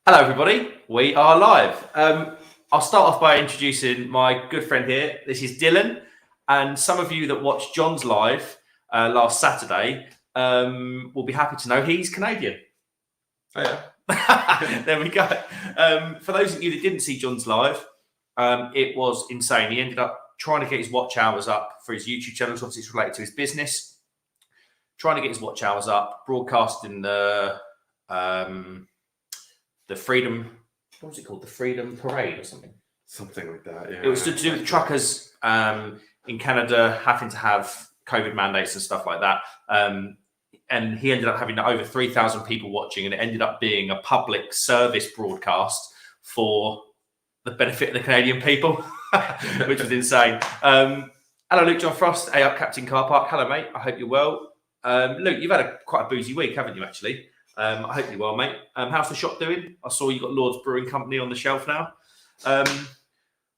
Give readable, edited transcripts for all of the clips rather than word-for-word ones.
Hello, everybody. We are live. I'll start off by introducing my good friend here. This is Dylan, and some of you that watched John's live last Saturday will be happy to know he's Canadian. Oh, yeah. There we go. For those of you that didn't see John's live, it was insane. He ended up trying to get his watch hours up for his YouTube channel. Obviously, it's related to his business. Trying to get his watch hours up, broadcasting the Freedom, what was it called? The Freedom Parade or something? Something like that, yeah. It was to do with truckers in Canada having to have COVID mandates and stuff like that. And he ended up having over 3,000 people watching, and it ended up being a public service broadcast for the benefit of the Canadian people, which was insane. Hello, Luke John Frost, Up Captain Car Park. Hello, mate. I hope you're well. Luke, you've had quite a boozy week, haven't you, actually? I hope you're well, mate. How's the shop doing? I saw you got Lords Brewing Company on the shelf now.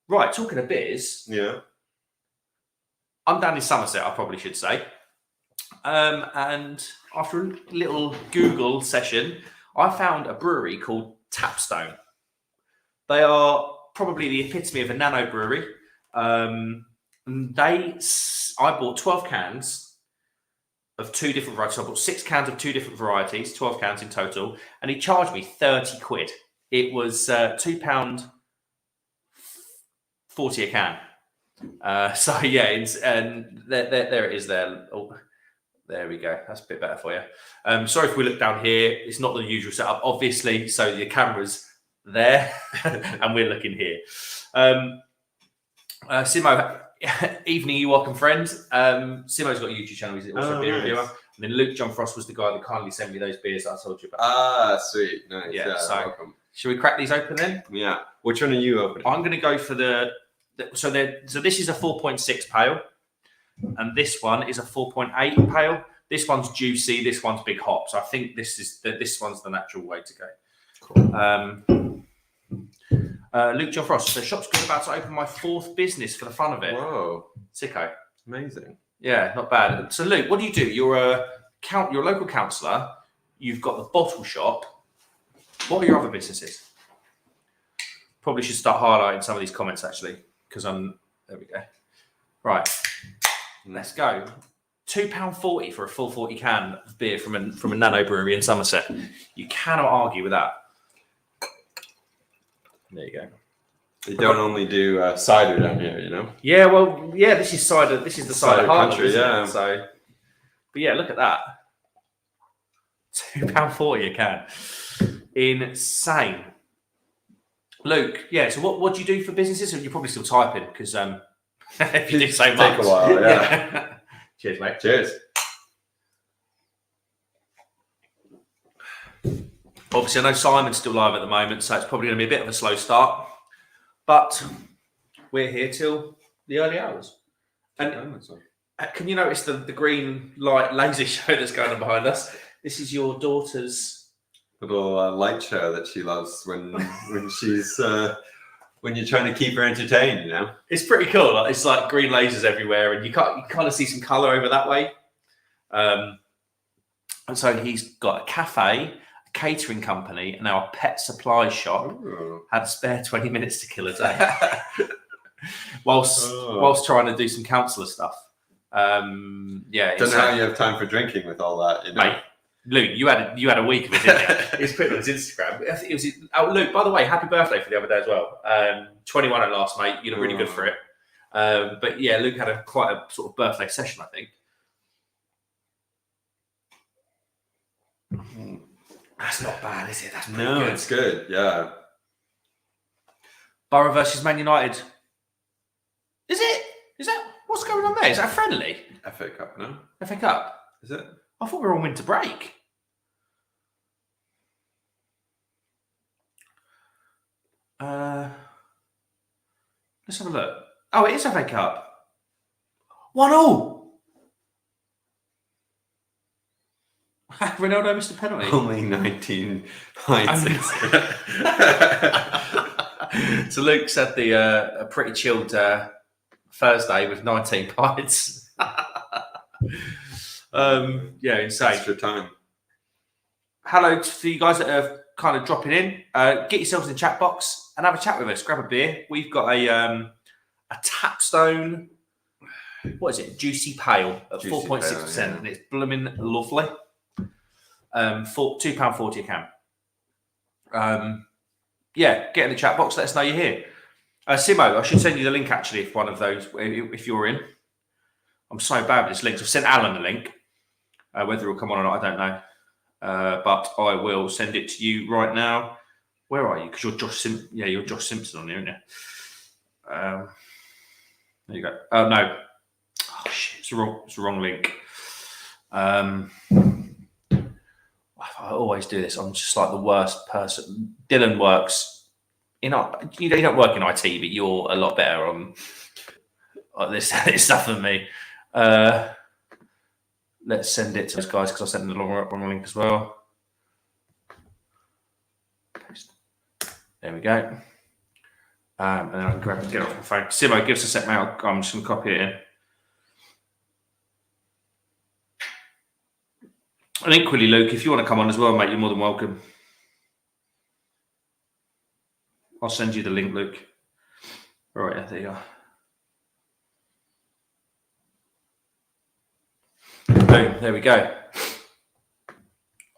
Right, talking of beers. Yeah. I'm down in Somerset, I probably should say. And after a little Google session, I found a brewery called Tapstone. They are probably the epitome of a nano brewery. I bought 12 cans of two different varieties. So I bought 6 cans of 2 different varieties, 12 cans in total, and he charged me 30 quid. It was £2.40 a can. So yeah, and there it is there. Oh, there we go. That's a bit better for you. Sorry if we look down here. It's not the usual setup, obviously. So the camera's there and we're looking here. Simo, evening, you welcome friend. Simo's got a YouTube channel. He's also a beer reviewer. And then Luke John Frost was the guy that kindly sent me those beers that I told you about. Ah, sweet. Nice. Yeah, so welcome. Should we crack these open then? Yeah. Which one are you opening? I'm going to go for so this is a 4.6 pale, and this one is a 4.8 pale. This one's juicy. This one's big hops. I think this one's the natural way to go. Cool. Luke John Frost. The shop's good, about to open my 4th business for the fun of it. Whoa, sicko! amazing. Yeah, not bad. So Luke, what do? You're a local councillor. You've got the bottle shop. What are your other businesses? Probably should start highlighting some of these comments actually, because there we go. Right, let's go. £2.40 for a full 40 can of beer from a nano brewery in Somerset. You cannot argue with that. There you go. They don't only do cider down here, you know? Yeah, well, yeah, this is cider. This is the cider country, yeah. So, but yeah, look at that. £2.40 a can. Insane. Luke, yeah, so what do you do for businesses? You're probably still typing because if you do so much. Take a while, yeah. Cheers, mate. Cheers. Obviously, I know Simon's still live at the moment, so it's probably going to be a bit of a slow start. But we're here till the early hours. And can you notice the green light laser show that's going on behind us? This is your daughter's little light show that she loves when she's when you're trying to keep her entertained, you know? It's pretty cool. It's like green lasers everywhere, and you kind of see some colour over that way. And so he's got a cafe, catering company, and now a pet supply shop. Ooh. Had a spare 20 minutes to kill a day whilst trying to do some councillor stuff. Yeah, don't know how you have time for drinking with all that, you know? Mate, Luke, you had a week of it, didn't you? He was putting it on his Instagram. I think it was. Oh, Luke, by the way, happy birthday for the other day as well. 21 at last, mate. You look really good for it. But yeah, Luke had quite a sort of birthday session, I think. That's not bad, is it? That's pretty good. It's good. Yeah. Borough versus Man United. Is it? Is that what's going on there? Is that friendly? FA Cup, no? FA Cup. Is it? I thought we were on winter break. Let's have a look. Oh, it is FA Cup. 1-1. Ronaldo missed a penalty. Only 19 pints. So Luke's had a pretty chilled Thursday with 19 pints. Yeah, insane. Extra time. Hello to you guys that are kind of dropping in, get yourselves in the chat box and have a chat with us. Grab a beer. We've got a Tapstone. What is it? Juicy Pale at 4.6%, and it's blooming lovely. £2.40 a can. Get in the chat box. Let us know you're here. Simo, I should send you the link actually if one of those, if you're in. I'm so bad with this link. So I've sent Alan the link. Whether it'll come on or not, I don't know. But I will send it to you right now. Where are you? Because you're Josh Simpson. Yeah, you're Josh Simpson on here, aren't you? There you go. Oh no. Oh shit, it's the wrong link. I always do this. I'm just like the worst person. Dylan works. You don't work in IT, but you're a lot better on this stuff than me. Let's send it to those guys because I sent them the wrong link as well. There we go. And then I can grab it and get it off my phone. Simo, give us a sec, mate. I'm just going to copy it in. And equally, Luke, if you want to come on as well, mate, you're more than welcome. I'll send you the link, Luke. All right, there you are. Boom, there we go.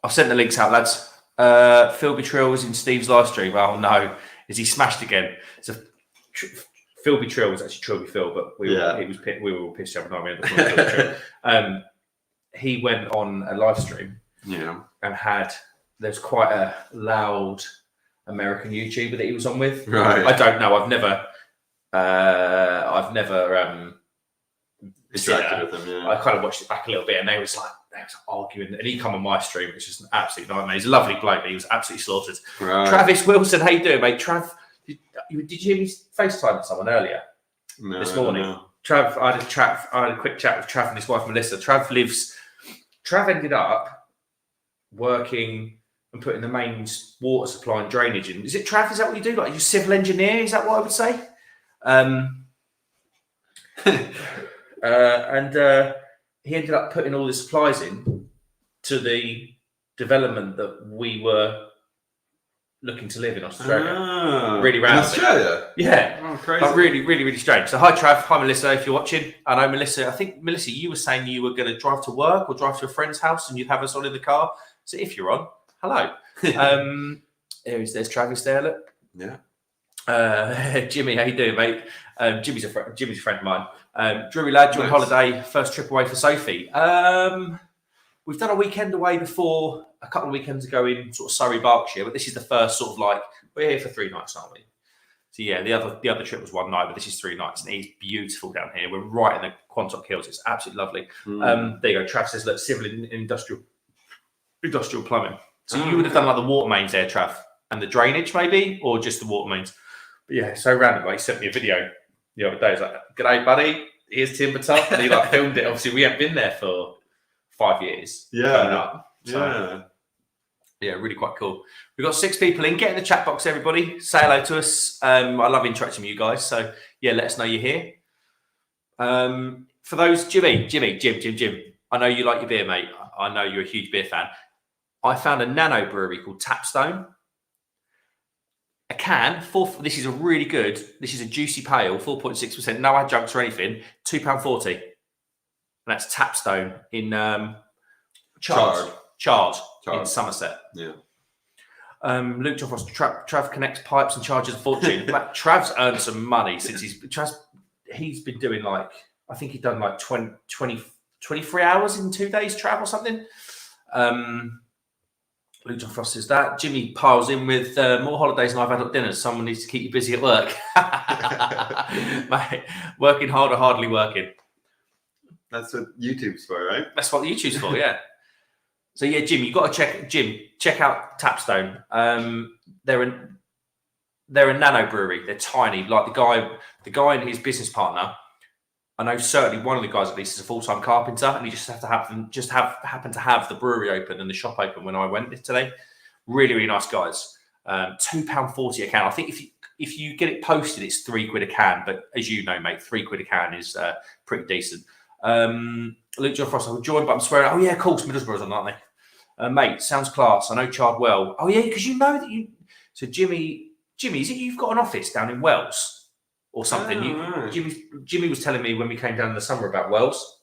I've sent the links out, lads. Philby Trill was in Steve's live stream. Oh no, is he smashed again? So Philby Trill was actually Trilby Phil, but we were all pissed every time. He went on a live stream, and there's quite a loud American YouTuber that he was on with. Right. I don't know. I've never interacted with them. Yeah. I kind of watched it back a little bit, and they was arguing, and he come on my stream, which is an absolute nightmare. He's a lovely bloke, but he was absolutely slaughtered. Right. Travis Wilson, how you doing, mate? Trav, did you hear me FaceTime with someone earlier this morning? Trav, I had a quick chat with Trav and his wife Melissa. Trav ended up working and putting the main water supply and drainage in. Is it Trav? Is that what you do? Like you civil engineer? Is that what I would say? And he ended up putting all the supplies in to the development that we were looking to live in Australia. Really random. In Australia? Yeah. Oh, crazy. But really, really, really strange. So hi, Trav. Hi, Melissa, if you're watching. I know, Melissa, Melissa, you were saying you were going to drive to work or drive to a friend's house and you'd have us on in the car. So if you're on, hello. There's Travis there, look. Yeah. Jimmy, how you doing, mate? Jimmy's a friend of mine. Drury lad, you're on holiday, first trip away for Sophie. We've done a weekend away before, a couple of weekends ago in sort of Surrey, Berkshire, but this is the first sort of like, we're here for 3 nights, aren't we? So yeah, the other trip was 1 night, but this is 3 nights, and it's beautiful down here. We're right in the Quantock Hills. It's absolutely lovely. There you go. Trav says, look, civil and industrial plumbing. So you would have done like the water mains there, Trav, and the drainage maybe, or just the water mains. But yeah, so random. He sent me a video the other day. He's like, "G'day, buddy. Here's Timber Top," and he like filmed it. Obviously, we haven't been there for 5 years. Yeah, really quite cool. We've got 6 people in. Get in the chat box, everybody. Say hello to us. I love interacting with you guys. So yeah, let us know you're here. For those, Jim. I know you like your beer, mate. I know you're a huge beer fan. I found a nano brewery called Tapstone. A can, this is a really good, this is a juicy pale, 4.6%, no adjuncts or anything, £2.40. And that's Tapstone in Chard in Somerset. Yeah. Luke John Frost, Trav connects pipes and charges a fortune. Like, Trav's earned some money since he's been doing like, I think he's done like 23 hours in 2 days, Trav, or something. Luke John Frost says that. Jimmy piles in with more holidays than I've had at dinners. Someone needs to keep you busy at work. Mate, working hard or hardly working. That's what YouTube's for, right? That's what YouTube's for, yeah. So yeah, Jim, you've got to check out Tapstone. They're a nano brewery. They're tiny. Like the guy and his business partner, I know certainly one of the guys at least is a full-time carpenter, and he just happened to have the brewery open and the shop open when I went today. Really, really nice guys. £2.40 a can. I think if you get it posted, it's £3 a can. But as you know, mate, £3 a can is pretty decent. Luke John Frost, I'm joined, but I'm swearing. Oh yeah, of course, Middlesbrough's on, aren't Mate, sounds class. I know Chard well. Oh yeah, because you know that you. So Jimmy, is it you've got an office down in Wells or something? Right. Jimmy was telling me when we came down in the summer about Wells.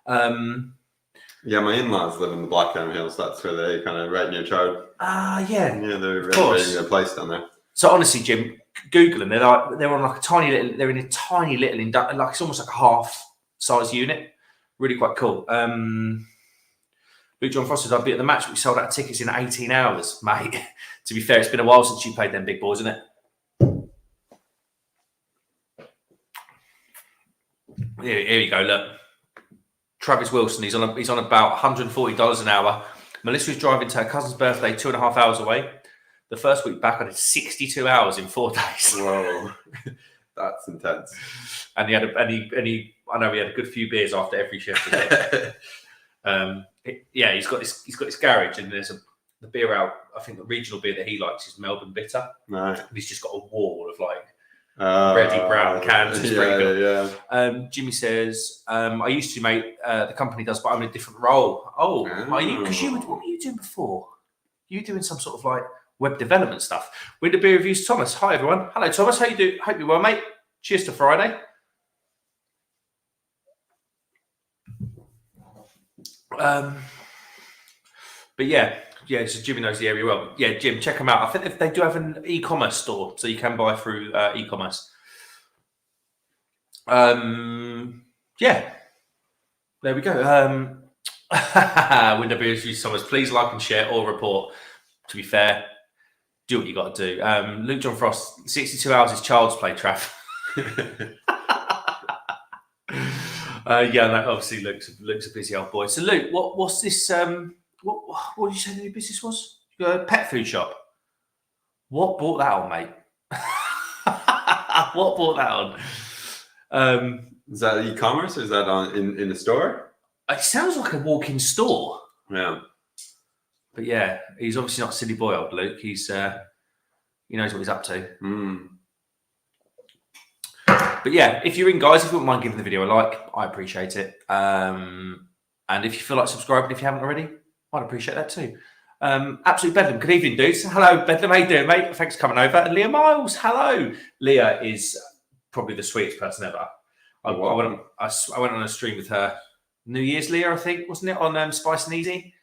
Yeah, my in-laws live in the Blackdown Hills. That's where they kind of right near Chard. Yeah. Yeah, they're renovating their place down there. So honestly, Jim, Google them. They're on like a tiny little. They're in a tiny little, like it's almost like a half-size unit. Really quite cool. Luke John Frost says, I'd be at the match. We sold out tickets in 18 hours, mate. To be fair, it's been a while since you played them big boys, isn't it? Here you go. Look, Travis Wilson. He's on about $140 an hour. Melissa was driving to her cousin's birthday 2.5 hours away. The first week back, I did 62 hours in 4 days. Whoa, that's intense. And he had I know he had a good few beers after every shift. He's got this garage, and there's the beer out. I think the regional beer that he likes is Melbourne Bitter. Right. And he's just got a wall of like ready brown cans. It's pretty good. Yeah. Jimmy says, I used to, mate. The company does, but I'm in a different role. Oh. Are you? Because what were you doing before? You were doing some sort of like web development stuff. Winter Beer Reviews, Thomas. Hi everyone. Hello Thomas. How you do? Hope you're well, mate. Cheers to Friday. But yeah, so Jimmy knows the area well. But yeah, Jim, check them out. I think they do have an e-commerce store, so you can buy through e-commerce. Yeah, there we go. Window Beers Reviews, Thomas. Please like and share or report. To be fair, do what you got to do. Luke John Frost, 62 hours is child's play, Trav. That obviously looks a busy old boy. So Luke, what's this? What did you say the new business was? You got a pet food shop. What brought that on, mate? What brought that on? Is that e-commerce or is that on in the store? It sounds like a walk-in store. Yeah. But yeah, he's obviously not a silly boy, old Luke. He's he knows what he's up to. But yeah, if you're in, guys, if you wouldn't mind giving the video a like, I appreciate it. And if you feel like subscribing, if you haven't already, I'd appreciate that too. Absolute Bedlam. Good evening, dudes. Hello, Bedlam. How you doing, mate? Thanks for coming over. And Leah Miles. Hello. Leah is probably the sweetest person ever. I went on a stream with her New Year's, Leah, I think, wasn't it, on Spice and Easy?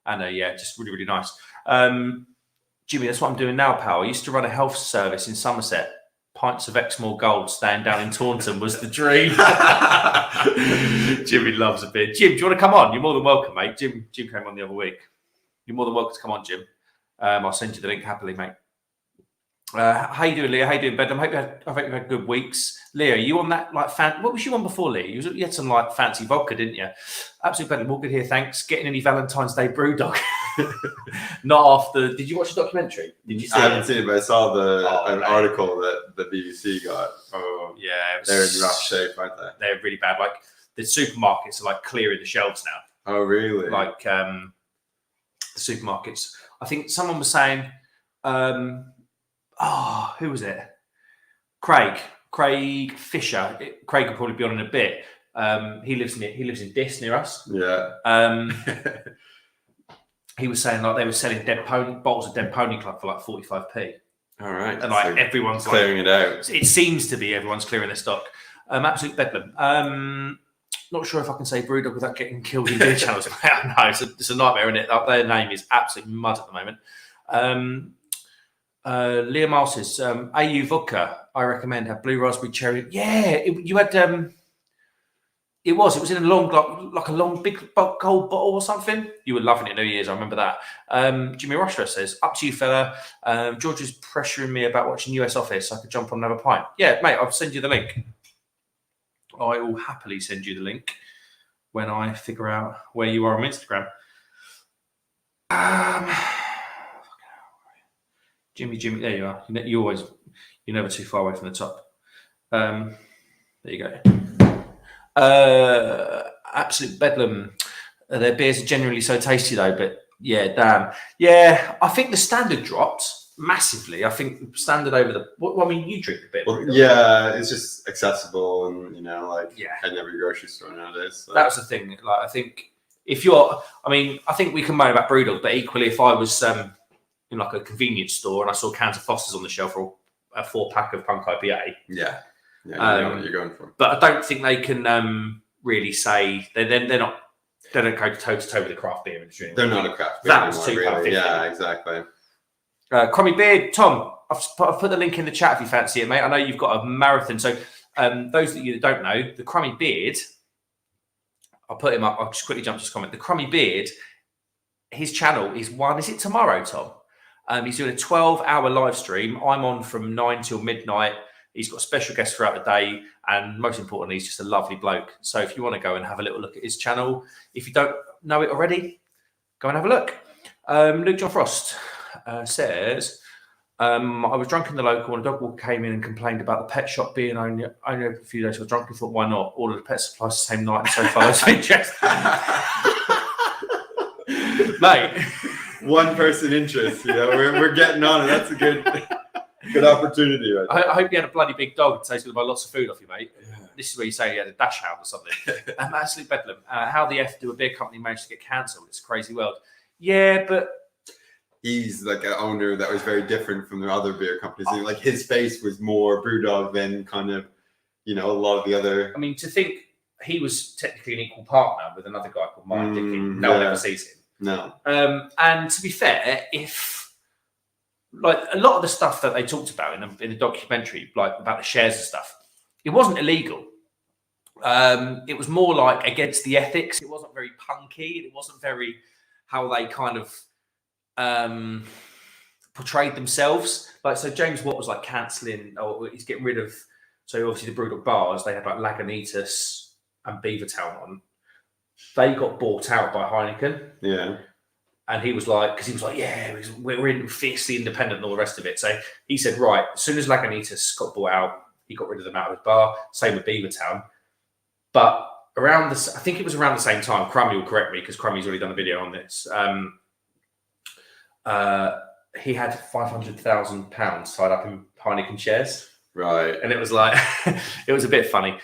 And just really, really nice. Jimmy, that's what I'm doing now, pal. I used to run a health service in Somerset. Pints of Exmoor Gold staying down in Taunton was the dream. Jimmy loves a beer. Jim, do you want to come on? You're more than welcome, mate. Jim came on the other week. You're more than welcome to come on, Jim. I'll send you the link happily, mate. How you doing, Leah? How you doing, Bedlam? I hope you've had good weeks. Leah, are you on that like what was you on before, Leah? You had some like fancy vodka, didn't you? Absolutely, Bedlam. All good here, thanks. Getting any Valentine's Day brew dog? Not after. Did you watch the documentary? Did you see I haven't seen it, but I saw an article that the BBC got. Oh, yeah, they're in rough shape, aren't they? They're really bad. Like the supermarkets are like clearing the shelves now. Oh, really? Like the supermarkets. I think someone was saying. Who was it? Craig Fisher. Craig will probably be on in a bit. He lives in Diss near us. Yeah. He was saying like they were selling bottles of Dead Pony Club for like 45p. All right. And like everyone's clearing it out. It seems to be everyone's clearing their stock. Absolute bedlam. Not sure if I can say Brewdog without getting killed in beer channels. No, it's a nightmare, isn't it? Their name is absolute mud at the moment. Leah Miles says, AU vodka, I recommend, have blue raspberry cherry. Yeah, you had it was in a long like a long big gold bottle or something. You were loving it New Year's, I remember that. Jimmy Rochester says, up to you, fella. George is pressuring me about watching US Office. I could jump on another pint. Yeah, mate, I'll send you the link. I will happily send you the link when I figure out where you are on Instagram. Jimmy, there you are. You're never too far away from the top. There you go. Absolute bedlam. Their beers are generally so tasty though, but yeah, damn. Yeah, I think the standard dropped massively. I think standard over the. Well, I mean, you drink a bit. Well, yeah, it's just accessible, and heading every grocery store nowadays. So. That was the thing. Like, I think if you're, I mean, I think we can moan about Brewdog, but equally, if I was in like a convenience store and I saw cans of Foster's on the shelf or a 4-pack of Punk IPA, yeah, you know what you're going for. But I don't think they can really say they're not. They don't go toe to toe with the craft beer industry. They're not a craft beer anymore. That was really. Yeah, exactly. Crummy Beard, Tom. I've put the link in the chat if you fancy it, mate. I know you've got a marathon. So those that you don't know, the Crummy Beard, I'll put him up. I'll just quickly jump to his comment. The Crummy Beard, his channel is is it tomorrow, Tom? He's doing a 12-hour live stream. I'm on from 9 till midnight. He's got special guests throughout the day. And most importantly, he's just a lovely bloke. So if you want to go and have a little look at his channel, if you don't know it already, go and have a look. Luke John Frost says, I was drunk in the local and a dog walker came in and complained about the pet shop being only a few days. I was drunk and thought, why not? Ordered the pet supplies the same night and so far it's interest. Mate. One person interest, we're getting on it. That's a good opportunity. Right I hope you had a bloody big dog and he's going to buy lots of food off you, mate. Yeah. This is where you say you had a dash hound or something. Absolute bedlam. How the F do a beer company manage to get cancelled? It's a crazy world. Yeah, but he's like an owner that was very different from the other beer companies. Like his face was more Brewdog than kind of, a lot of the other. I mean, to think he was technically an equal partner with another guy called Mark Dicking. No one ever sees him. No. And to be fair, if like a lot of the stuff that they talked about in the documentary, like about the shares and stuff, it wasn't illegal. It was more like against the ethics. It wasn't very punky. It wasn't very how they kind of portrayed themselves. Like, so James Watt was like cancelling, or he's getting rid of. So obviously the Brewdog bars, they had like Lagunitas and Beavertown on. They got bought out by Heineken. Yeah. And he was like, yeah, we're fiercely independent and all the rest of it. So he said, right, as soon as Lagunitas got bought out, he got rid of them out of his bar. Same with Beavertown. But I think it was around the same time, Crummy will correct me because Crummy's already done a video on this. He had £500,000 tied up in Heineken shares. Right. And it was like, it was a bit funny.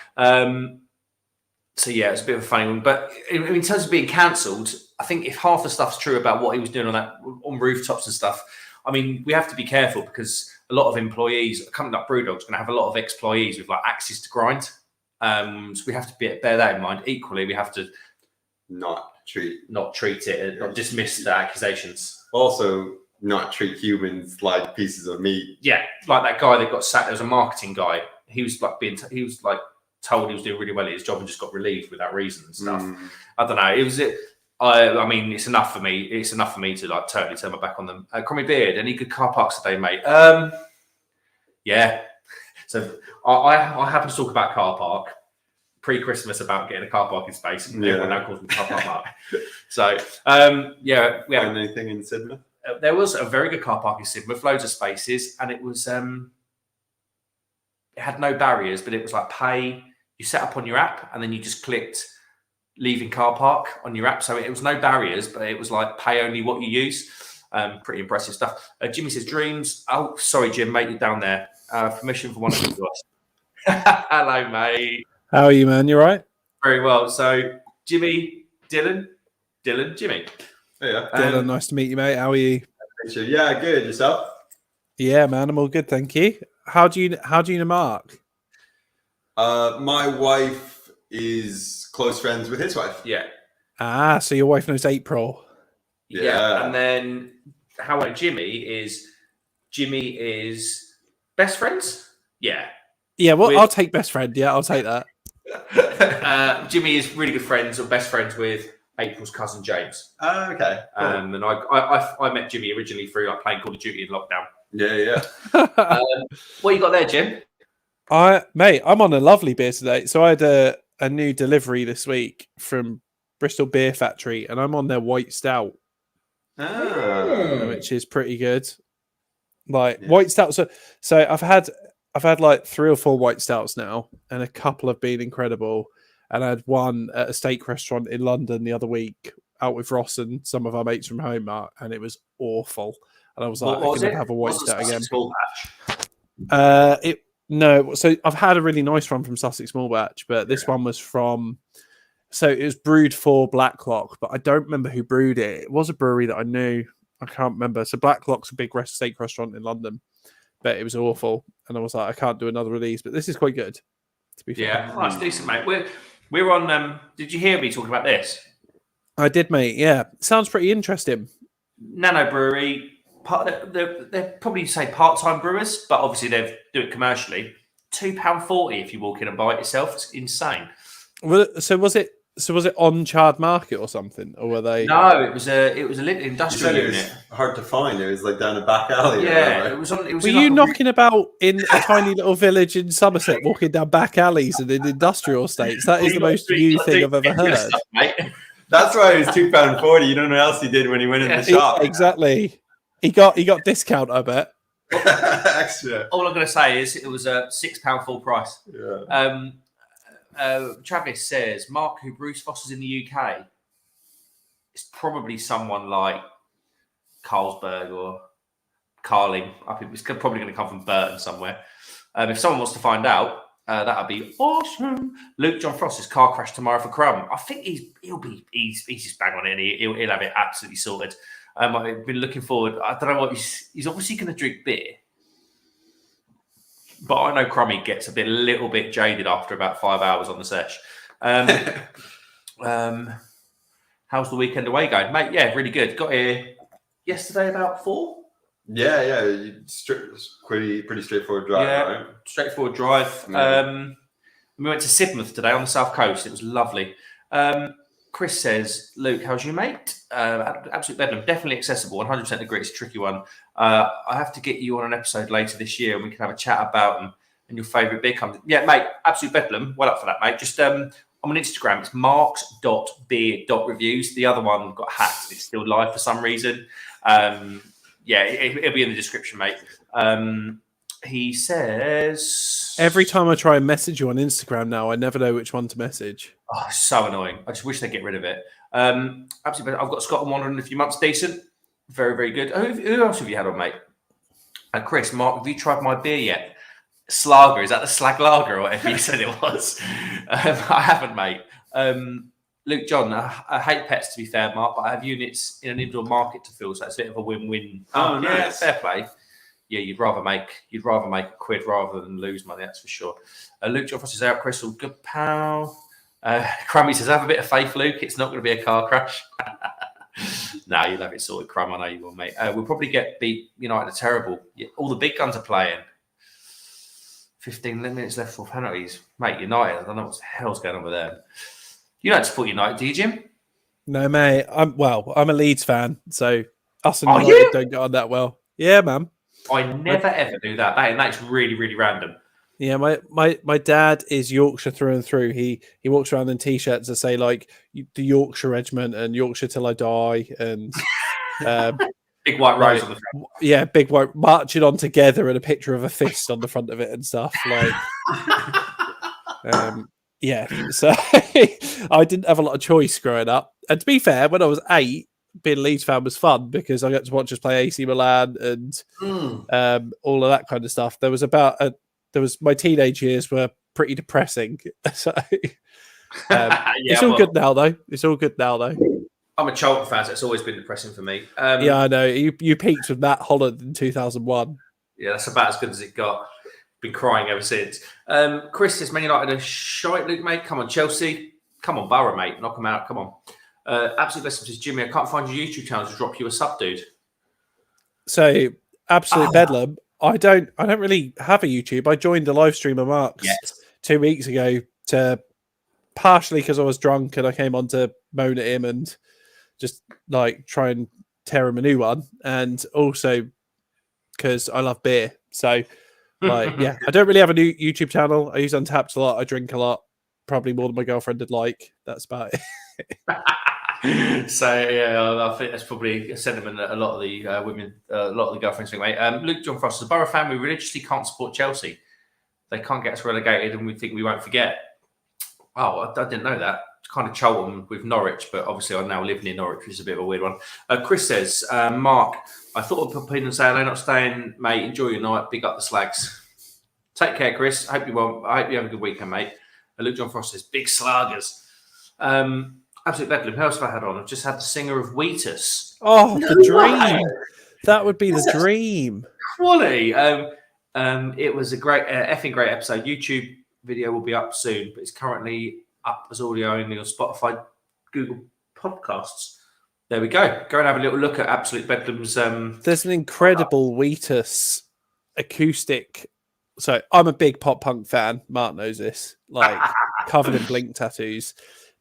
So yeah, it's a bit of a funny one. But in terms of being cancelled, I think if half the stuff's true about what he was doing on rooftops and stuff, I mean, we have to be careful because a lot of employees, a company like Brewdog's going to have a lot of ex-employees with like axes to grind. So we have to bear that in mind. Equally, we have to not treat it, not dismiss the accusations. Also, not treat humans like pieces of meat. Yeah, like that guy that got sacked. There was a marketing guy. He was like told he was doing really well at his job and just got relieved with that reason and stuff. I don't know. I mean, it's enough for me. It's enough for me to like totally turn my back on them. Crummy Beard, any good car parks today, mate? Yeah. So I happen to talk about car park pre-Christmas about getting a car parking space. And everyone now calls me car park Mark. So yeah, we had anything in Sidmouth. There was a very good car park in Sidmouth, loads of spaces, and it was it had no barriers, but it was like pay. You set up on your app, and then you just clicked leaving car park on your app. So it was no barriers, but it was like pay only what you use. Pretty impressive stuff. Jimmy says dreams. Oh, sorry, Jim, mate, you're down there. Permission for one of you to us. Hello, mate. How are you, man? You all right? Very well. So Jimmy, Dylan, Jimmy. Hey, yeah. Dylan, nice to meet you, mate. How are you? Yeah, good. Yourself? Yeah, man, I'm all good, thank you. How do you know Mark? My wife is close friends with his wife. Yeah. Ah, so your wife knows April. Yeah. And then how about Jimmy is best friends? Yeah. Yeah, well, I'll take best friend. Yeah, I'll take that. Jimmy is really good friends or best friends with April's cousin James. Oh, okay. Cool. And I met Jimmy originally through like playing Call of Duty in lockdown. Yeah. What you got there, Jim? Mate, I'm on a lovely beer today. So I had a new delivery this week from Bristol Beer Factory, and I'm on their white stout, which is pretty good. White stout. So I've had like 3 or 4 white stouts now, and a couple have been incredible. And I had one at a steak restaurant in London the other week out with Ross and some of our mates from home, and it was awful. And I was like, I can have a white stout again. Small batch? No, so I've had a really nice one from Sussex Small Batch, but this one was from So it was brewed for Blacklock, but I don't remember who brewed it. It was a brewery that I knew. I can't remember. So Blacklock's a big steak restaurant in London, but it was awful. And I was like, I can't do another of these, but this is quite good, to be fair. Yeah, oh, that's decent, mate. We're on. Did you hear me talking about this? I did, mate. Yeah, sounds pretty interesting. Nano Brewery. They're probably say part-time brewers, but obviously they do it commercially. £2.40 if you walk in and buy it yourself. It's insane. So was it on Chard Market or something, or were they? No, it was a little industrial unit. It was hard to find. It was like down a back alley. Yeah, it was on. Were you knocking about in a tiny little village in Somerset, walking down back alleys and in industrial estates? That is the most you thing I've ever heard. Stuff, mate. That's why it was £2.40. You don't know what else he did when he went in the shop. Exactly. He got discount, I bet. Extra. All I'm going to say is it was a £6 full price. Yeah. Travis says Mark, who Bruce Foster's in the UK, is probably someone like Carlsberg or Carling. I think it's probably going to come from Burton somewhere. If someone wants to find out, that would be awesome. Luke John Frost is car crash tomorrow for Crumb. I think he's just bang on it. And he'll have it absolutely sorted. I've been looking forward. I don't know what he's obviously going to drink beer. But I know Crummy gets a little bit jaded after about 5 hours on the sesh. How's the weekend away going, mate? Yeah, really good. Got here yesterday about 4. Yeah. Pretty straightforward drive. Yeah, right? straightforward drive. Yeah. We went to Sidmouth today on the south coast. It was lovely. Chris says, Luke, how's your mate? Absolute bedlam. Definitely accessible. 100% agree. It's a tricky one. I have to get you on an episode later this year and we can have a chat about them and your favourite beer comes. Yeah, mate, absolute bedlam. Well up for that, mate. Just I'm on Instagram. It's marks.beer.reviews. The other one got hacked. It's still live for some reason. Yeah, it'll be in the description, mate. He says... Every time I try and message you on Instagram now, I never know which one to message. Oh, so annoying. I just wish they'd get rid of it. Absolutely. I've got Scotland Wanderer in a few months. Decent. Very, very good. Who else have you had on, mate? Chris, Mark, have you tried my beer yet? Slager. Is that the slag lager or whatever you said it was? I haven't, mate. Luke John, I hate pets, to be fair, Mark, but I have units in an indoor market to fill, so it's a bit of a win-win. Oh, yeah, nice. Fair play. Yeah, you'd rather make a quid rather than lose money, that's for sure. Luke John Frost is out. Crystal, good pal. Crummy says, have a bit of faith, Luke. It's not going to be a car crash. No, you'll have it sorted, Crumb. I know you will, mate. We'll probably get beat United are terrible. All the big guns are playing. 15 minutes left for penalties. Mate, United, I don't know what the hell's going on with them. You don't support United, do you, Jim? No, mate. I'm a Leeds fan, so us and Are United you? don't get on that well. Yeah, man. I never ever do that. That's really, really random. Yeah, my dad is Yorkshire through and through. He walks around in t-shirts that say like the Yorkshire Regiment and Yorkshire till I die, and big white rose on the front. Yeah, big white marching on together and a picture of a fist on the front of it and stuff. Like, yeah. So I didn't have a lot of choice growing up. And to be fair, when I was 8, being a Leeds fan was fun because I got to watch us play AC Milan and all of that kind of stuff. There was my teenage years were pretty depressing. So it's all good now, though. I'm a Charlton fan, so it's always been depressing for me. Yeah, I know. You peaked with Matt Holland in 2001. Yeah, that's about as good as it got. Been crying ever since. Chris says, Man United are shite, Luke, mate. Come on, Chelsea. Come on, Borough, mate. Knock them out. Come on. Absolute Lessons says, Jimmy, I can't find your YouTube channel to drop you a sub, dude. So, absolute bedlam. I don't really have a YouTube. I joined a live stream of Mark's 2 weeks ago to partially because I was drunk and I came on to moan at him and just like try and tear him a new one, and also because I love beer. So, like, yeah, I don't really have a new YouTube channel. I use Untapped a lot. I drink a lot, probably more than my girlfriend would like. That's about it. So yeah, I think that's probably a sentiment that a lot of the women, a lot of the girlfriends think, mate. Luke John Frost, as a Borough fan, we religiously can't support Chelsea. They can't get us relegated, and we think we won't forget. Oh, I didn't know that. It's kind of Charlton with Norwich, but obviously I now live near Norwich, which is a bit of a weird one. Chris says, Mark, I thought I'd pop in and say, I'm not staying, mate. Enjoy your night. Big up the slags. Take care, Chris. I hope you have a good weekend, mate. Luke John Frost says, big slagers. Absolute Bedlam. Who else have I had on? I've just had the singer of Wheatus. Oh, No the dream. way. That would be the That's dream. quality. It was a great, effing great episode. YouTube video will be up soon, but it's currently up as audio only on Spotify, Google Podcasts. There we go. Go and have a little look at Absolute Bedlam's. There's an incredible Wheatus acoustic. So I'm a big pop punk fan. Mark knows this. Like covered in Blink tattoos.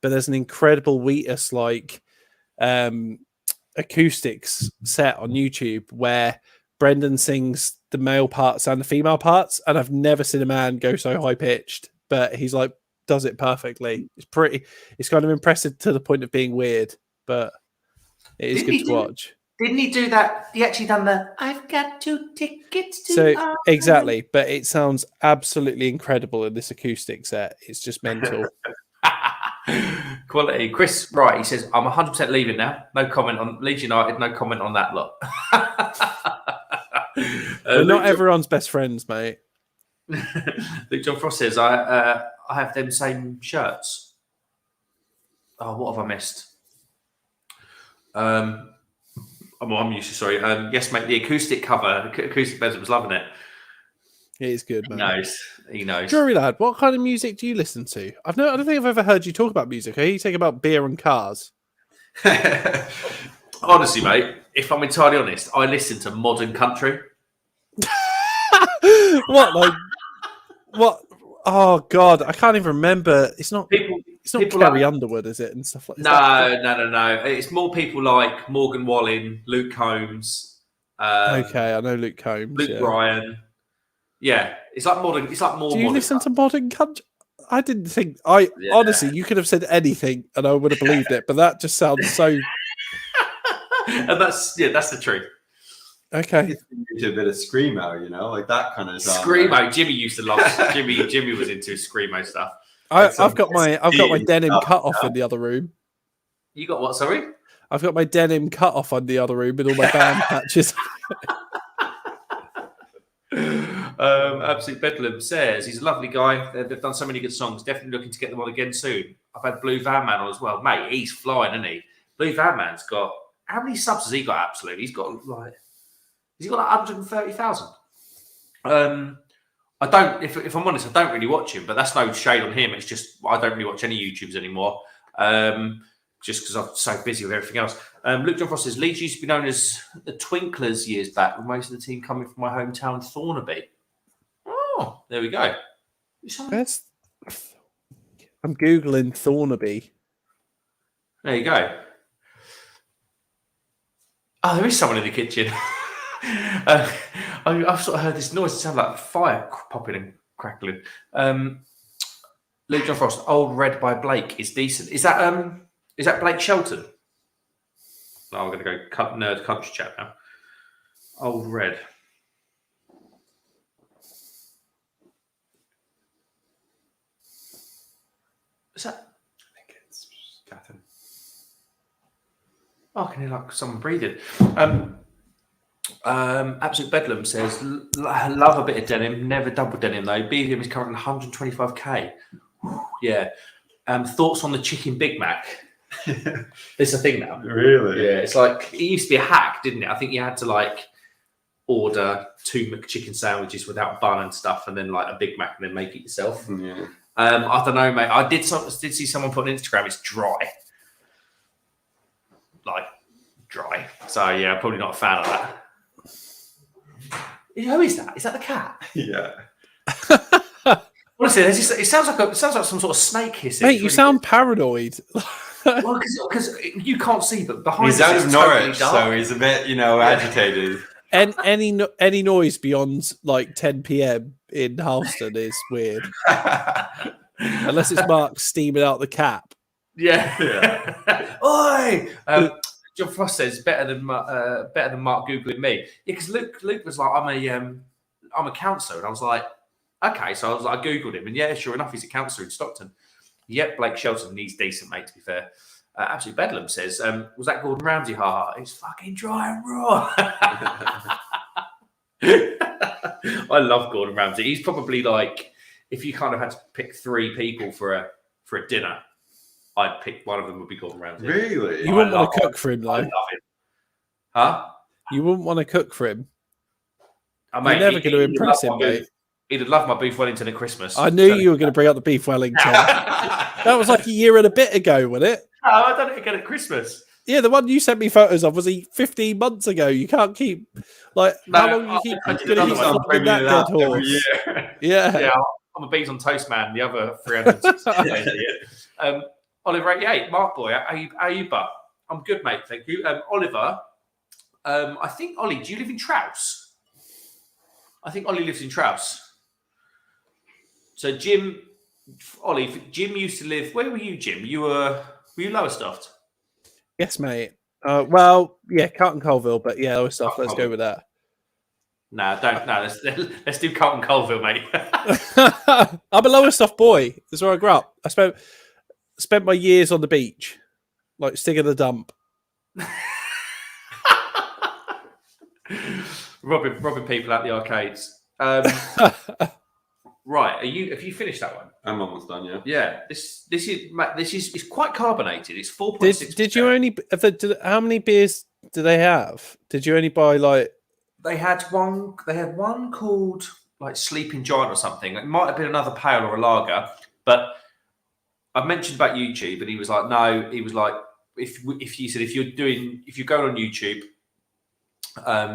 But there's an incredible Wheatus like acoustics set on YouTube where Brendan sings the male parts and the female parts, and I've never seen a man go so high pitched. But he's like does it perfectly. It's kind of impressive to the point of being weird, but it is good to watch. Didn't he do that? He actually done the "I've got 2 tickets to." So exactly, but it sounds absolutely incredible in this acoustic set. It's just mental. Quality. Chris, right? He says, "I'm 100% leaving now. No comment on Leeds United. No comment on that lot." We're not everyone's best friends, mate. Luke John Frost says, "I have them same shirts." Oh, what have I missed? I'm used to. Sorry. Yes, mate. The acoustic cover, acoustic Bedlam was loving it. It is good, man. He knows. Drury lad, what kind of music do you listen to? I don't think I've ever heard you talk about music. You talk about beer and cars. Honestly, mate, if I'm entirely honest, I listen to modern country. What? Oh God, I can't even remember. It's not Carrie Underwood, is it? And stuff like that. No. It's more people like Morgan Wallen, Luke Combs. Okay, I know Luke Combs. Luke Bryan. Yeah, it's like modern. It's like more. Do you listen to modern country? I didn't think. Honestly, you could have said anything, and I would have believed it. But that just sounds so. And that's the truth. Okay. It's a bit of screamo, like that kind of stuff. Screamo. Jimmy used to love. Jimmy was into screamo stuff. I've got my denim cut off in the other room. You got what? Sorry. I've got my denim cut off in the other room with all my band patches. Absolute Bedlam says he's a lovely guy. They've done so many good songs. Definitely looking to get them on again soon. I've had Blue Van Man on as well, mate. He's flying, isn't he? Blue Van Man's got how many subs has he got? Absolute. He's got like 130,000. I don't. If I'm honest, I don't really watch him, but that's no shade on him. It's just I don't really watch any YouTubes anymore. Just because I'm so busy with everything else. Luke John Frost says Leeds used to be known as the Twinklers years back, with most of the team coming from my hometown, Thornaby. Oh, there we go. I'm googling Thornaby. There you go. Oh, there is someone in the kitchen. I've sort of heard this noise. It sounds like fire popping and crackling. Luke John Frost, Old Red by Blake is decent. Is that Blake Shelton? No, I'm going to go nerd country chat now. Old Red. Is that? I think it's Catherine. Oh, I can hear like someone breathing. Absolute Bedlam says, love a bit of denim, never double denim though. BDM is currently 125k. Yeah. Thoughts on the chicken Big Mac? It's a thing now. Really? Yeah. It's like it used to be a hack, didn't it? I think you had to like order 2 McChicken sandwiches without bun and stuff, and then like a Big Mac, and then make it yourself. Yeah. I don't know, mate. I did see someone put on Instagram. It's dry, like dry. So yeah, probably not a fan of that. Who is that? Is that the cat? Yeah. Honestly, it sounds like some sort of snake hissing. Mate, you sound paranoid. Well, because you can't see, but behind he's out of Norwich, so he's a bit, agitated. And any noise beyond like 10 p.m. in Halston is weird, unless it's Mark steaming out the cap. Yeah. Oi! John Frost says better than Mark googling me. Yeah, because Luke was like, I'm a counsellor, and I was like, okay. So I googled him, and yeah, sure enough, he's a counsellor in Stockton. Yep, Blake Shelton, he's decent, mate. To be fair, Absolute Bedlam says, was that Gordon Ramsay? Ha! It's fucking dry and raw. I love Gordon Ramsay. He's probably like, if you kind of had to pick 3 people for a dinner, I'd pick one of them would be Gordon Ramsay. Really? You wouldn't want to cook for him, I though. love him. Huh? You wouldn't want to cook for him. You're never going to impress him, mate. He'd have loved my beef Wellington at Christmas. I knew you were going to bring up the beef Wellington. That was like a year and a bit ago, wasn't it? No, I done it again at Christmas. Yeah, the one you sent me photos of was 15 months ago. You can't keep how long you keep I going to keep flogging that dead horse? Yeah. I'm a bees on toast man. The other 360 days a year. Oliver 88, Mark boy, how you but? I'm good, mate. Thank you. Oliver, I think Ollie, do you live in Trouse? I think Ollie lives in Trouse. So Jim used to live. Where were you, Jim? Were you Lowestoft? Yes, mate. Well, yeah, Carlton Colville, but yeah, Lowestoft. Let's go with that. No, don't. No, let's do Carlton Colville, mate. I'm a Lowestoft boy. That's where I grew up. I spent my years on the beach, like sticking the dump. robbing people at the arcades. Right, have you finished that one? I'm almost done. Yeah. Yeah. This is it's quite carbonated. It's 4.6. Did you only? How many beers do they have? Did you only buy like? They had one. They had one called like Sleeping Giant or something. It might have been another pale or a lager. But I mentioned about YouTube, and he was like, no. He was like, if you're going on YouTube.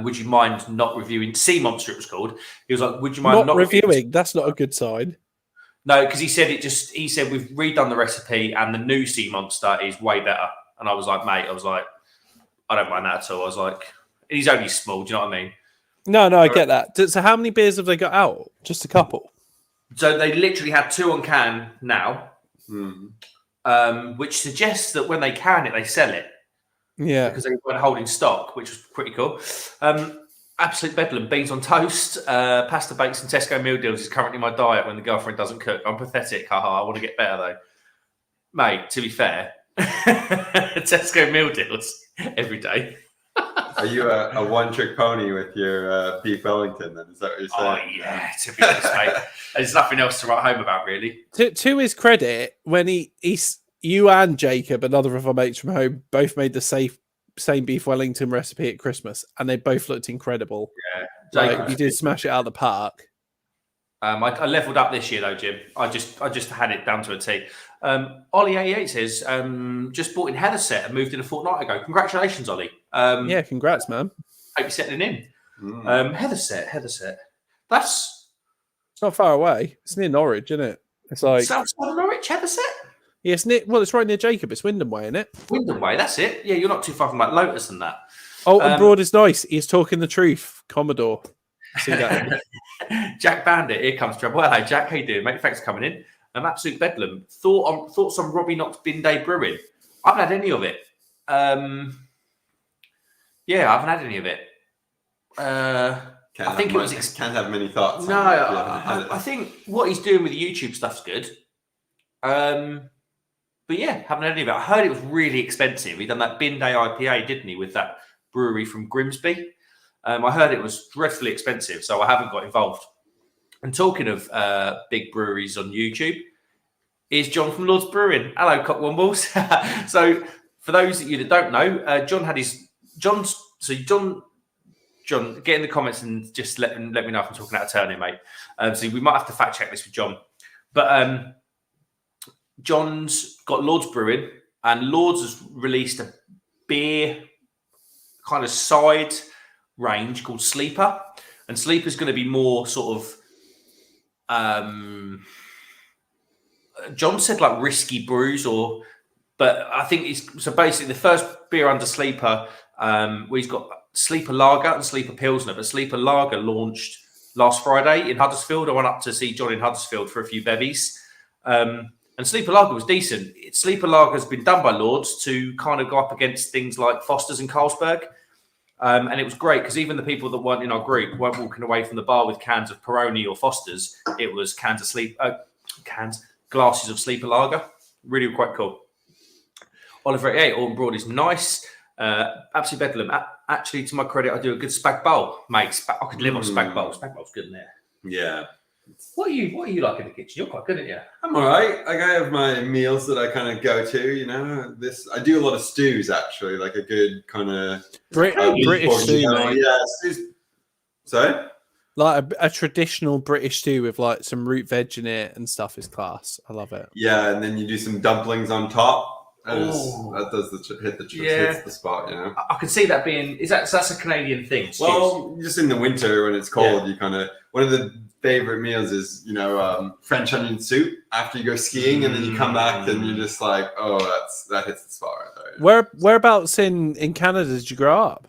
Would you mind not reviewing Sea Monster? It was called. He was like, "Would you mind not reviewing?" That's not a good sign. No, because he said we've redone the recipe and the new Sea Monster is way better. And I was like, mate, I don't mind that at all. I was like, he's only small. Do you know what I mean? No, I get that. So how many beers have they got out? Just a couple. So they literally had 2 on can now, which suggests that when they can it, they sell it. Yeah, because they weren't holding stock, which was pretty cool. Absolute bedlam. Beans on toast, pasta bakes and Tesco meal deals is currently my diet when the girlfriend doesn't cook. I'm pathetic. Haha. I want to get better though. Mate, to be fair, Tesco meal deals every day. Are you a one-trick pony with your beef Wellington then? Is that what you're saying? Oh yeah, to be honest, mate. There's nothing else to write home about really. To his credit, when he's you and Jacob, another of our mates from home, both made the same beef Wellington recipe at Christmas, and they both looked incredible. Yeah, you did smash it out of the park. I leveled up this year though, Jim. I just had it down to a T. Ollie 88 says, just bought in Heatherset and moved in a fortnight ago. Congratulations, Ollie. Yeah, congrats, man. Hope you're settling in. Heatherset. That's it's not far away. It's near Norwich, isn't it? It's like South side of Norwich, Heatherset. Yeah, it's right near Jacob. It's Wyndham Way, isn't it? Wyndham Way, that's it. Yeah, you're not too far from like Lotus and that. Oh, and Broad is nice. He's talking the truth. Commodore. See that? Jack Bandit, here comes trouble. Hello, Jack. How you doing, mate? Thanks for coming in. Absolute bedlam. Thoughts on Robbie Knox Bin Day Brewing? I haven't had any of it. Yeah, I haven't had any of it. I think can't have many thoughts. No, I think what he's doing with the YouTube stuff's good. But yeah, haven't had any of it. I heard it was really expensive. He done that Bin Day IPA, didn't he, with that brewery from Grimsby? I heard it was dreadfully expensive, so I haven't got involved. And talking of big breweries on YouTube, is John from Lords Brewing. Hello, Cockwombles. So for those of you that don't know, John, get in the comments and just let me know if I'm talking out of turn here, mate. So we might have to fact check this with John. But John's got Lords Brewing, and Lords has released a beer kind of side range called Sleeper. And Sleeper's going to be more sort of, John said like risky brews, but I think so basically the first beer under Sleeper, he's got Sleeper Lager and Sleeper Pilsner, but Sleeper Lager launched last Friday in Huddersfield. I went up to see John in Huddersfield for a few bevies. And Sleeper Lager was decent. Sleeper Lager has been done by Lords to kind of go up against things like Foster's and Carlsberg. And it was great because even the people that weren't in our group weren't walking away from the bar with cans of Peroni or Foster's. It was glasses of Sleeper Lager. Really quite cool. Oliver 88, Alton Broad is nice. Absolutely bedlam. Actually, to my credit, I do a good spag bowl, mate. I could live on spag bowl. Spag bowl's good in there. Yeah. What are you like in the kitchen? You're quite good, aren't you? I'm all right. Like I have my meals that I kind of go to. You know, I do a lot of stews actually, like a good kind of British stew, mate. Yeah, stews. Sorry. Like a traditional British stew with like some root veg in it and stuff is class. I love it. Yeah, and then you do some dumplings on top. Oh. That does hits the spot, you know. I can see that being that's a Canadian thing. Stews. Well, just in the winter when it's cold, you kind of one of the favorite meals is French onion soup after you go skiing, and then you come back and you're just like, oh, that hits the spot right there. Whereabouts in Canada did you grow up?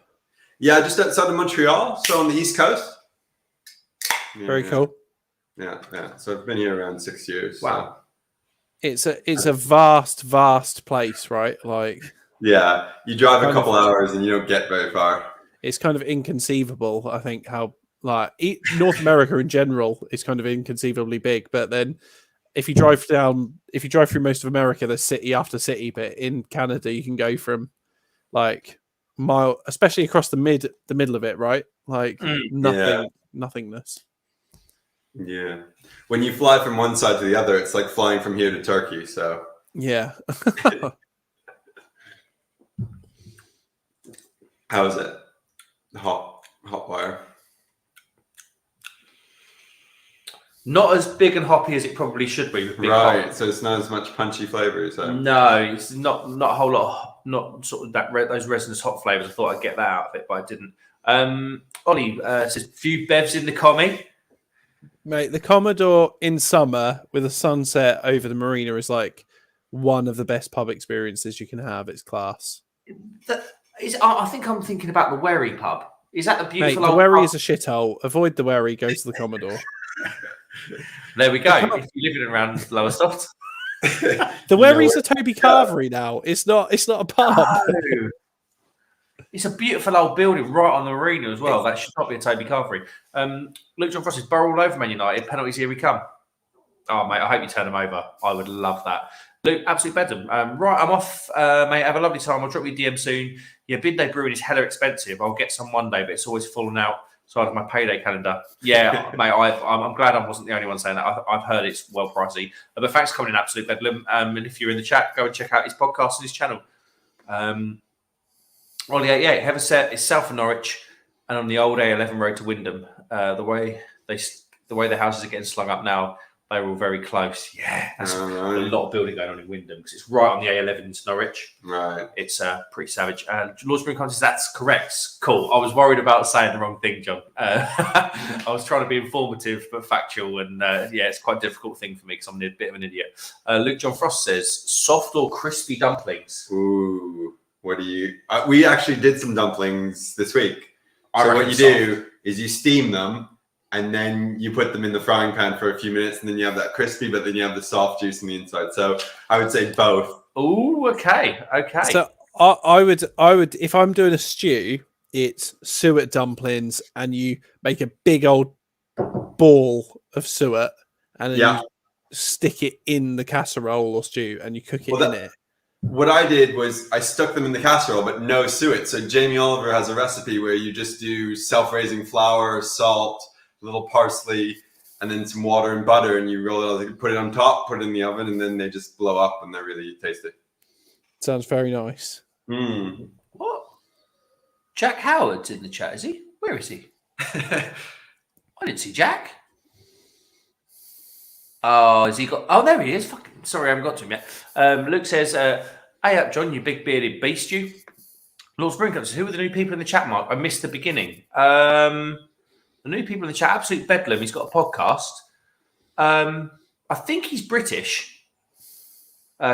Yeah, just outside of Montreal, so on the East Coast. Yeah, Very cool. Yeah. So I've been here around 6 years. Wow. So. It's a vast place, right? Like, yeah, you drive a couple hours and you don't get very far. It's kind of inconceivable, I think, how like North America in general is kind of inconceivably big. But then if you drive through most of America, there's city after city. But in Canada, you can go from like especially across the middle of it, right? Like nothingness. Yeah. When you fly from one side to the other, it's like flying from here to Turkey. So yeah. How is it? Hot wire. Not as big and hoppy as it probably should be. With big right. hop. So it's not as much punchy flavors. No, it's not a whole lot. Not sort of those resinous hot flavors. I thought I'd get that out of it, but I didn't. Ollie says few bevs in the commie. Mate, the Commodore in summer with a sunset over the marina is like one of the best pub experiences you can have. It's class. I think I'm thinking about the Wherry pub. Is that the beautiful? Mate, the Wherry is a shithole. Avoid the Wherry. Go to the Commodore. There we go. If you're living around Lowestoft, the Wherry's a Toby Carvery now. It's not a pub. No. It's a beautiful old building right on the marina as well. That should not be a Toby Carvery. Luke John Frost is borough all over Man United. Penalties, here we come. Oh, mate, I hope you turn them over. I would love that. Luke, absolute bedlam. Right, I'm off, mate. Have a lovely time. I'll drop you a DM soon. Yeah, midday brewing is hella expensive. I'll get some one day, but it's always fallen out. So I have my payday calendar. Yeah, mate, I'm glad I wasn't the only one saying that. I've heard it's well pricey. But thanks for coming in, absolute bedlam. And if you're in the chat, go and check out his podcast and his channel. Well, yeah, Heather set is south of Norwich and on the old A11 road to Wyndham. The way the houses are getting slung up now, they were all very close. Yeah, there's a lot of building going on in Wyndham because it's right on the A11 to Norwich. Right. It's pretty savage. And Lords Brewing says that's correct. Cool. I was worried about saying the wrong thing, John. I was trying to be informative but factual, and it's quite a difficult thing for me because I'm a bit of an idiot. Luke John Frost says soft or crispy dumplings. Ooh. What do you? We actually did some dumplings this week. So what you do is you steam them, and then you put them in the frying pan for a few minutes, and then you have that crispy, but then you have the soft juice on the inside. So I would say both. Oh, okay. So I would if I'm doing a stew, it's suet dumplings, and you make a big old ball of suet, and then you stick it in the casserole or stew, and you cook it in it. What I did was I stuck them in the casserole, but no suet. So Jamie Oliver has a recipe where you just do self-raising flour, salt, a little parsley, and then some water and butter, and you roll it out, put it on top, put it in the oven, and then they just blow up, and they're really tasty. Sounds very nice. What? Jack Howard's in the chat, is he? Where is he? I didn't see Jack. Oh, has he got? Oh, there he is. Sorry, I haven't got to him yet. Luke says, "Hey up, John, you big bearded beast, you." Lords Brewing says, "Who are the new people in the chat, Mark? I missed the beginning." The new people in the chat, absolute bedlam. He's got a podcast. I think he's British.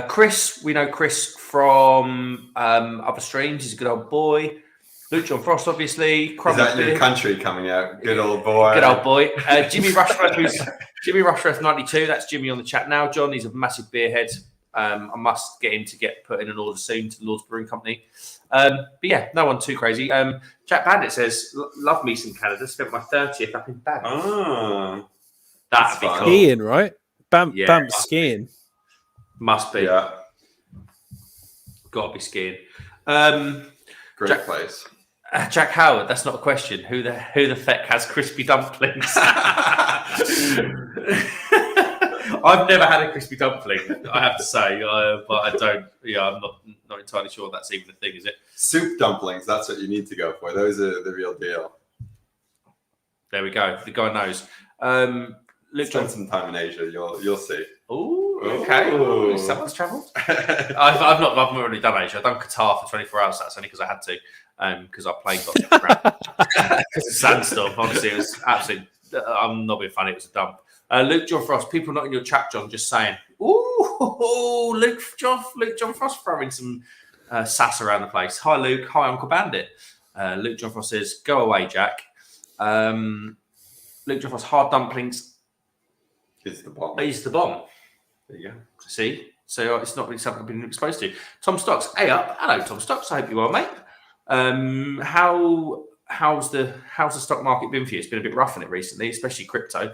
Chris, we know Chris from other streams. He's a good old boy. Luke John Frost, obviously. Is that your country coming out? Good old boy. Good old boy. Jimmy Rushworth, Jimmy Rushworth 92. That's Jimmy on the chat now. John, he's a massive beer head. I must get him to get put in an order soon to the Lords Brewing Company. But yeah, no one too crazy. Jack Bandit says, love me some Canada. Spent my 30th up in Banff. Oh. That'd be cool. Skiing, right? Banff skiing. Must be. Yeah. Got to be skiing. Great place. Jack Howard, that's not a question. Who the feck has crispy dumplings? I've never had a crispy dumpling, I have to say, but I don't. Yeah, I'm not entirely sure that's even a thing, is it? Soup dumplings, that's what you need to go for. Those are the real deal. There we go. The guy knows. Luke, spend some time in Asia. You'll see. Oh, okay. Ooh. Someone's travelled. I've not really done Asia. I've done Qatar for 24 hours. That's only because I had to, because our plane got crap. It's a sandstorm. Honestly, it was absolutely. I'm not being funny. It was a dump. Luke John Frost. People not in your chat, John. Just saying. Ooh, Luke John Frost throwing some sass around the place. Hi, Luke. Hi, Uncle Bandit. Luke John Frost says, "Go away, Jack." Luke John Frost. Hard dumplings. It's the bomb. It's the bomb. There you go. See? So it's not really something I've been exposed to. Tom Stocks, hey up. Hello, Tom Stocks. I hope you're well, mate. How's the stock market been for you? It's been a bit rough in it recently, especially crypto.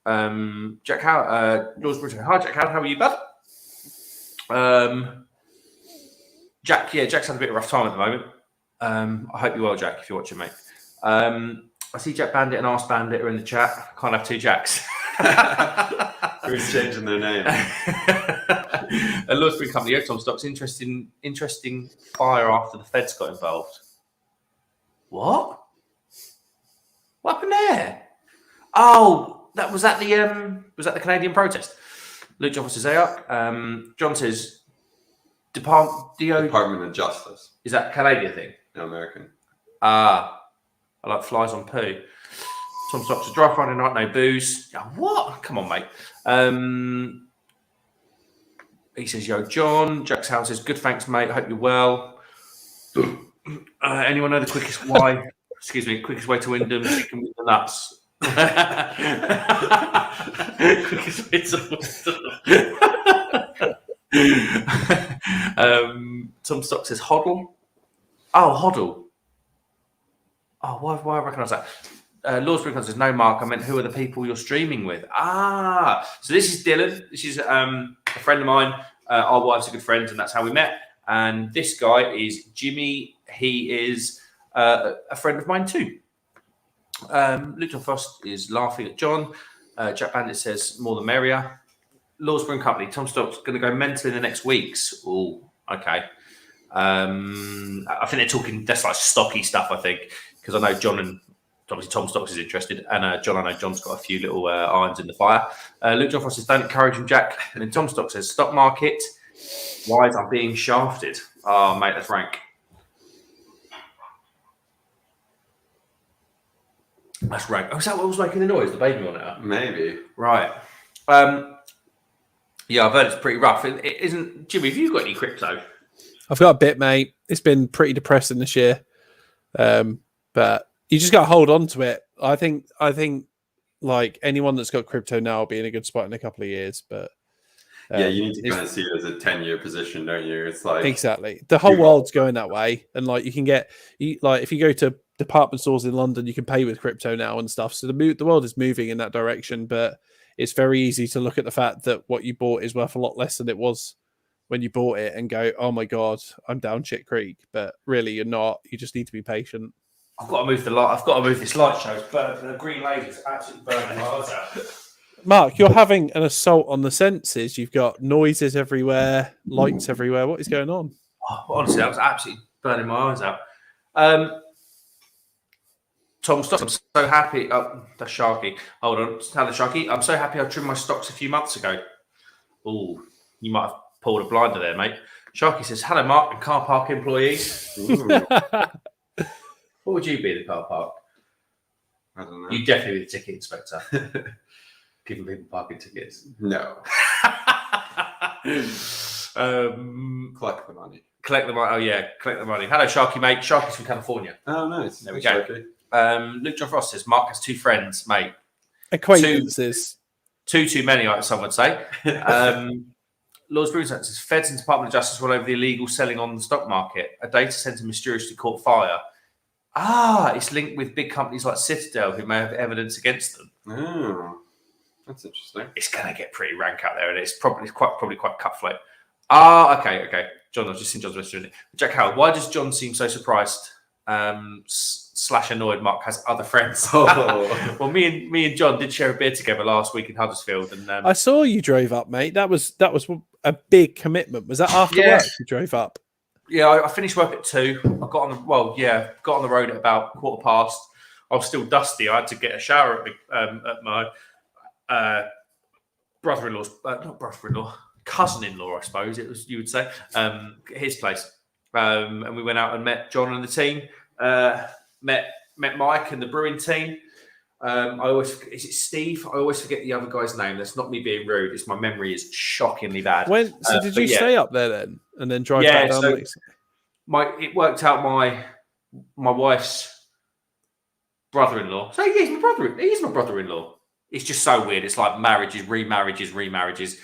Jack Howard, Lords Brewing. Hi, Jack Howard. How are you, bud? Jack's had a bit of a rough time at the moment. I hope you're well, Jack, if you're watching, mate. I see Jack Bandit and Arse Bandit are in the chat. I can't have two Jacks. Who's changing their name? A Lords Brewing company, Tom Stocks, interesting fire after the Feds got involved. What happened there? Oh, was that the Canadian protest? Luke John says, "Hey up." John says, Department of Justice. Is that a Canadian thing? No, American. I like flies on poo. Tom Stocks, a dry Friday night, no booze. Oh, what? Come on, mate. He says, "Yo, John." Jack's house says, "Good, thanks, mate. I hope you're well." Anyone know the quickest way? Quickest way to Wyndham? Chicken with the nuts. Quickest way to Wyndham. Tom Stocks says, "Hoddle." Oh, Hoddle. Oh, why I recognise that? Lords Brewing says, "No, Mark. I meant who are the people you're streaming with?" So this is Dylan. This is a friend of mine. Our wife's a good friend, and that's how we met. And this guy is Jimmy. He is a friend of mine too. Luke John Frost is laughing at John. Jack Bandit says, "More the merrier." Lords Brewing Company. Tom Stocks going to go mental in the next weeks. Oh, okay. I think they're talking. That's like stocky stuff. I think because I know John and obviously Tom Stocks is interested, and John. I know John's got a few little irons in the fire. Luke John Frost says, "Don't encourage him, Jack." And then Tom Stocks says, "Stock market wise, I'm being shafted." Oh, mate, that's rank. That's rank. Oh, is that what was making the noise? The baby monitor? Maybe. Right. Yeah, I've heard it's pretty rough. It isn't. Jimmy, have you got any crypto? I've got a bit, mate. It's been pretty depressing this year, but you just got to hold on to it. I think like anyone that's got crypto now will be in a good spot in a couple of years. But yeah, you need to kind of see it as a 10-year position, don't you? It's like exactly the whole world's going that way, and like you can get if you go to department stores in London, you can pay with crypto now and stuff. So the world is moving in that direction, but it's very easy to look at the fact that what you bought is worth a lot less than it was when you bought it and go, "Oh my god, I'm down shit creek." But really, you're not. You just need to be patient. I've got to move the light. I've got to move this light show. But the green laser's absolutely burning my eyes out. Mark, you're having an assault on the senses. You've got noises everywhere, lights everywhere. What is going on? Oh, honestly, that was absolutely burning my eyes out. Tom Stocks, I'm so happy. Oh, that's Sharky. Hold on. Hello, Sharky. I'm so happy I trimmed my stocks a few months ago. Oh, you might have pulled a blinder there, mate. Sharky says, "Hello, Mark and car park employees." What would you be in the car park? I don't know. You'd definitely be the ticket inspector. Giving people parking tickets. No. Collect the money. Oh, yeah. Collect the money. Hello, Sharky, mate. Sharky's from California. Oh, nice. There we go. Luke John Frost says, "Mark has two friends, mate." Acquaintances. Too many, like some would say. Lords Brewing says, "Feds and Department of Justice roll over the illegal selling on the stock market. A data center mysteriously caught fire." It's linked with big companies like Citadel who may have evidence against them. Oh, that's interesting. It's going to get pretty rank out there, and it's probably quite cutthroat. Okay. John, I've just seen John's message. Jack Howard, why does John seem so surprised slash annoyed Mark has other friends. Oh. Well, me and John did share a beer together last week in Huddersfield, and I saw you drove up, mate. That was a big commitment. Was that after Yeah. work you drove up? yeah, I finished work at 2. I got on the road at about 15:15. I was still dusty. I had to get a shower at my brother-in-law's, not brother-in-law, cousin-in-law, I suppose it was, you would say, his place. And we went out and met John and the team, met Mike and the brewing team. Is it Steve? I always forget the other guy's name. That's not me being rude. It's my memory is shockingly bad. Did you stay up there then and then drive back down? So it worked out my wife's brother-in-law. So he's my brother. He's my brother-in-law. It's just so weird. It's like marriages, remarriages.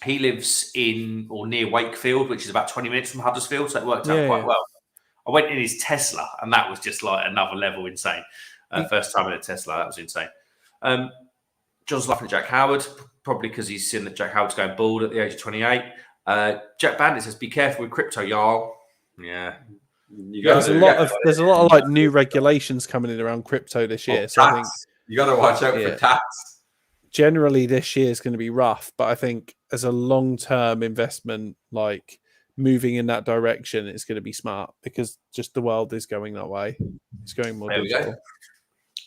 He lives in or near Wakefield, which is about 20 minutes from Huddersfield. So it worked out quite well. I went in his Tesla, and that was just like another level insane. First time in a Tesla, that was insane. John's laughing at Jack Howard, probably because he's seen that Jack Howard's going bald at the age of 28. Jack Bandit says, "Be careful with crypto, y'all." Yeah, there's a lot of like new regulations coming in around crypto this year. So I think you got to watch out for tax. Generally, this year is going to be rough, but I think as a long-term investment, like moving in that direction, it's going to be smart because just the world is going that way. It's going more digital.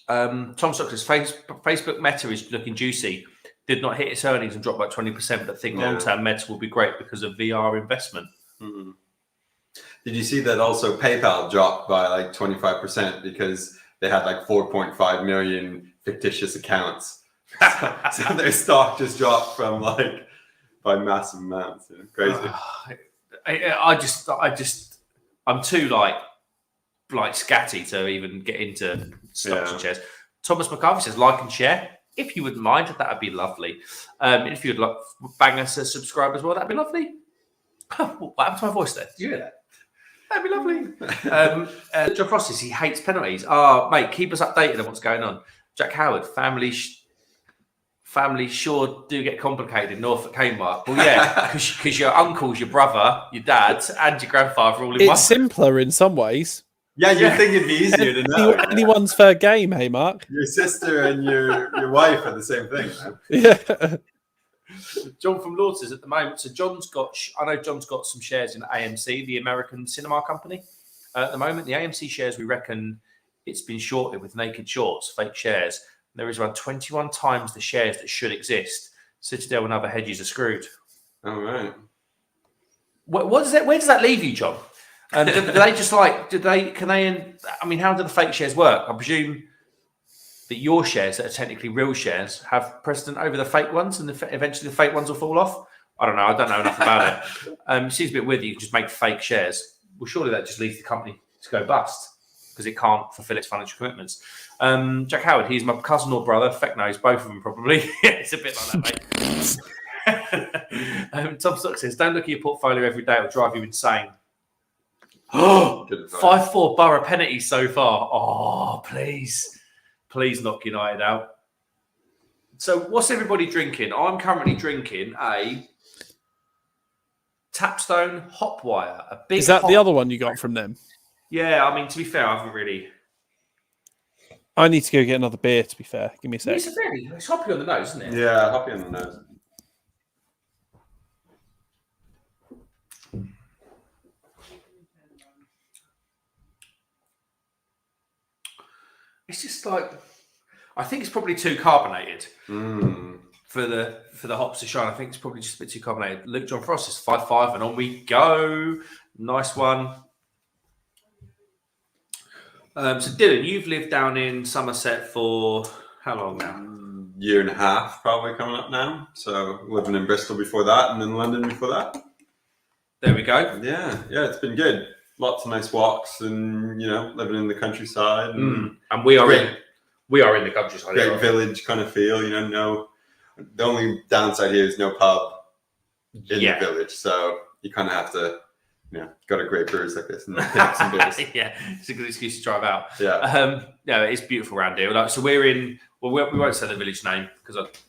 Tom Stock says Facebook Meta is looking juicy. Did not hit its earnings and dropped by 20%, but think long-term Meta will be great because of VR investment. Mm-hmm. Did you see that also PayPal dropped by like 25% because they had like 4.5 million fictitious accounts? So their stock just dropped from like by massive amounts. Crazy. I'm too like scatty to even get into stocks and shares. Thomas McCarthy says, like and share. If you wouldn't mind, that would be lovely. If you'd like bang us a subscribe as well, that'd be lovely. What happened to my voice there? Did you hear that? That'd be lovely. John Frost says he hates penalties. Mate, keep us updated on what's going on. Jack Howard, family sure do get complicated in Norfolk, Kmart. Well, yeah, because your uncles, your brother, your dad, and your grandfather are all in one. It's simpler in some ways. Yeah, you'd think it'd be easier to know. Anyone's fair game, hey, Mark. Your sister and your wife are the same thing, man. Yeah. John from Lords says at the moment, so I know John's got some shares in AMC, the American cinema company. At the moment, the AMC shares, we reckon it's been shorted with naked shorts, fake shares. There is around 21 times the shares that should exist. Citadel and other hedges are screwed. All right. What does that? Where does that leave you, John? Do they just like? I mean, how do the fake shares work? I presume that your shares that are technically real shares have precedent over the fake ones, and eventually the fake ones will fall off. I don't know. I don't know enough about it. It seems a bit weird that you can just make fake shares. Well, surely that just leaves the company to go bust because it can't fulfill its financial commitments. Jack Howard, he's my cousin or brother. Feck knows both of them probably. It's a bit like that, mate. Tom Stock says, don't look at your portfolio every day. It'll drive you insane. 5-4 Borough penalty so far. Oh, please knock United out. So what's everybody drinking? I'm currently drinking a Tapstone Hopwire. A big. Is that the other one you got from them? Yeah, I mean, to be fair, I haven't really. I need to go get another beer, to be fair. Give me a sec. It's hoppy on the nose, isn't it? Yeah, hoppy on the nose. It's just like, I think it's probably too carbonated for the hops to shine. I think it's probably just a bit too carbonated. Luke John Frost is 5-5, and on we go. Nice one. So Dylan, you've lived down in Somerset for how long now? Year and a half, probably coming up now. So living in Bristol before that, and in London before that. There we go. Yeah, it's been good. Lots of nice walks, and living in the countryside. And we are in the countryside. Great village kind of feel. No. The only downside here is no pub in the village, so you kind of have to. Got a great brews like this and pick up some beers. Yeah, it's a good excuse to drive out. Yeah, it's beautiful around here. So we're in. Well, we won't say the village name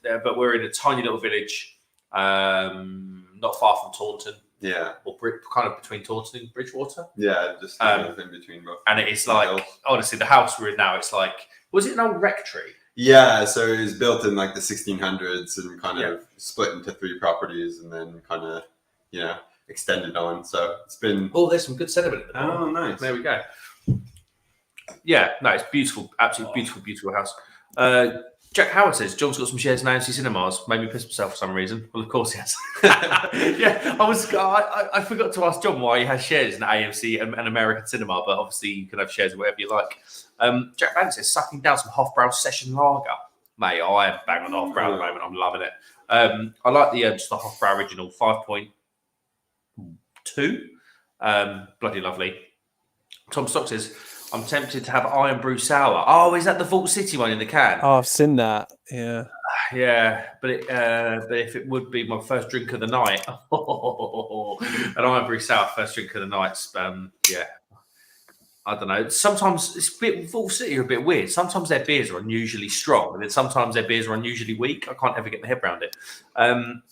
but we're in a tiny little village, not far from Taunton. Yeah. or kind of between Taunton and Bridgewater. Yeah, just in between both. And it's like, honestly, the house we're in now, it's like, was it an old rectory? Yeah, so it was built in like the 1600s and kind of split into 3 properties and then kind of, extended on. So it's been... Oh, there's some good sentiment. Oh, nice. There we go. Yeah, no, it's beautiful. Absolutely beautiful, beautiful house. Jack Howard says, John's got some shares in AMC Cinemas. Made me piss myself for some reason. Well, of course he has. Yeah, I forgot to ask John why he has shares in AMC and American Cinema, but obviously you can have shares in whatever you like. Jack Howard says, sucking down some Hofbrau Session Lager. Mate, I am bang on the Hofbrau at the moment. I'm loving it. I like just the Hofbrau original 5.2. Bloody lovely. Tom Stock says, I'm tempted to have Iron Brew Sour. Oh, is that the Vault City one in the can? Oh, I've seen that. Yeah. Yeah, but if it would be my first drink of the night, an Iron Brew Sour first drink of the night. Yeah, I don't know. Sometimes it's a bit, Vault City are a bit weird. Sometimes their beers are unusually strong, and then sometimes their beers are unusually weak. I can't ever get my head around it.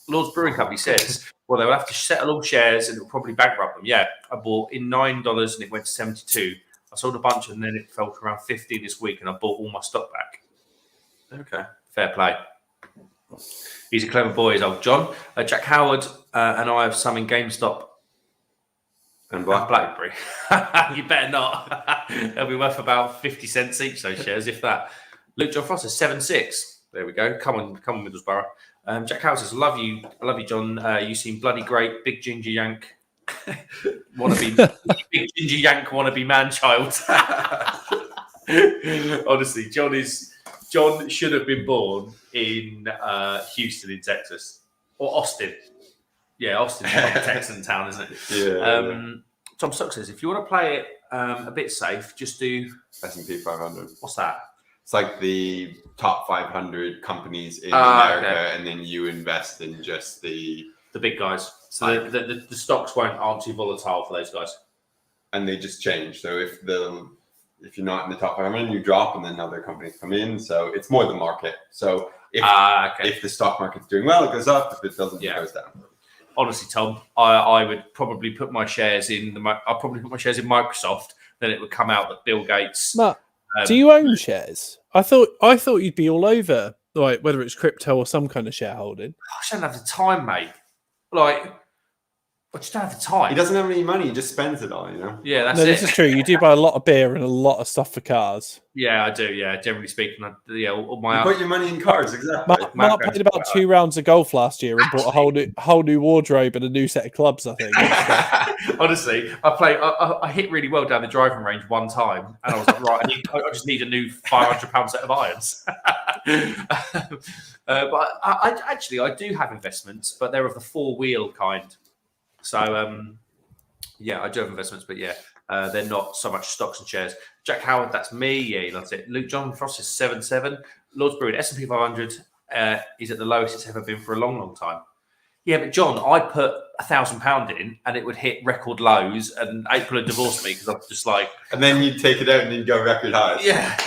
Lords Brewing Company says, well, they'll have to settle all shares and it will probably bankrupt them. Yeah, I bought in $9 and it went to 72. I sold a bunch and then it fell to around 50 this week and I bought all my stock back. Okay, fair play. He's a clever boy, is old John. Jack Howard and I have some in GameStop and BlackBerry. You better not. They'll be worth about 50 cents each, those shares, if that. Luke John Frost says 7-6. There we go. Come on, Middlesbrough. Jack Howard says, I love you, John. You seem bloody great. Big ginger yank. Big ginger yank wannabe man child. Honestly, John should have been born in Houston in Texas or Austin. Yeah, Austin's a Texan town, isn't it? Yeah. Tom Stock says, if you want to play it a bit safe, just do S&P 500. What's that? It's like the top 500 companies in America, okay. And then you invest in just the big guys. So the stocks aren't too volatile for those guys. And they just change. So if you're not in the top 500, you drop, and then other companies come in. So it's more the market. So if the stock market's doing well, it goes up. If it doesn't, it goes down. Honestly, Tom, I would probably put my shares in Microsoft. Then it would come out that Bill Gates. Matt, do you own shares? I thought you'd be all over, like whether it's crypto or some kind of shareholding. I don't have the time, mate. Like, I just don't have the time. He doesn't have any money. He just spends it all, Yeah, that's it. This is true. You do buy a lot of beer and a lot of stuff for cars. Yeah, I do. Yeah, generally speaking, all my. You put your money in cars, exactly. Mark played about 2 rounds of golf last year and bought a whole new wardrobe and a new set of clubs, I think. Honestly, I hit really well down the driving range one time, and I was like, right, I just need a new £500 set of irons. But I do have investments, but they're of the 4-wheel kind. So, I do have investments, but they're not so much stocks and shares. Jack Howard, that's me. Yeah, he loves it. Luke John Frost is 7-7. Lords Brewing, S&P 500 is at the lowest it's ever been for a long, long time. Yeah, but John, I put £1,000 in and it would hit record lows, and April had divorced me because I was just like... And then you'd take it out and you'd go record highs. Yeah,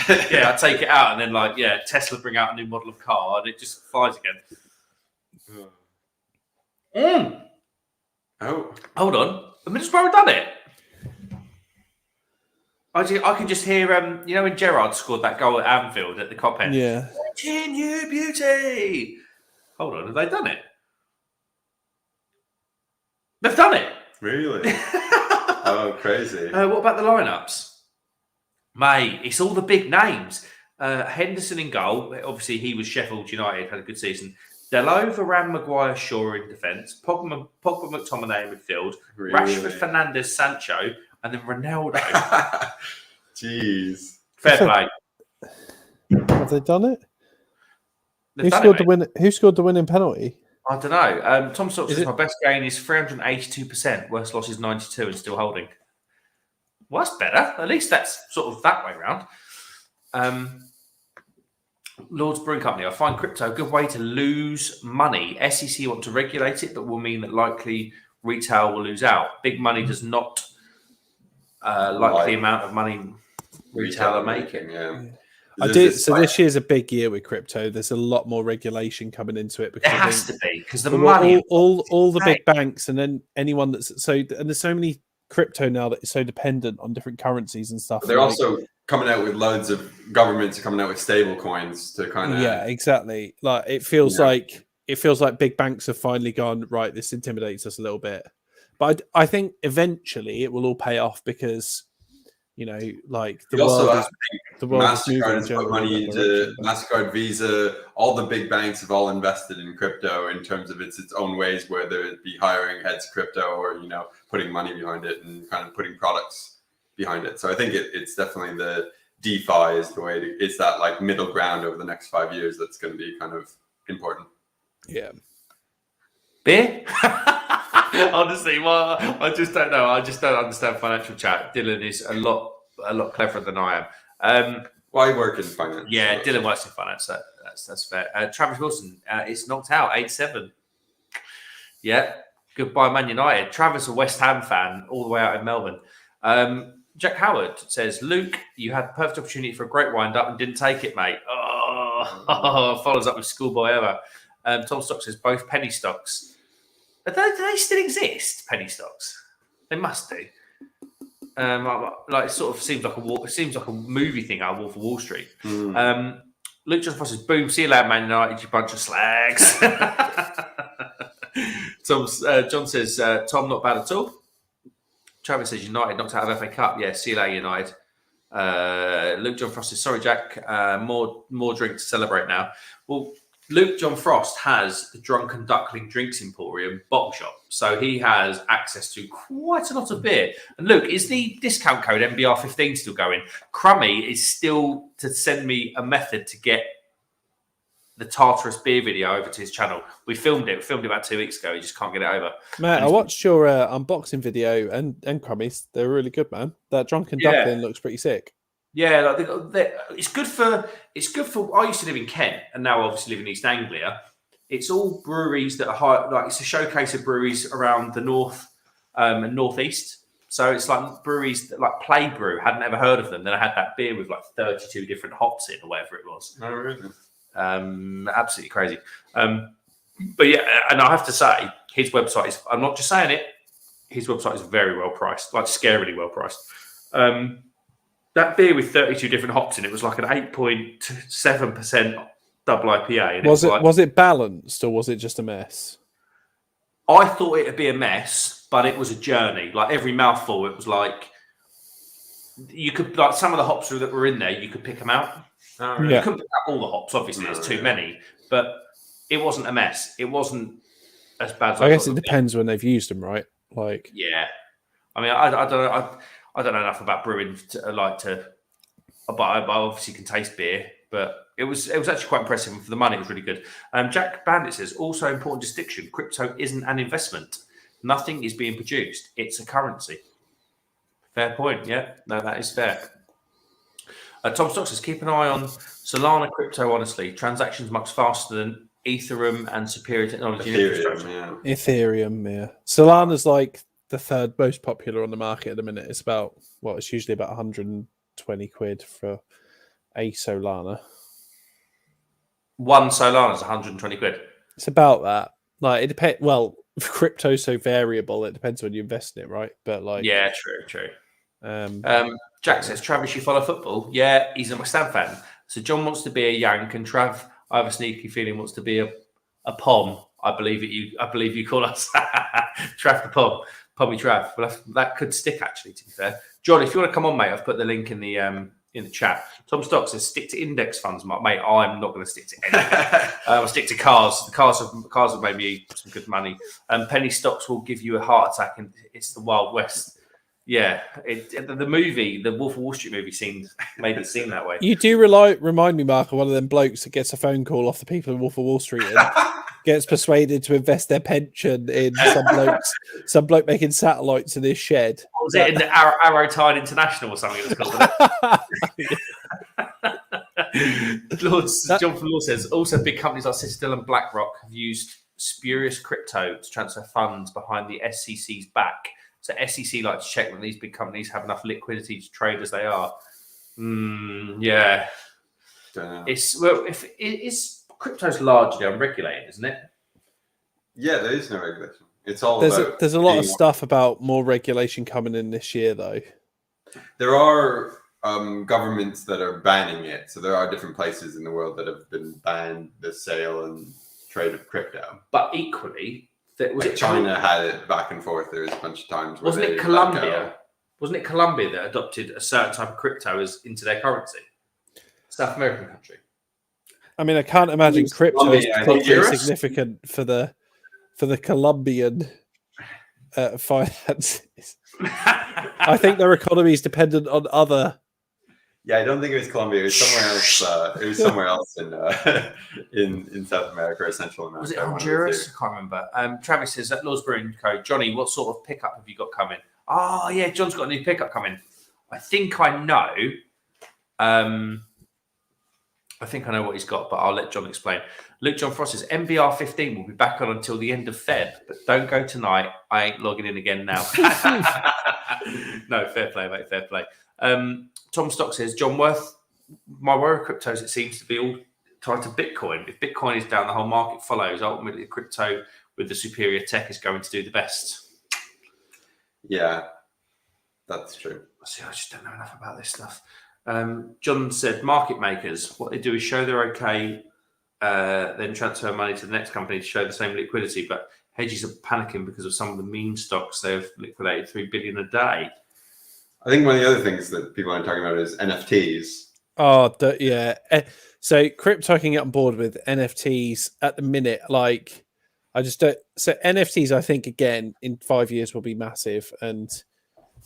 I'd take it out and then Tesla bring out a new model of car and it just flies again. Oh. Hold on. The Middlesbrough done it. I can just hear, when Gerrard scored that goal at Anfield at the Cop End. Yeah. Continue beauty. Hold on, have they done it? They've done it. Really? Oh, crazy. What about the lineups? Mate, it's all the big names. Henderson in goal. Obviously, he was Sheffield United, had a good season. Dello, Varane, Maguire, Shaw in defence. Pogba, McTominay in midfield. Really? Rashford, Fernandes, Sancho, and then Ronaldo. Jeez. Fair play. Have they done it? Who scored the winning penalty? I don't know. Tom Stock says my best gain is 382%. Worst loss is 92 and still holding. Well, that's better. At least that's sort of that way around. Lords Brewing Company. I find crypto a good way to lose money. SEC want to regulate it, but will mean that likely retail will lose out. Big money does not like the amount of money retail are making. Yeah. I do. So this year's a big year with crypto. There's a lot more regulation coming into it because There has to be, because the all, money. all the big banks and then anyone that's and there's so many crypto now that is so dependent on different currencies and stuff. But they're also coming out with loads of governments are coming out with stable coins to kind of exactly. Like it feels like big banks have finally gone right. This intimidates us a little bit, but I think eventually it will all pay off because like the world is MasterCard has put money into MasterCard, Visa, all the big banks have all invested in crypto in terms of its own ways, whether it be hiring heads of crypto or putting money behind it and kind of putting products behind it. So I think it's definitely the DeFi is the way it's that like middle ground over the next 5 years that's going to be kind of important. Yeah. Beer? Honestly, well, I just don't know. I just don't understand financial chat. Dylan is a lot cleverer than I am. Why work in finance? Yeah, Dylan works in finance. That's fair. Travis Wilson is knocked out 8-7. Yeah, goodbye Man United. Travis, a West Ham fan, all the way out in Melbourne. Jack Howard says, Luke, you had the perfect opportunity for a great wind-up and didn't take it, mate. Oh, follows up with schoolboy ever. Tom Stock says, both penny stocks. Do they still exist, penny stocks? They must do. Like it sort of seems like a movie thing out of Wolf of Wall Street. Luke John Foss says, boom, see you later, Man United, you bunch of slags. John says, Tom, not bad at all. Travis says, United knocked out of FA Cup. Yeah, see you later, United. Luke John Frost says, sorry, Jack, more drink to celebrate now. Well, Luke John Frost has the Drunken Duckling Drinks Emporium bottle shop. So he has access to quite a lot of beer. And Luke, is the discount code MBR15 still going? Crummy is still to send me a method to get the Tartarus beer video over to his channel. We filmed it about 2 weeks ago. He just can't get it over. Matt, I watched your unboxing video and Crummies. They're really good, man. That Drunken Duckling looks pretty sick. Yeah, it's good for. I used to live in Kent, and now obviously live in East Anglia. It's all breweries that are high. Like it's a showcase of breweries around the north and northeast. So it's like breweries that, like Play Brew. Hadn't ever heard of them. Then I had that beer with like 32 different hops in, or whatever it was. Oh, really? Absolutely crazy. But yeah, and I have to say, his website is. I'm not just saying it. His website is very well priced, like scarily well priced. That beer with 32 different hops in it was like an 8.7% double IPA. And was it balanced or was it just a mess? I thought it'd be a mess, but it was a journey. Like every mouthful, it was like you could like some of the hops that were in there, you could pick them out. Really? You couldn't pick out all the hops, obviously. There's too many, but it wasn't a mess. It wasn't as bad as I guess it depends when they've used them, right? Like, yeah. I mean, I don't know. I don't know enough about brewing but I obviously can taste beer. But it was actually quite impressive, and for the money, it was really good. Jack Bandit says, also important distinction: crypto isn't an investment. Nothing is being produced; it's a currency. Fair point. Yeah, no, that is fair. Tom Stock says, keep an eye on Solana crypto. Honestly, transactions much faster than Ethereum and superior technology and infrastructure. Ethereum, yeah. Solana's like the third most popular on the market at the minute. It's about it's usually about 120 quid for a Solana. One Solana is 120 quid. It's about that. Like it depends. Well, crypto's so variable. It depends when you invest in it, right? But like, yeah, true. Jack says, Travis, you follow football? Yeah, he's a West Ham fan. So John wants to be a Yank, and Trav, I have a sneaky feeling, wants to be a Pom. I believe you call us Trav the Pom. Pommy Trav. Well, that could stick, actually, to be fair. John, if you want to come on, mate, I've put the link in the chat. Tom Stock says, stick to index funds, mate. I'm not going to stick to anything. I'll stick to cars. The cars have made me some good money. Penny stocks will give you a heart attack, and it's the Wild West. Yeah, the movie, the Wolf of Wall Street movie, made it seem that way. You do remind me, Mark, of one of them blokes that gets a phone call off the people in Wolf of Wall Street and gets persuaded to invest their pension in some bloke making satellites in his shed. What was it in the Arrow Tide International or something? It's called. John from Law says, also big companies like Citadel and BlackRock have used spurious crypto to transfer funds behind the SEC's back. So SEC like to check that these big companies have enough liquidity to trade as they are. Yeah. Don't know. if it is crypto's largely unregulated, isn't it? Yeah, there is no regulation. It's all There's a lot of being- stuff about more regulation coming in this year, though. There are governments that are banning it. So there are different places in the world that have been banned the sale and trade of crypto. But equally, China had it back and forth. There was a bunch of times. Wasn't it Colombia? Wasn't it Colombia that adopted a certain type of crypto into their currency? South American country. I mean, I can't imagine crypto is particularly Honduras? significant for the Colombian finances. I think their economy is dependent on other. Yeah, I don't think it was Colombia. It was somewhere else. It was somewhere else in South America or Central America. Was it Honduras? I can't remember. Travis says at Lords Brewing Co. Johnny, what sort of pickup have you got coming? Oh yeah, John's got a new pickup coming. I think I know. I think I know what he's got, but I'll let John explain. Luke John Frost says MBR 15 will be back on until the end of Feb, but don't go tonight. I ain't logging in again now. No, fair play, mate. Fair play. Tom Stock says, John Worth, my worry of cryptos, it seems to be all tied to Bitcoin. If Bitcoin is down, the whole market follows. Ultimately, crypto with the superior tech is going to do the best. Yeah, that's true. See, I just don't know enough about this stuff. John said, market makers, what they do is show they're okay, then transfer money to the next company to show the same liquidity. But hedges are panicking because of some of the meme stocks they've liquidated 3 billion a day. I think one of the other things that people aren't talking about is NFTs. Oh, yeah. So crypto can get on board with NFTs at the minute. Like, I just don't. So NFTs, I think, again, in 5 years will be massive. And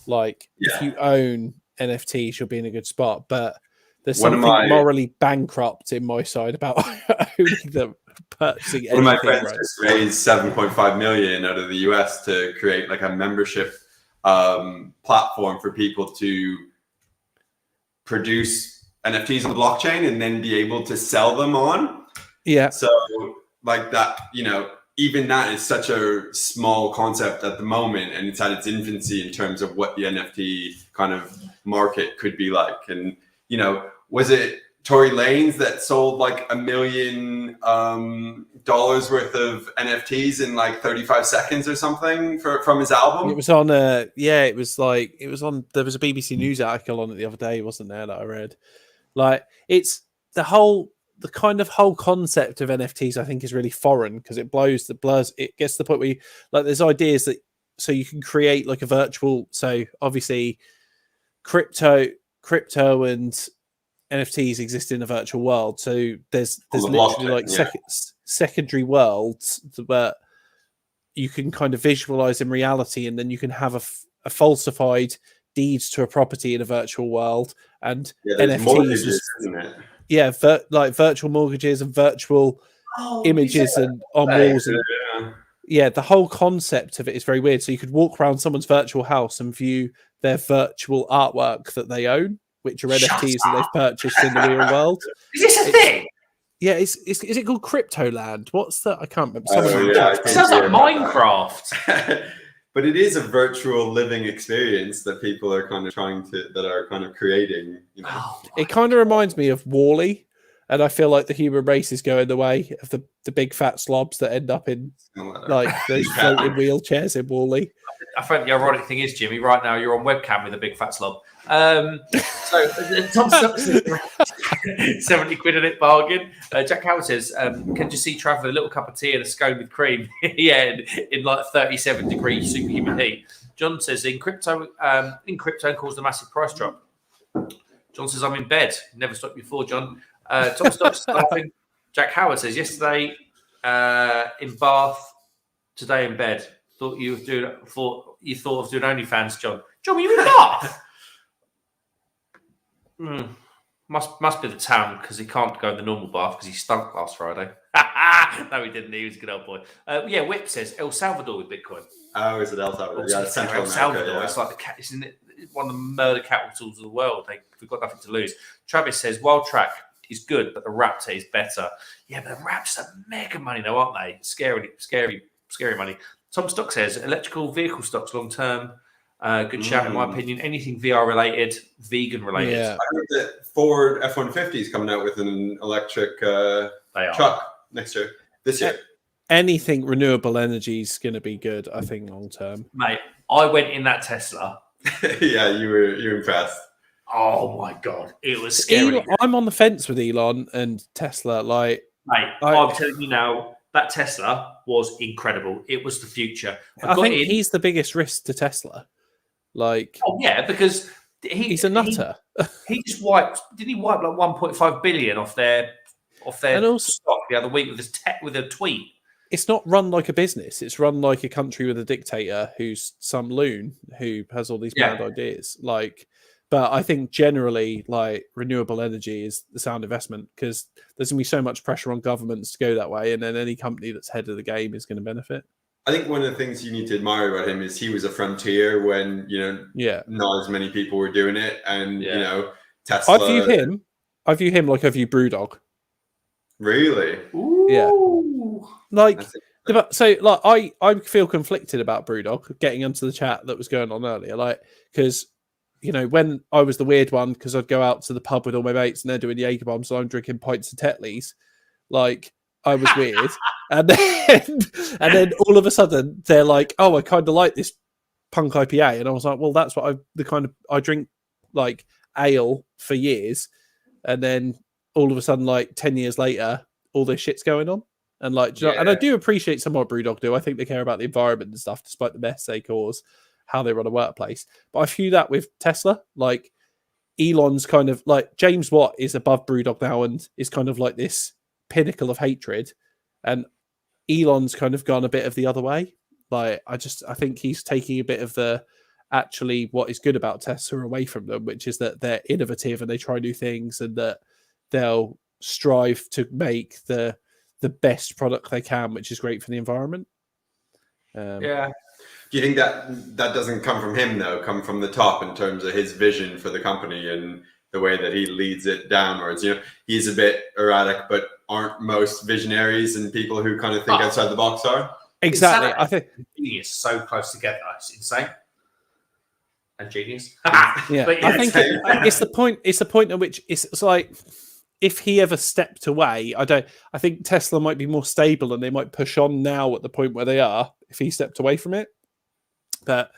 like, if you own NFTs, you'll be in a good spot. But there's something morally bankrupt in my side about owning them, purchasing One of my friends right? just raised 7.5 million out of the US to create like a membership platform for people to produce NFTs on the blockchain and then be able to sell them on. Yeah. So like that, even that is such a small concept at the moment, and it's at its infancy in terms of what the NFT kind of market could be like. And, was it Tory Lanez that sold like $1 million worth of NFTs in like 35 seconds or something from his album? It was on there was a BBC News article on it the other day, wasn't there, that I read. Like, it's the kind of whole concept of NFTs, I think, is really foreign because it blurs. It gets to the point where there's ideas that so you can create like a virtual. So obviously, crypto and NFTs exist in a virtual world. So there's literally like secondary worlds where you can kind of visualize in reality, and then you can have a falsified deeds to a property in a virtual world, and NFTs, isn't it? Yeah, like virtual mortgages and virtual images and on walls. And, the whole concept of it is very weird. So you could walk around someone's virtual house and view their virtual artwork that they own, which are NFTs that they've purchased in the real world. Is this a thing? Yeah, is it called Crypto Land? What's that? I can't remember. It sounds like Minecraft. But it is a virtual living experience that people are kind of creating. It kind of reminds me of WALL-E, and I feel like the human race is going the way of the big fat slobs that end up in like those floating wheelchairs in WALL-E. I think the ironic thing is, Jimmy, right now you're on webcam with a big fat slob. So Tom Stocks 70 quid in it, bargain. Jack Howard says, can you see Trav with a little cup of tea and a scone with cream? in like 37 degree superhuman heat. John says in crypto caused a massive price drop. John says, I'm in bed. Never stopped before, John. Tom Stocks laughing. Jack Howard says, yesterday in Bath, today in bed. Thought you of doing OnlyFans, John. John, were you in Bath? Must be the town because he can't go in the normal bath because he stunk last Friday. No, he didn't. He was a good old boy. Whip says El Salvador with Bitcoin. Oh, is it El Salvador? Yeah, Central El Salvador. America, It's like isn't it one of the murder capitals of the world? They've got nothing to lose. Travis says Wild Track is good, but the Raptor is better. Yeah, but the Raps are mega money, though, aren't they? Scary money. Tom Stock says electrical vehicle stocks long term Good shout, in my opinion. Anything VR related, vegan related. Yeah. I heard that Ford F-150 is coming out with an electric truck this year. Anything renewable energy is going to be good, I think, long term. Mate, I went in that Tesla. Yeah, you were impressed. Oh my god, it was scary. I'm on the fence with Elon and Tesla. Like, mate, I'm telling you now, that Tesla was incredible. It was the future. I think he's the biggest risk to Tesla. Like, oh yeah, because he's a nutter. He just wiped. Didn't he wipe like 1.5 billion off their stock the other week with a tweet? It's not run like a business. It's run like a country with a dictator who's some loon who has all these bad ideas. Like, but I think generally, like, renewable energy is the sound investment because there's going to be so much pressure on governments to go that way, and then any company that's ahead of the game is going to benefit. I think one of the things you need to admire about him is he was a frontier when not as many people were doing it, and Tesla. I view him like I view Brewdog. Really? Ooh. Yeah. Like, so like I feel conflicted about Brewdog getting into the chat that was going on earlier, like because when I was the weird one because I'd go out to the pub with all my mates and they're doing Jaeger bombs and I'm drinking pints of Tetleys, like I was weird, and then all of a sudden they're like, oh, I kind of like this punk IPA, and I was like, well, that's what I drink like ale for years, and then all of a sudden, like 10 years later, all this shit's going on. And like, and I do appreciate some what Brewdog do. I think they care about the environment and stuff, despite the mess they cause, how they run a workplace. But I view that with Tesla. Like, Elon's kind of like James Watt is above Brewdog now and is kind of like this pinnacle of hatred. And Elon's kind of gone a bit of the other way. Like, I think he's taking a bit of actually what is good about Tesla away from them, which is that they're innovative and they try new things and that they'll strive to make the best product they can, which is great for the environment. Do you think that doesn't come from him though, come from the top in terms of his vision for the company and the way that he leads it downwards? He's a bit erratic, but aren't most visionaries and people who kind of think outside the box are? Exactly. I think genius so close together. It's insane. And genius. Yeah. I think it's the point. It's the point at which it's like, if he ever stepped away, I think Tesla might be more stable and they might push on now at the point where they are if he stepped away from it. But,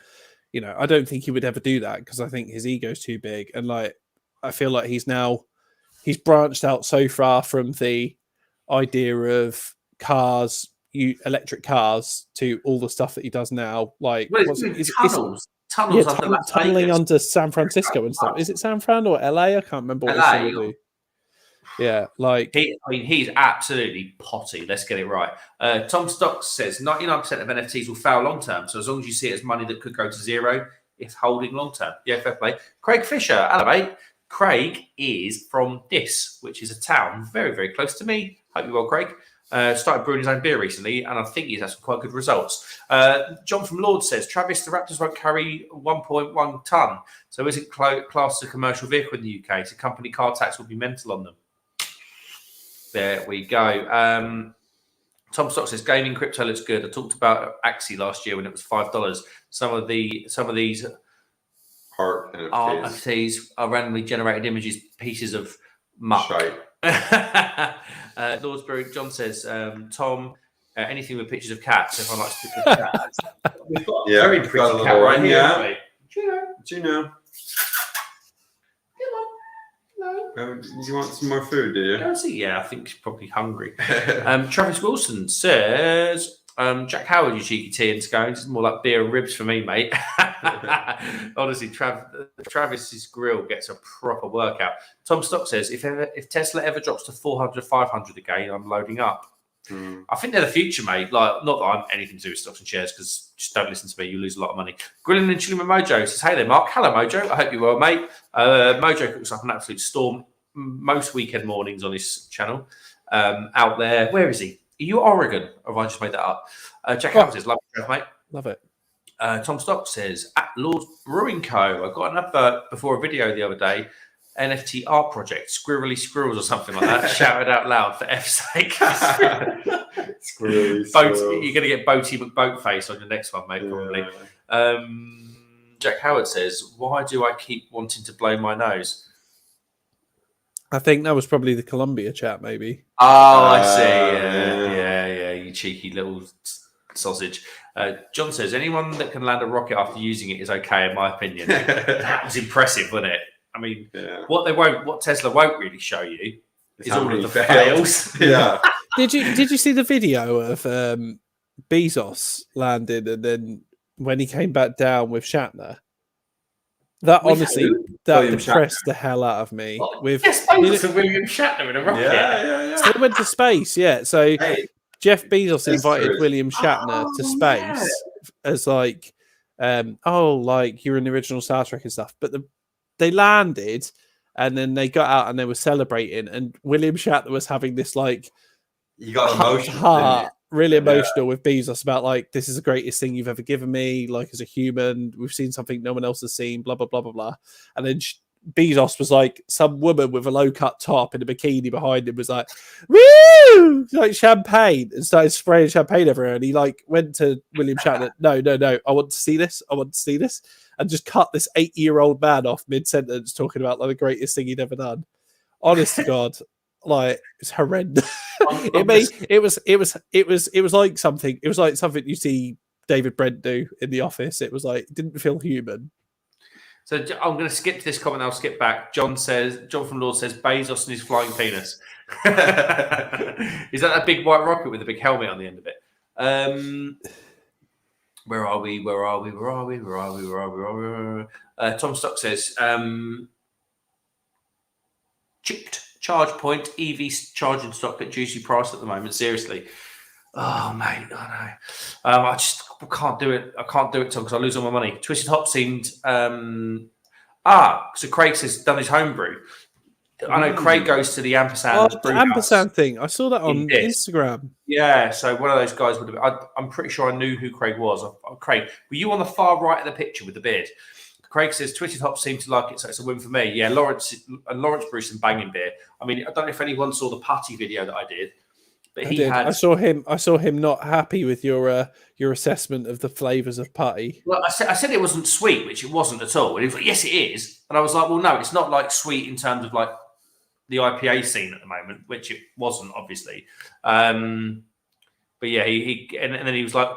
I don't think he would ever do that because I think his ego's too big. And like, I feel like he's branched out so far from the idea of electric cars to all the stuff that he does now. Like, tunnels tunneling under San Francisco and stuff. Is it San Fran or LA? I can't remember what he's trying to do. Yeah, like he's absolutely potty. Let's get it right. Tom Stocks says 99% of NFTs will fail long term. So as long as you see it as money that could go to zero, if holding long term. Yeah, fair play. Craig Fisher, hello mate. Craig is from Diss, which is a town very, very close to me. Hope you're well, Craig. Started brewing his own beer recently, and I think he's had some quite good results. John from Lords says, Travis, the Raptors won't carry 1.1 tonne, so isn't classed as a commercial vehicle in the UK, so company car tax will be mental on them. There we go. Tom Stock says, gaming crypto looks good. I talked about Axie last year when it was $5. Some of these art NFTs are randomly generated images, pieces of muck. Lords Brewing, John says, Tom, anything with pictures of cats, if I like pictures of cats. We've got a very pretty cat right here. Yeah. Do you know? Do you want some more food, do you? Yeah, I think she's probably hungry. Travis Wilson says, Jack Howard, you cheeky tea and scones. It's more like beer and ribs for me, mate. Honestly, Travis's grill gets a proper workout. Tom Stock says, if Tesla ever drops to 400, 500 again, I'm loading up. I think they're the future, mate. Like, not that I'm anything to do with stocks and shares, because just don't listen to me. You lose a lot of money. Grilling and Chilling with Mojo says, hey there, Mark. Hello, Mojo. I hope you're well, mate. Mojo cooks up an absolute storm most weekend mornings on his channel. Out there, where is he? Are you Oregon? Or have I just made that up? Jack Howard says, love it, mate. Love it. Tom Stock says, at Lords Brewing Co. I got an advert before a video the other day. NFT art project, Squirrely Squirrels or something like that. Shouted out loud for F's sake. Squirrely You're going to get Boaty McBoatface on your next one, mate, probably. Jack Howard says, "Why do I keep wanting to blow my nose?" I think that was probably the Columbia chat, maybe. Oh, I see. yeah. Yeah. You cheeky little sausage. John says, "Anyone that can land a rocket after using it is okay, in my opinion." That was impressive, wasn't it? I mean, what Tesla won't really show you is all of the fails. Yeah. Did you see the video of Bezos landed and then when he came back down with Shatner? That With honestly, who? that William depressed the hell out of me. What? With Yes, Bezos and William Shatner in a rocket. Yeah. So they went to space, yeah. So Hey, Jeff Bezos Space invited tourism. William Shatner to space as like, like you're in the original Star Trek and stuff. But they landed and then they got out and they were celebrating, and William Shatner was having this like you got emotional. really emotional with Bezos about like, this is the greatest thing you've ever given me. Like as a human, we've seen something no one else has seen. Blah blah blah blah blah. And then Bezos was like, some woman with a low cut top and a bikini behind him was like, woo, like champagne, and started spraying champagne everywhere. And he like went to William Shatner, no, I want to see this, and just cut this 80-year-old man off mid sentence talking about like the greatest thing he'd ever done. Honest to God, like it's horrendous. It was like something. It was like something you see David Brent do in The Office. It was like, it didn't feel human. So I'm going to skip to this comment. I'll skip back. John from Lord says Bezos and his flying penis. Is that a big white rocket with a big helmet on the end of it? Where are we? Tom Stock says chipped charge point EV charging stock at juicy price at the moment. Seriously. Oh, mate, I know. I just can't do it. I can't do it, Tom, because I lose all my money. Twisted Hop seemed... so Craig says done his homebrew. I know Craig goes to the Ampersand. The Ampersand thing. I saw that on Instagram. Yeah, so one of those guys would have... I'm pretty sure I knew who Craig was. Craig, were you on the far right of the picture with the beard? Craig says Twisted Hop seemed to like it, so it's a win for me. Yeah, Lawrence Bruce and banging beer. I mean, I don't know if anyone saw the putty video that I did. But I saw him not happy with your assessment of the flavors of putty. Well, I said it wasn't sweet, which it wasn't at all. And he was like, yes, it is. And I was like, well, no, it's not like sweet in terms of like the IPA scene at the moment, which it wasn't, obviously. But yeah, he and then he was like,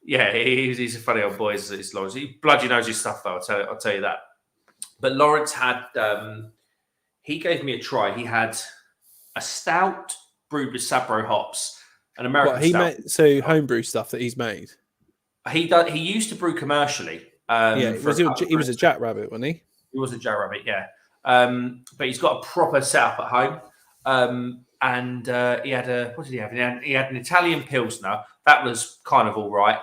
yeah, he's a funny old boy. Is Lawrence. He bloody knows his stuff, though. I'll tell you that. But Lawrence had, he gave me a try. He had a stout brewed with Sabro hops, an American stout. So homebrew stuff that he's made. He used to brew commercially. He was a Jackrabbit, wasn't he? He was a Jackrabbit, yeah. But he's got a proper setup at home. And he had what did he have? He had an Italian Pilsner. That was kind of all right.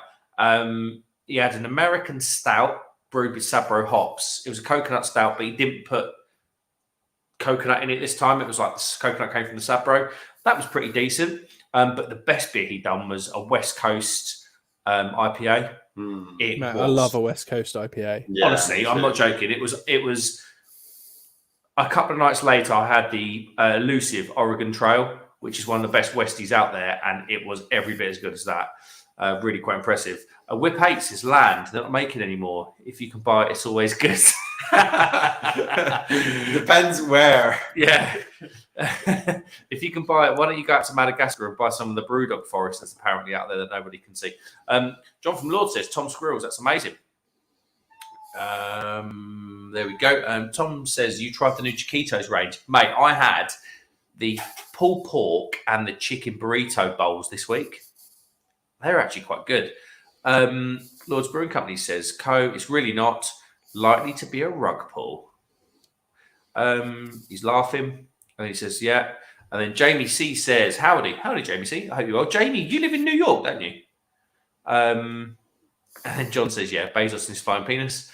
He had an American stout brewed with Sabro hops. It was a coconut stout, but he didn't put coconut in it this time. It was like the coconut came from the Sabro. That was pretty decent. But the best beer he done was a West Coast IPA. I love a West Coast IPA. Yeah, honestly, I'm not joking. It was a couple of nights later, I had the elusive Oregon Trail, which is one of the best Westies out there, and it was every bit as good as that. Really quite impressive. Whip Hates is land. They're not making anymore. If you can buy it, it's always good. Depends where. Yeah. If you can buy it, why don't you go out to Madagascar and buy some of the Brewdog Forest that's apparently out there that nobody can see. John from Lord says, Tom Squirrels, that's amazing. There we go. Tom says, you tried the new Chiquitos range. Mate, I had the pulled pork and the chicken burrito bowls this week. They're actually quite good. Lords Brewing Company says, it's really not likely to be a rug pull. He's laughing. And he says, yeah. And then Jamie C says, howdy, Jamie C. I hope you're well. Jamie, you live in New York, don't you? And then John says, yeah, Bezos and his fine penis.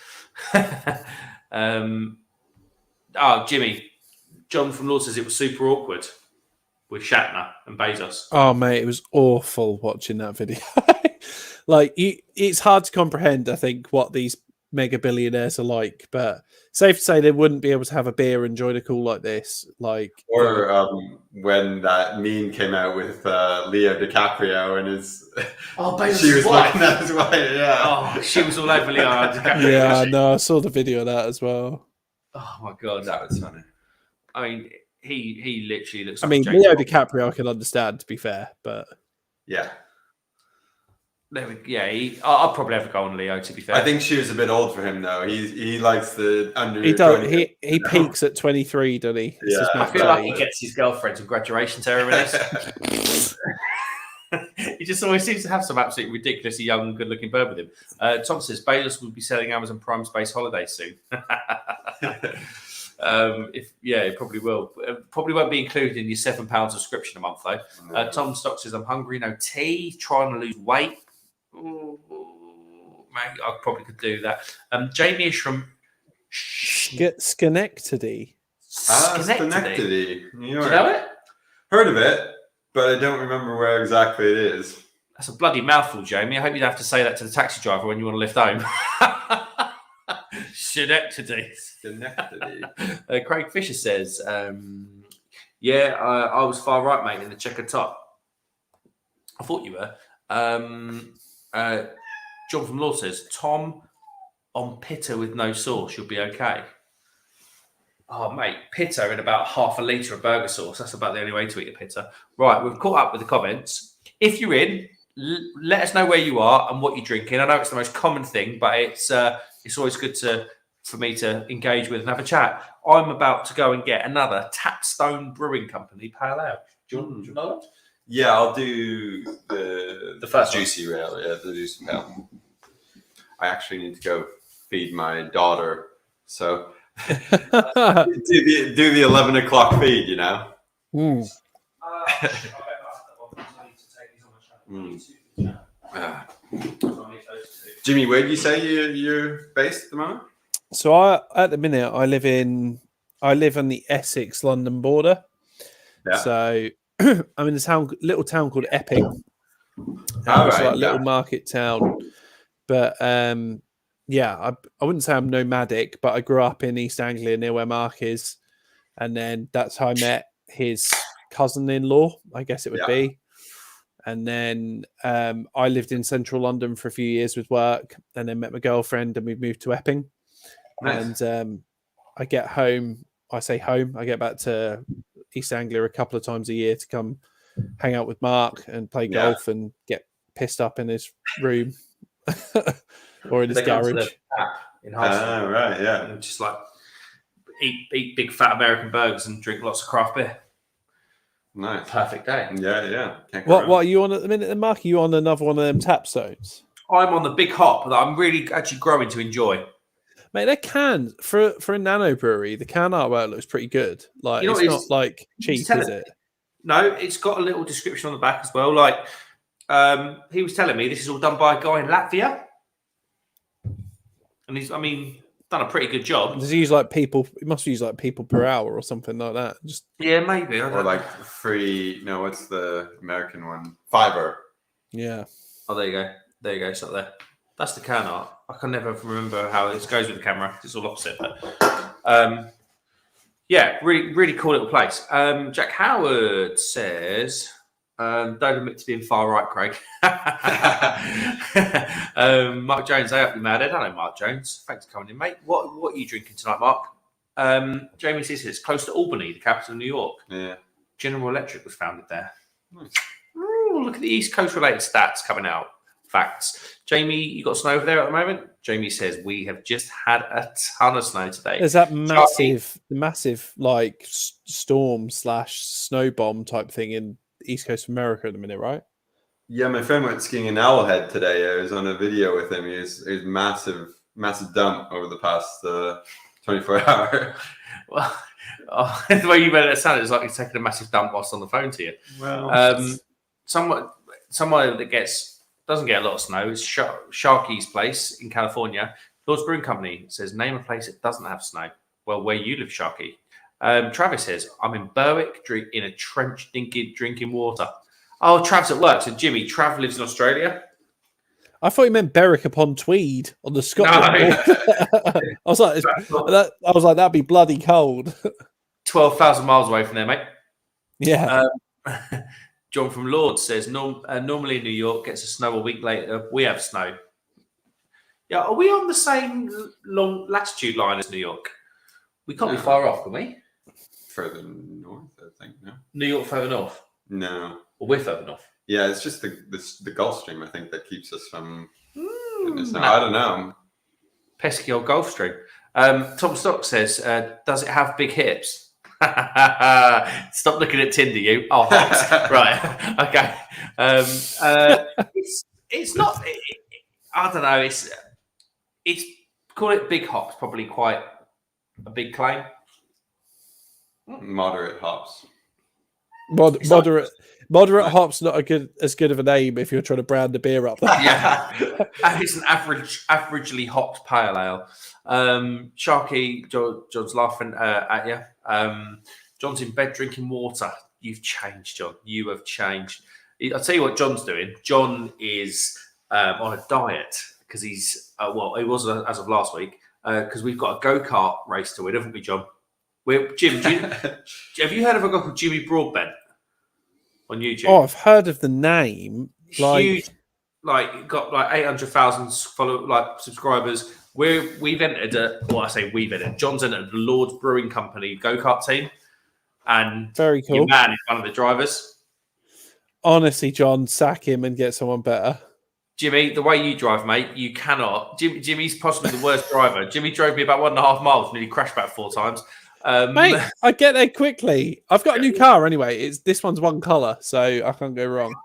Jimmy, John from Lord says it was super awkward with Shatner and Bezos. Oh, mate, it was awful watching that video. Like, it's hard to comprehend, I think, what these mega billionaires alike. But safe to say they wouldn't be able to have a beer and join a call like this. Like, Or when that meme came out with Leo DiCaprio and his, she was looking at his wife. Yeah. Oh, she was all over Leo DiCaprio. yeah, no, I saw the video of that as well. Oh my god, That was funny. I mean, he literally looks. I Like mean, James Leo Bond. DiCaprio, I can understand, to be fair, but Yeah. I'll probably have a go on Leo. To be fair, I think she was a bit old for him though. He likes the under. he does. 20. He peaks at 23, doesn't he? It's his Yeah. I max feel like age. he gets his girlfriends and graduation ceremonies. He just always seems to have some absolutely ridiculously young, good-looking bird with him. Tom says Bayless will be selling Amazon Prime Space Holiday soon. It probably will. Probably won't be included in your £7 subscription a month though. Tom Stock says I'm hungry, no tea, trying to lose weight. Ooh, maybe I probably could do that. Jamie is from Schenectady. Schenectady. Do you know it? Heard of it, but I don't remember where exactly it is. That's a bloody mouthful, Jamie. I hope you'd have to say that to the taxi driver when you want to lift home. Schenectady. Craig Fisher says, I was far right, mate, in the checker top. I thought you were. John from Law says, Tom on pitta with no sauce, you'll be okay. Oh, mate, pitta in about half a litre of burger sauce. That's about the only way to eat a pitta. Right, we've caught up with the comments. If you're in, let us know where you are and what you're drinking. I know it's the most common thing, but it's always good for me to engage with and have a chat. I'm about to go and get another Tapstone Brewing Company Pale Ale. Do you know that? Yeah, I'll do the first juicy ale. Yeah, the juicy ale. I actually need to go feed my daughter, so do the 11 o'clock feed. You know. Jimmy, where do you say you're based at the moment? So at the minute I live on the Essex London border. Yeah. So I'm in a little town called Epping. It's like a little market town. But I wouldn't say I'm nomadic, but I grew up in East Anglia near where Mark is. And then that's how I met his cousin-in-law, I guess it would be. And then I lived in central London for a few years with work and then met my girlfriend and we moved to Epping. Nice. And I get home, I say home, I get back to East Anglia a couple of times a year to come hang out with Mark and play golf and get pissed up in his room or in his garage. In Hull. Right, yeah. And just like eat big fat American burgers and drink lots of craft beer. Nice. Perfect day. Yeah. What are you on at the minute then, Mark? Are you on another one of them Tapstones? I'm on the big hop that I'm really actually growing to enjoy. Mate, that can for a nano brewery, the can artwork looks pretty good. Like it's not like cheap, is it? No, it's got a little description on the back as well. Like he was telling me this is all done by a guy in Latvia. And he's done a pretty good job. Does he use like people? He must use like people per hour or something like that. Just maybe. Or like free. No, what's the American one? Fiverr. Yeah. Oh, there you go. It's up there. That's the can art. I can never remember how it goes with the camera. It's all opposite. But really, really cool little place. Jack Howard says, don't admit to being far right, Craig. Mark Jones, I hope you're mad. I don't know Mark Jones. Thanks for coming in, mate. What are you drinking tonight, Mark? Jamie says it's close to Albany, the capital of New York. Yeah. General Electric was founded there. Nice. Ooh, look at the East Coast related stats coming out. Facts. Jamie, you got snow over there at the moment? Jamie says we have just had a ton of snow today. There's that massive like storm / snow bomb type thing in East Coast of America at the minute, right? Yeah, my friend went skiing in Owlhead today. I was on a video with him. He was massive dump over the past 24 hours. Well, the way you made it sound, it's like he's taking a massive dump whilst on the phone to you. Well, somewhere that doesn't get a lot of snow is Sharky's place in California. Lords Brewing Company says, name a place that doesn't have snow. Well, where you live, Sharky. Travis says, I'm in Berwick, in a trench drinking water. Oh, Trav's at work. So, Jimmy, Trav lives in Australia. I thought he meant Berwick upon Tweed on the Scotland border. I was like, that'd be bloody cold. 12,000 miles away from there, mate. Yeah. John from Lords says, normally New York gets a snow a week later. We have snow. Yeah, are we on the same long latitude line as New York? We can't be far off, can we? Further north, I think. No. New York further north? No. Or we're further north? Yeah, it's just the Gulf Stream, I think, that keeps us from... I don't know. Pesky old Gulf Stream. Tom Stock says, does it have big hips? Stop looking at Tinder, you. Oh, hops. Right. Okay. It's not... I don't know. It's call it big hops, probably quite a big claim. Moderate hops. Moderate hops, not as good of a name if you're trying to brand the beer up. Yeah, it's an averagely hopped pale ale. Sharky, John's laughing at you. John's in bed drinking water. You've changed, John. You have changed. I'll tell you what John's doing. John is on a diet because he's he was as of last week because we've got a go-kart race to win, haven't we, John? Jim, have you heard of a guy called Jimmy Broadbent on YouTube? Oh, I've heard of the name. Huge, got 800,000 subscribers. We've entered John's entered the Lords Brewing Company go-kart team, and very cool. Your man is one of the drivers. Honestly, John, sack him and get someone better. Jimmy, the way you drive, mate, you cannot. Jimmy's possibly the worst driver. Jimmy drove me about 1.5 miles, nearly crashed about 4 times. Mate, I get there quickly. I've got a new car anyway. This one's one colour, so I can't go wrong.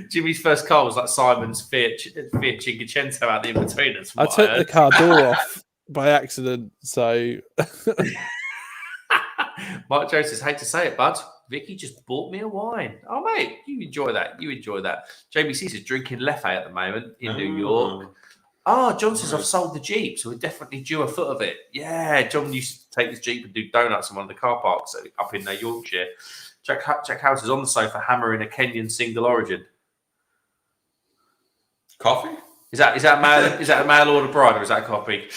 Jimmy's first car was like Simon's Fiat Cinquecento out the in-betweeners. I took the car door off by accident, so... Mark Jones says, hate to say it, bud. Vicky just bought me a wine. Oh, mate, you enjoy that. Jamie C says, drinking Leffe at the moment in New York. Oh, John says, I've sold the Jeep, so we're definitely due a foot of it. Yeah, John used to take his Jeep and do donuts in one of the car parks up in Yorkshire. Jack House is on the sofa hammering a Kenyan single origin. Coffee? Is that a mail order bride or is that a copy?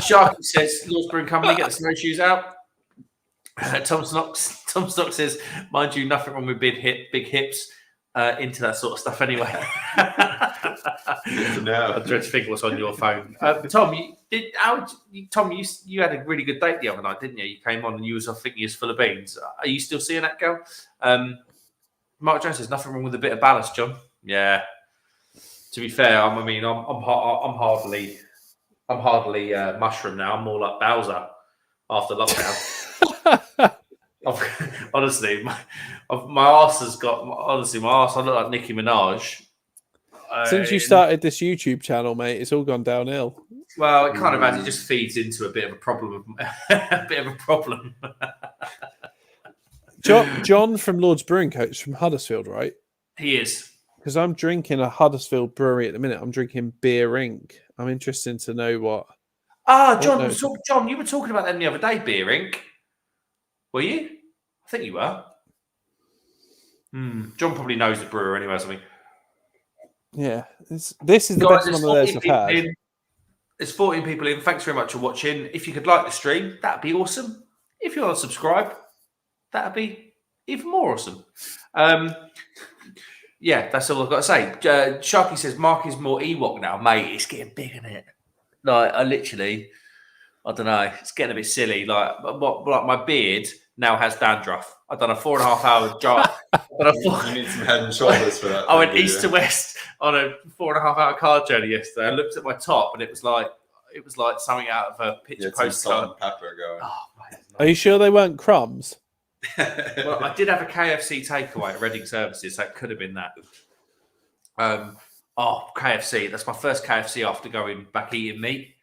Sharky says, Lords Brewing Company, get the snowshoes out. Tom Stock says, mind you, nothing wrong with big hips. Into that sort of stuff anyway. No. I'm trying to think what's on your phone. Tom, you had a really good date the other night, didn't you? You came on and you was, I think, you was full of beans. Are you still seeing that girl? Mark Jones says, nothing wrong with a bit of ballast, John. Yeah. To be fair, I'm hardly mushroom now. I'm more like Bowser after lockdown. Honestly, my arse has got. Honestly, my arse. I look like Nicki Minaj. Since you started this YouTube channel, mate, it's all gone downhill. Well, it kind of has. It just feeds into a bit of a problem. John from Lords Brewing Coach from Huddersfield, right? He is. Because I'm drinking a Huddersfield brewery at the minute. I'm drinking Beer Inc. I'm interested to know what. John, you were talking about them the other day, Beer Inc. Were you? I think you were. John probably knows the brewer anyway, or something. Yeah. This is the best one of those I've had. There's 14 people in. Thanks very much for watching. If you could like the stream, that'd be awesome. If you want to subscribe, that'd be even more awesome. Yeah, that's all I've got to say. Sharky says, Mark is more Ewok now. Mate, it's getting big, isn't it? Like, I don't know. It's getting a bit silly. Like my beard now has dandruff. I've done a 4.5 hour job. You need some head and shoulders for that. I went east to west on a 4.5 hour car journey yesterday. I looked at my top and it was like something out of a picture postcard. Salt and pepper going. Oh, mate, Are you sure they weren't crumbs? Well, I did have a KFC takeaway at Reading Services, so it could have been that. KFC. That's my first KFC after going back eating meat.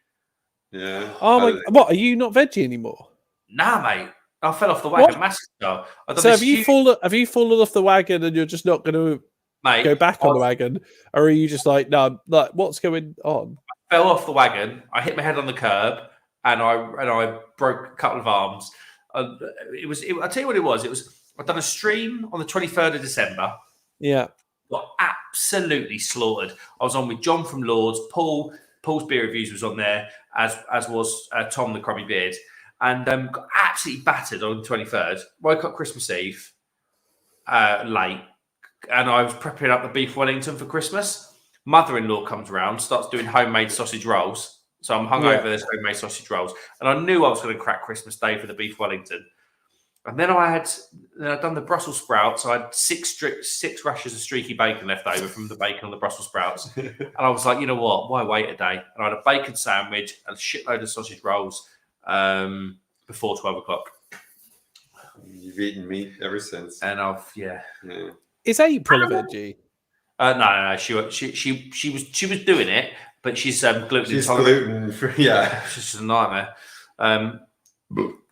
Yeah. Oh, what? Are you not veggie anymore? Nah, mate. I fell off the wagon massive. So have you fallen off the wagon and you're just not going to go back on the wagon, or are you just like, no, like what's going on? I fell off the wagon. I hit my head on the curb, and I broke a couple of arms. I'll tell you what it was. I'd done a stream on the 23rd of December. Yeah. Got absolutely slaughtered. I was on with John from Lords, Paul's beer reviews was on there, as was Tom the Crummy Beard, and got absolutely battered on the 23rd. Woke up Christmas Eve late, and I was prepping up the beef Wellington for Christmas. Mother-in-law comes around, starts doing homemade sausage rolls. So I'm hungover. There's homemade sausage rolls, and I knew I was going to crack Christmas Day for the beef Wellington. And then I'd done the Brussels sprouts. I had six rashers of streaky bacon left over from the bacon on the Brussels sprouts. And I was like, you know what? Why wait a day? And I had a bacon sandwich and a shitload of sausage rolls before 12 o'clock. You've eaten meat ever since. And Is April a veggie? No. She was doing it, but she's gluten intolerant. Gluten free. Yeah, it's just a nightmare.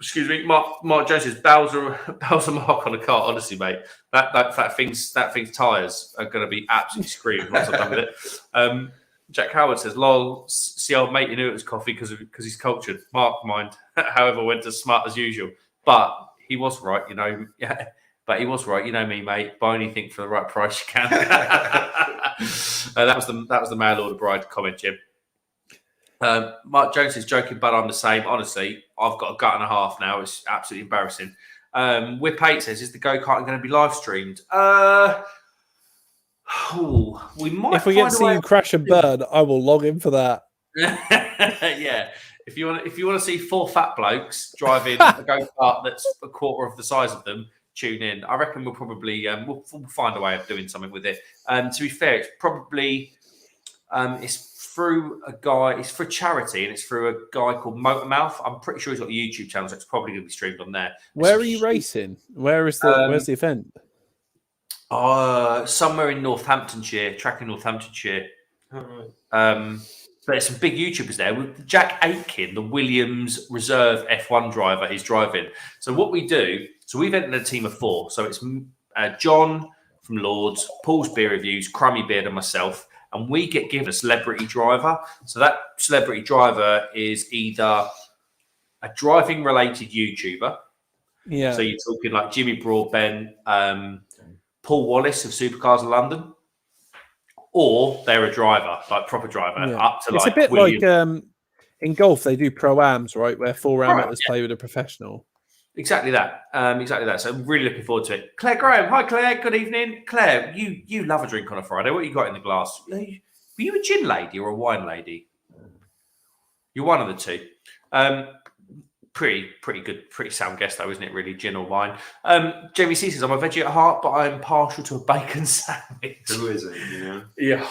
Excuse me, Mark Jones says Bowser mark on a car. Honestly, mate, that thing's tires are going to be absolutely screaming once I've done with it. Jack Howard says, "Lol, see old mate, you knew it was coffee because he's cultured." Mark mind, however, went as smart as usual, but he was right, you know. Yeah, but he was right, you know me, mate. Buy anything for the right price you can. That was the mail order bride comment, Jim. Mark Jones is joking, but I'm the same. Honestly, I've got a gut and a half now. It's absolutely embarrassing. Whip 8 says, is the go-karting going to be live streamed? We might. If we get to see you crash and burn, I will log in for that. Yeah. If you want to see 4 fat blokes driving a go-kart that's a quarter of the size of them, tune in. I reckon we'll probably we'll find a way of doing something with it. To be fair, it's probably it's through a guy. It's for charity, and it's through a guy called Motormouth. I'm pretty sure he's got a YouTube channel, so it's probably going to be streamed on there. Where are you racing? Where's the event? Somewhere in Northamptonshire, track in Northamptonshire. Oh, right. But there's some big YouTubers there. With Jack Aitken, the Williams Reserve F1 driver, is driving. So what we do, we've entered a team of 4. So it's John from Lords, Paul's Beer Reviews, Crummy Beard, and myself. And we get given a celebrity driver. So that celebrity driver is either a driving-related YouTuber. Yeah. So you're talking like Jimmy Broadbent, Paul Wallace of Supercars of London. Or they're a driver, like proper driver, up to it's like. It's a bit William. like in golf, they do pro-ams, right? Where 4 amateurs play with a professional. Exactly that. So I'm really looking forward to it. Claire Graham. Hi, Claire. Good evening. Claire, you love a drink on a Friday. What you got in the glass? Were you a gin lady or a wine lady? You're one of the two. Pretty good, pretty sound guess though, isn't it? Really, gin or wine. Jamie C says, I'm a veggie at heart, but I'm partial to a bacon sandwich. Who isn't? You know? Yeah,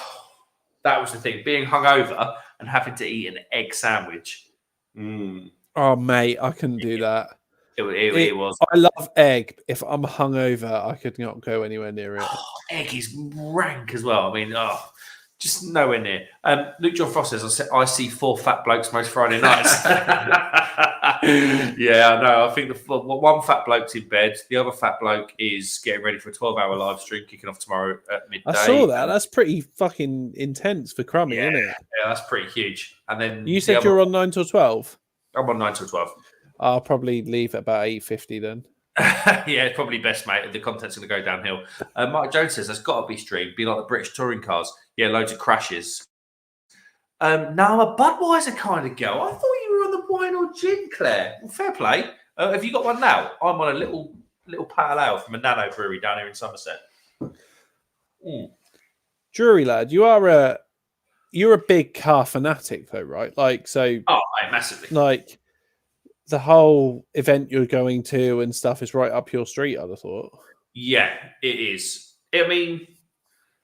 that was the thing. Being hungover and having to eat an egg sandwich. Oh, mate, I couldn't do that. It was. I love egg. If I'm hungover, I could not go anywhere near it. Egg is rank as well. I mean, just nowhere near. Luke John Frost says, I see 4 fat blokes most Friday nights. Yeah, I know. I think the one fat bloke's in bed. The other fat bloke is getting ready for a 12-hour live stream kicking off tomorrow at midday. I saw that. That's pretty fucking intense for Crummy, isn't it? Yeah, that's pretty huge. And then you said you're on 9 till 12? I'm on 9 till 12. I'll probably leave at about 8:50 then. Yeah, it's probably best, mate. The content's going to go downhill. Mike Jones says, that's got to be streamed. Be like the British touring cars. Yeah, loads of crashes. Now I'm a Budweiser kind of girl. I thought you were on the wine or gin, Claire. Well, fair play. Have you got one now? I'm on a little pale ale from a nano brewery down here in Somerset. Jury lad, you're a big car fanatic though, right? Like, so. Oh, mate, massively. Like, the whole event you're going to and stuff is right up your street, I'd have thought. Yeah, it is. I mean,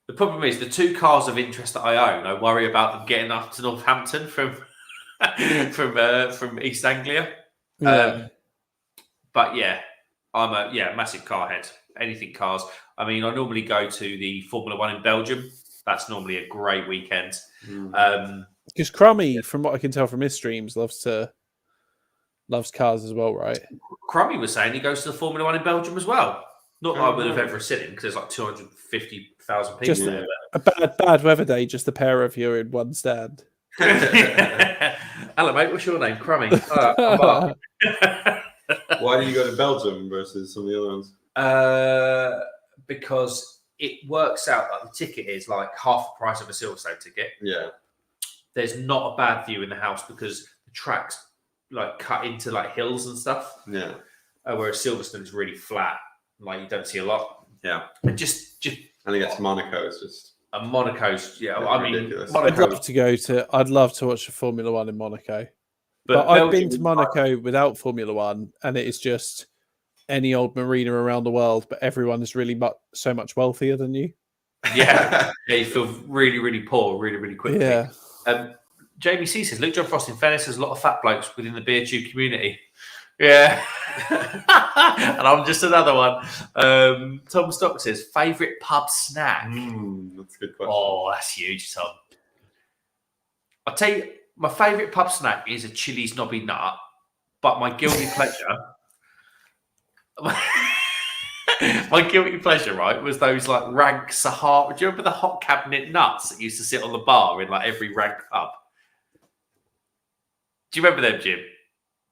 the problem is the 2 cars of interest that I own, I worry about them getting up to Northampton from East Anglia. Yeah. But yeah, I'm a massive car head. Anything cars. I mean, I normally go to the Formula 1 in Belgium. That's normally a great weekend. Because Crummy, from what I can tell from his streams, loves cars as well, right? Crummy was saying he goes to the Formula 1 in Belgium as well. Not that I would have ever seen him because there's like 250,000 people just there. A bad weather day, just a pair of you in one stand. Hello, mate. What's your name? Crummy. I'm Mark. Why do you go to Belgium versus some of the other ones? Because it works out like the ticket is like half the price of a Silverstone ticket. Yeah. There's not a bad view in the house because the track's like cut into like hills and stuff. Yeah. Whereas Silverstone is really flat, like you don't see a lot. Yeah. And just I think it's Monaco. It's just Monaco's. Yeah, I mean, ridiculous. I'd Monaco. love to go to. I'd love to watch the Formula One in Monaco. But I've Belgium been to is Monaco without Formula One, and it is just any old marina around the world. But everyone is really so much wealthier than you. Yeah, you feel really, really poor, really, really quickly. Yeah. Jamie C says, Luke John Frost, in fairness, there's a lot of fat blokes within the beer tube community. Yeah. And I'm just another one. Tom Stock says, favourite pub snack? That's a good question. Oh, that's huge, Tom. I'll tell you, my favourite pub snack is a Chili's knobby nut, but my guilty pleasure... My guilty pleasure, right, was those like rank Sahara. Do you remember the hot cabinet nuts that used to sit on the bar in like every rank pub? Do you remember them, Jim?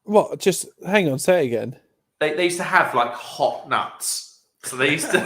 What? Just hang on. Say it again. They used to have like hot nuts. So they used to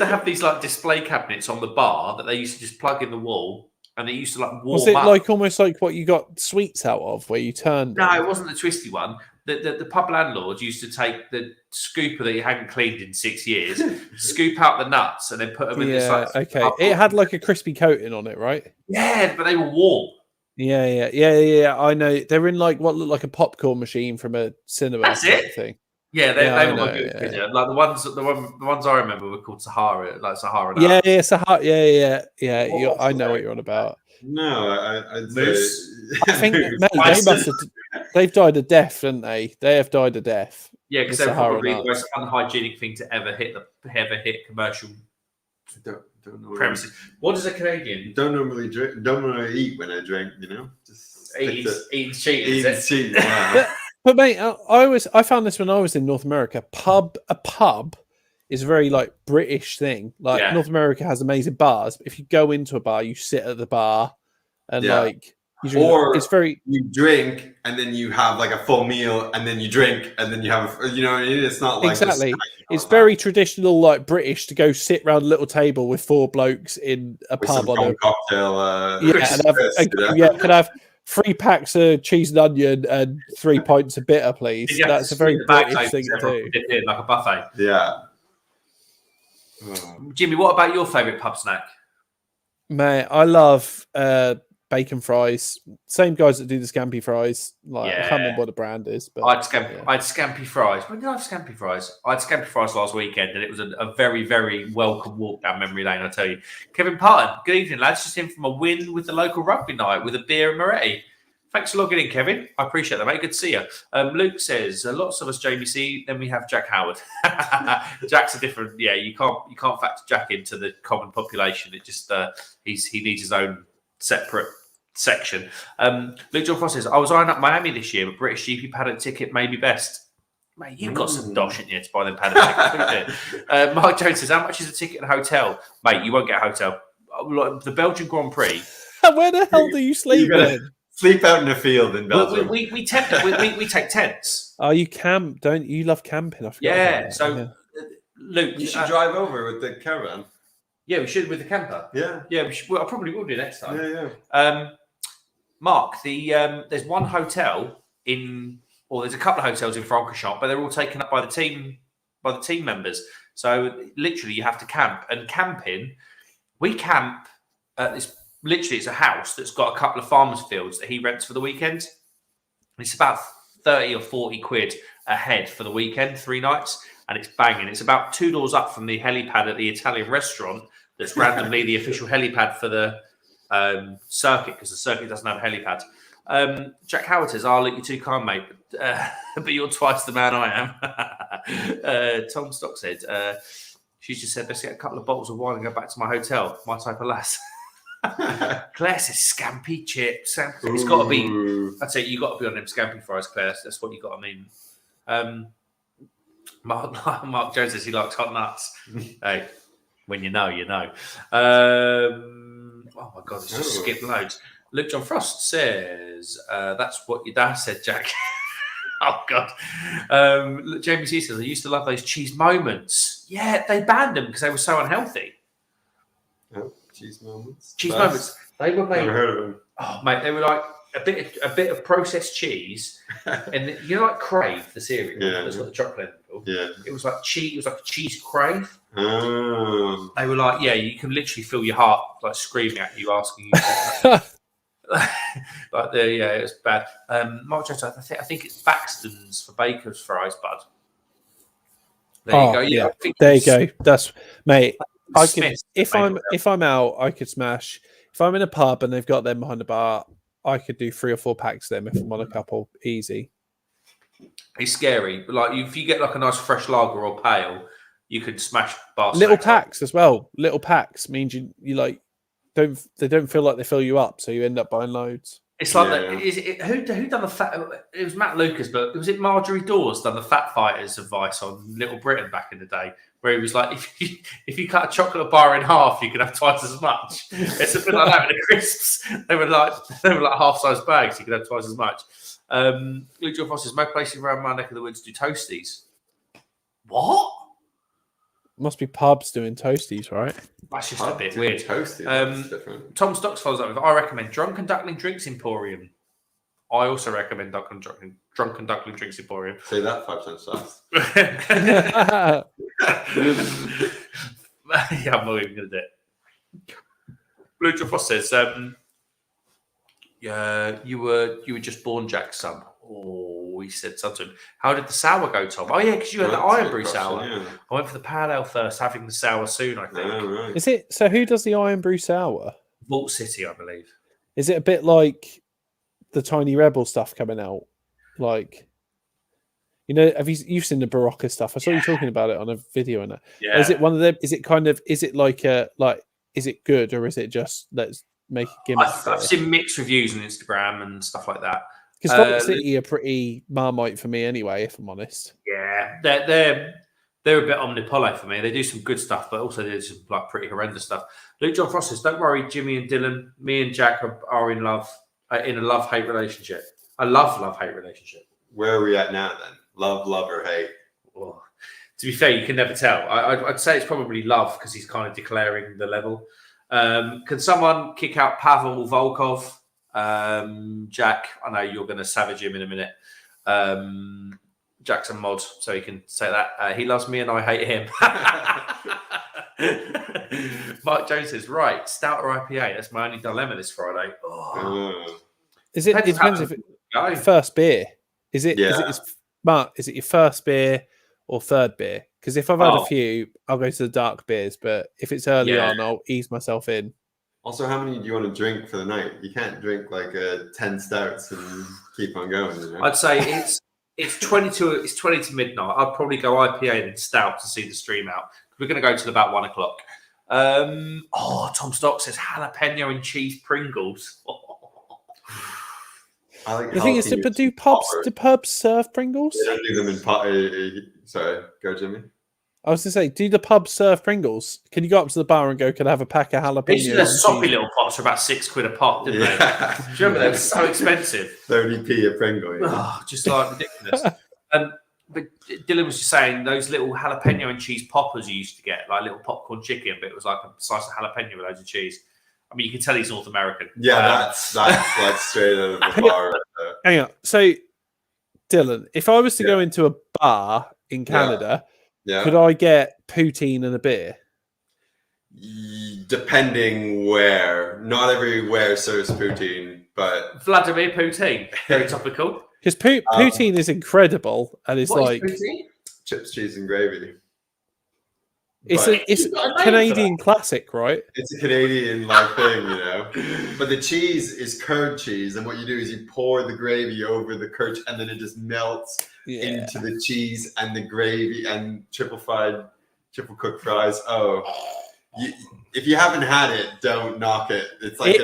have these like display cabinets on the bar that they used to just plug in the wall, and they used to like warm Was it up. like almost like what you got sweets out of, where you turned? No, them? it wasn't the twisty one. The pub landlord used to take the scooper that he hadn't cleaned in 6 years, scoop out the nuts, and then put them in this like... Okay. It had like a crispy coating on it, right? Yeah, but they were warm. Yeah. I know. They're in like what looked like a popcorn machine from a cinema. That's it. Thing. Yeah, they I were my know, good yeah. pleasure. Like the ones I remember were called Sahara, like Sahara nuts. Yeah, Sahara. Yeah. What I know was what you're on about. No, I'd Moose. say... I think mate, they've died a death, haven't they? They have died a death. Yeah, because The they're Sahara probably the nuts. most unhygienic thing to ever hit commercial don't know premises. What is a Canadian? Don't normally eat when I drink, you know? Just Eating cheating. is it? cheat. Yeah. But mate, I found this when I was in North America. A pub is a very like British thing. Like Yeah. North America has amazing bars. But if you go into a bar, you sit at the bar and Yeah. like you drink, Or it's very you drink and then you have like a full meal and then you drink and then you have, you know what I mean? It's not like exactly. just, It's very traditional, like British, to go sit around a little table with 4 blokes in a with pub some on a cocktail. could have 3 packs of cheese and onion and 3 pints of bitter, please. Did you have That's to a very split the bags British open thing so to everyone do. could dip in like a buffet? Yeah. Jimmy, what about your favourite pub snack? Mate, I love bacon fries. Same guys that do the scampi fries. Like I can't remember what the brand is, but I had scampi fries. When did I have scampi fries? I had scampi fries last weekend, and it was a very, very welcome walk down memory lane, I tell you. Kevin Parton, good evening, lads. Just in from a win with the local rugby night with a beer and Moretti. Thanks for logging in, Kevin. I appreciate that, mate. Good to see you. Luke says, lots of us Jamie C. Then we have Jack Howard. Jack's a different. Yeah, you can't factor Jack into the common population. It just he needs his own separate section. Luke John Frost says, I was eyeing up Miami this year, but British GP paddock ticket may be best. Mate, you've got some dosh in you to buy them paddock tickets. Mark Jones says, how much is a ticket and a hotel? Mate, you won't get a hotel. The Belgian Grand Prix. Where the hell do you sleep in? Sleep out in a field in Belgium. We take tents. Oh, you camp, don't you? Love camping. I forgot about Yeah. that. So, Luke, You should drive over with the caravan. Yeah, we should with the camper. Yeah. Yeah, we should. Well, I probably will do next time. Yeah. Mark, there's one hotel there's a couple of hotels in Francorchamps, but they're all taken up by the team members. So literally, you have to camp. And camping, we camp at this. Literally, it's a house that's got a couple of farmers' fields that he rents for the weekend. It's about 30 or 40 quid a head for the weekend, 3 nights, and it's banging. It's about 2 doors up from the helipad at the Italian restaurant that's randomly the official helipad for the circuit, because the circuit doesn't have a helipad. Jack Howard says, I'll let you too kind, mate, but you're twice the man I am. Tom Stock said, she just said, let's get a couple of bottles of wine and go back to my hotel. My type of lass. Claire says scampi chips. It's got to be. I'd say you got to be on them scampi fries, Claire. That's what you got to mean. Mark Jones says he likes hot nuts. Hey, when you know, you know. Oh my God, it's just skipped loads. Luke John Frost says that's what your dad said, Jack. Oh God. Jamie C says I used to love those cheese moments. Yeah, they banned them because they were so unhealthy. Oh, cheese moments. Cheese Best. moments. They were made. Never heard of them. Oh mate, they were like a bit of processed cheese, and you know, like Crave, the cereal that's got the chocolate in the middle. Yeah. It was like cheese. It was like a cheese Crave. Oh. They were like, yeah, you can literally feel your heart like screaming at you, asking you. Like it was bad. Mark Jones, I think it's Baxton's for Baker's fries, bud. There you go. Yeah, I think there you go. That's mate. I could, Smith's if I'm out, I could smash. If I'm in a pub and they've got them behind the bar, I could do 3 or 4 packs of them if I'm on a couple, easy. It's scary, but like if you get like a nice fresh lager or pale, you could smash bar. Little packs as well. Little packs means you like don't feel like they fill you up, so you end up buying loads. It's like who done the fat? It was Matt Lucas, but was it Marjorie Dawes done the Fat Fighters advice on Little Britain back in the day, where he was like, if you cut a chocolate bar in half, you can have twice as much. It's a bit like that with the crisps. They were like half size bags. You could have twice as much. Luke John Foss says, "No place around my neck of the woods do toasties." What? Must be pubs doing toasties, right? That's just a bit weird. Toasty, Tom Stocks follows up with, I recommend Drunken Duckling Drinks Emporium. I also recommend Drunken Duckling Drinks Emporium. Say that 5 times fast. Yeah, I'm not even going to do it. Blue John Frost says, you were just born Jack's son. Oh, he said something. How did the sour go, Tom? Oh, yeah, because you had the Iron Brew sour. Yeah. I went for the pale ale first, having the sour soon, I think. Right. Is it? So who does the Iron Brew sour? Vault City, I believe. Is it a bit like the Tiny Rebel stuff coming out? Like, you know, you've seen the Barocca stuff? I saw you talking about it on a video and that. Yeah. Is it one of them? Is it kind of? Is it like is it good or is it just let's make a gimmick? I've seen mixed reviews on Instagram and stuff like that. Because Vault City are pretty Marmite for me anyway, if I'm honest. Yeah, they're a bit omnipolo for me. They do some good stuff, but also they do some like pretty horrendous stuff. Luke John Frost says, "Don't worry, Jimmy and Dylan. Me and Jack are in love, in a love-hate relationship. A love-hate relationship." Where are we at now then? Love, or hate? Well, to be fair, you can never tell. I'd say it's probably love because he's kind of declaring the level. Can someone kick out Pavel Volkov? Jack, I know you're going to savage him in a minute. Jack's a mod, so he can say that. He loves me and I hate him. Mark Jones says, right, stout or IPA? That's my only dilemma this Friday. Oh. Is it? It depends if it's first beer. Is it? Yeah. Mark, is it your first beer or third beer? Because if I've had a few, I'll go to the dark beers. But if it's early on, I'll ease myself in. Also, how many do you want to drink for the night? You can't drink like 10 stouts and keep on going. You know? I'd say it's 20 to midnight. I'd probably go IPA and stout to see the stream out. We're going to go till about 1 o'clock. Tom Stock says jalapeno and cheese Pringles. I like the thing is, but do pubs serve Pringles? They don't do them in pot. Sorry, go Jimmy. I was going to say, do the pubs serve Pringles? Can you go up to the bar and go, can I have a pack of jalapenos? These are soppy little pots for about £6 a pop, didn't they? Do you remember they were so expensive? 30p a Pringle. Yeah. Oh, just like ridiculous. But Dylan was just saying those little jalapeno and cheese poppers you used to get, like little popcorn chicken, but it was like a slice of jalapeno with loads of cheese. I mean, you can tell he's North American. Yeah, that's like straight out of the bar. Hang on. So, Dylan, if I was to go into a bar in Canada... Yeah. Could I get poutine and a beer? Depending where. Not everywhere serves poutine, but... Vladimir Poutine. Very topical. Because poutine is incredible, and it's like... Chips, cheese, and gravy. It's a Canadian classic, right? It's a Canadian thing, you know. But the cheese is curd cheese, and what you do is you pour the gravy over the curd, and then it just melts into the cheese and the gravy and triple cooked fries. If you haven't had it, don't knock it. It's like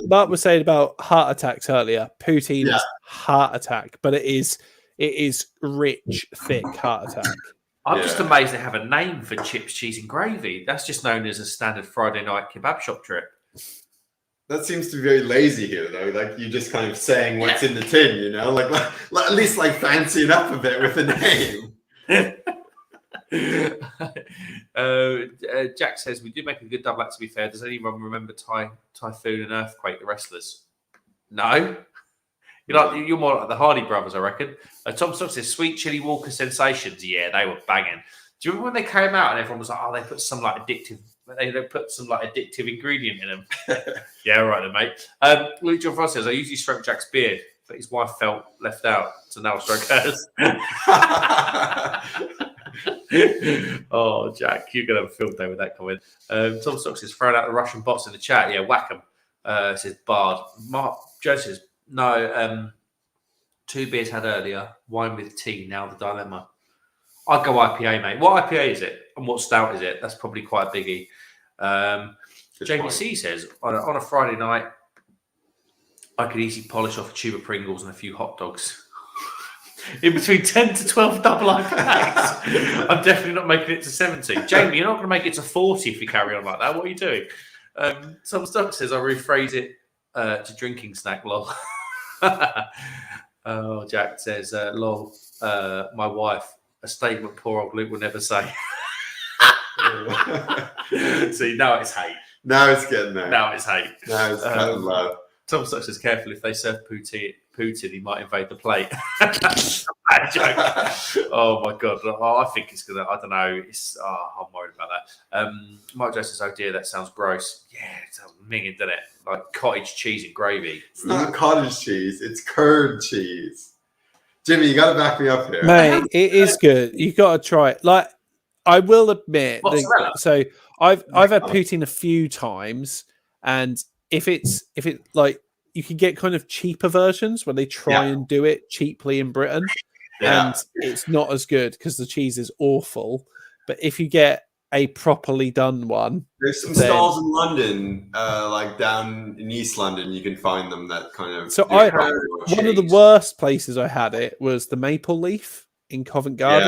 Mark was saying about heart attacks earlier. Poutine is heart attack, but it is rich, thick heart attack. I'm just amazed they have a name for chips, cheese, and gravy. That's just known as a standard Friday night kebab shop trip. That seems to be very lazy here, though. Like, you're just kind of saying what's in the tin, you know? Like at least fancy it up a bit with the name. Jack says we did make a good double act. To be fair, does anyone remember Typhoon and Earthquake, the wrestlers? No. You're more like the Hardy Brothers, I reckon. Tom Stock says Sweet Chili Walker Sensations. Yeah, they were banging. Do you remember when they came out and everyone was like, "Oh, they put some like addictive ingredient in them"? Yeah, right then, mate. Luke John Frost says I usually stroke Jack's beard, but his wife felt left out, so now I stroke hers. Oh, Jack, you're gonna have a field day with that comment. Tom Stock says throwing out the Russian bots in the chat. Yeah, whack 'em. Says Bard. Mark Joe says no. 2 beers had earlier. Wine with tea. Now the dilemma. I'd go IPA, mate. What IPA is it? And what stout is it? That's probably quite a biggie. Jamie C says, on a Friday night, I could easily polish off a tube of Pringles and a few hot dogs. In between 10 to 12 double IPAs. I'm definitely not making it to 70. Jamie, you're not going to make it to 40 if you carry on like that. What are you doing? Some stuff says, I rephrase it to drinking snack, lol. Oh, Jack says, lol, my wife. A statement poor old Luke will never say. See, now it's hate. Now it's getting there. Now it's hate. Now it's kind of low. Tom Stock says, careful, if they serve Putin, he might invade the plate. That's a bad joke. Oh, my God. Oh, I think it's going to, I don't know. I'm worried about that. Mike Joe says, oh, dear, that sounds gross. Yeah, it sounds minging, doesn't it? Like cottage cheese and gravy. It's not cottage cheese. It's curd cheese. Jimmy, you got to back me up here. Mate, it is good. You got to try it. Like, I will admit. So I've had poutine a few times, and if it's like you can get kind of cheaper versions where they try and do it cheaply in Britain, and it's not as good because the cheese is awful. But if you get a properly done one, there's some stalls in London, like down in East London, you can find them that kind of. So one of the worst places I had it was the Maple Leaf in Covent Garden,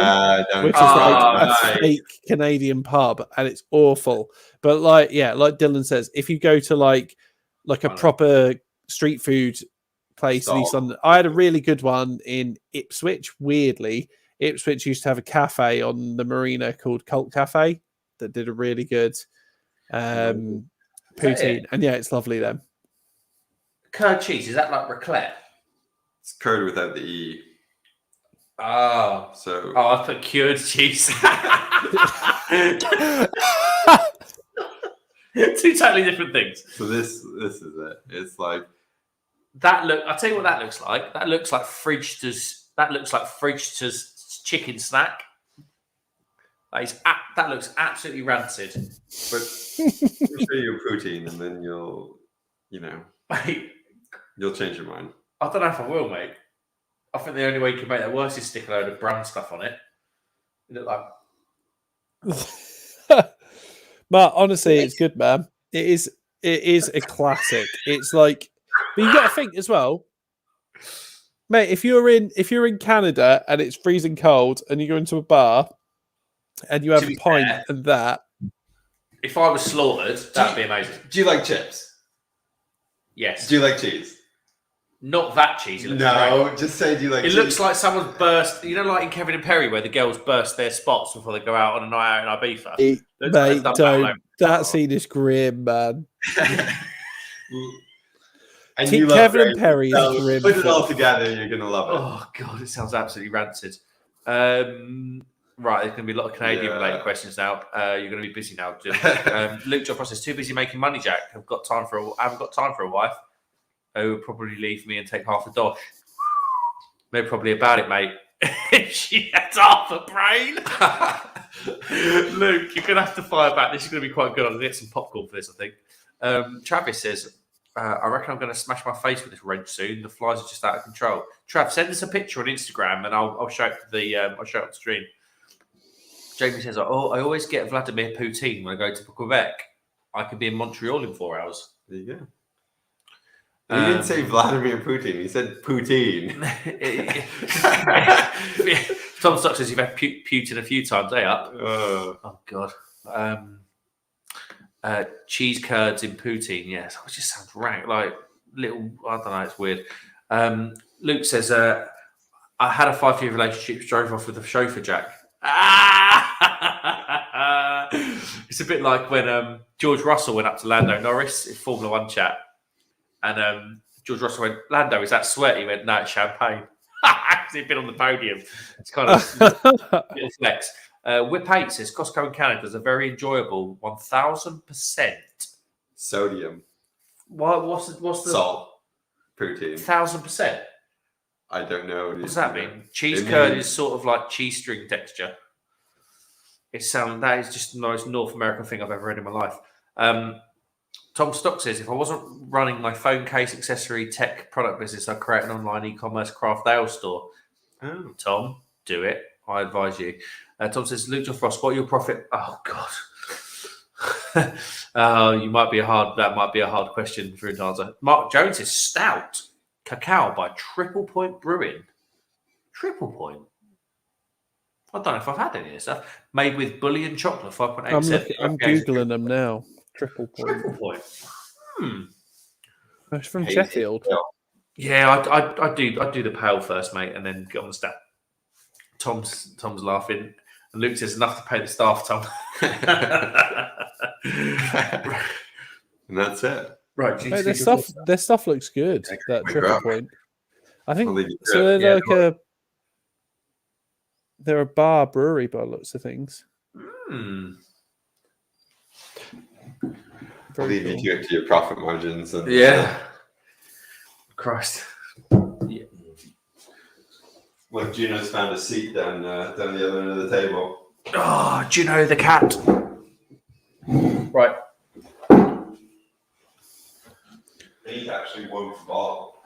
which is like a fake Canadian pub, and it's awful. But like Dylan says, if you go to like a proper street food place in East London, I had a really good one in Ipswich. Weirdly, Ipswich used to have a cafe on the marina called Cult Cafe that did a really good poutine, and it's lovely. Then curd cheese, is that like raclette? It's curd without the E. Oh, I put cured cheese. 2 totally different things. So this is it. It's like that. Look, I'll tell you what that looks like. That looks like Frigida's chicken snack. That looks absolutely rancid. But you'll show your poutine, and then you'll change your mind. I don't know if I will, mate. I think the only way you can make that worse is stick a load of brown stuff on it. It look like. But honestly, it's good, man. It is a classic. It's like, but you got to think as well, mate. If you're in Canada and it's freezing cold, and you go into a bar, and you have a pint and that. If I was slaughtered, that'd be amazing. Do you like chips? Yes. Do you like cheese? Not that cheesy. No, just say, do you like cheese? It looks like someone's burst, like in Kevin and Perry, where the girls burst their spots before they go out on a night out in Ibiza. Mate, don't. That scene is grim, man. And Kevin and Perry is grim. Put it all together, you're going to love it. Oh, God, it sounds absolutely rancid. Right, there's going to be a lot of Canadian-related questions now. You're going to be busy now, Jim. Luke John Frost is too busy making money, Jack. I haven't got time for a wife. Who would probably leave me and take half a dosh. They're probably about it, mate. She has half a brain. Luke, you're going to have to fire back. This is going to be quite good. I'm going to get some popcorn for this, I think. Travis says, I reckon I'm going to smash my face with this wrench soon. The flies are just out of control. Trav, send us a picture on Instagram and I'll show it to the stream. Jamie says, I always get Vladimir Poutine when I go to Quebec. I could be in Montreal in 4 hours. There you go. He didn't say Vladimir Putin. He said Poutine. Tom Stock says you've had Putin a few times, up? Oh, God. Cheese curds in poutine, yes. It just sounds rank. Like little, I don't know, it's weird. Luke says, I had a 5-year relationship, drove off with a chauffeur, Jack. It's a bit like when George Russell went up to Lando Norris in Formula One chat, and George Russell went, "Lando, is that sweat?" He went, "No, it's champagne." He'd been on the podium. It's kind of little flex. Whip 8 says Costco in Canada is a very enjoyable 1,000% Sodium, what's the salt, protein. 1,000%? I don't know. What does that mean? Cheese curd is sort of like cheese string texture. That is just the most North American thing I've ever read in my life. Tom Stock says, if I wasn't running my phone case accessory tech product business, I'd create an online e-commerce craft ale store. Oh, Tom, do it. I advise you. Tom says, Luke Frost, what are your profit? Oh God. That might be a hard question for him to answer. Mark Jones is stout cacao by Triple Point Brewing. Triple Point. I don't know if I've had any of this stuff. Made with bullion chocolate, 5.8%. I'm googling them now. Triple Point. Triple Point. It's from Sheffield. Yeah, I do the pale first, mate, and then get on the stat. Tom's laughing, and Luke says enough to pay the staff. Tom. And that's it. Right, Hey, their stuff looks good. That Triple Point. I think so. They're a bar brewery by the looks of things. I'll leave you to it to your profit margins. And, Christ. Yeah. Look, Juno's found a seat down the other end of the table. Oh, Juno the cat. Right. He's actually one for ball.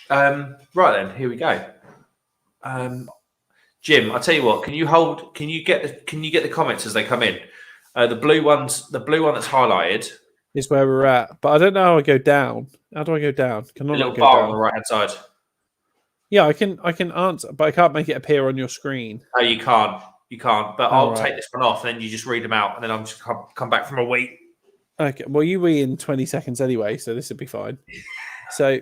Right then, here we go. Jim, I'll tell you what. Can you get the comments as they come in? The blue one that's highlighted is where we're at, but I don't know how I go down. How do I go down? Can I a not little go bar down? on the right hand side. Yeah, I can answer, but I can't make it appear on your screen. Oh, you can't. But I'll right. take this one off, and then you just read them out, and then I'm just come back from a wee. Okay. Well, you wee in 20 seconds anyway, so this would be fine. So,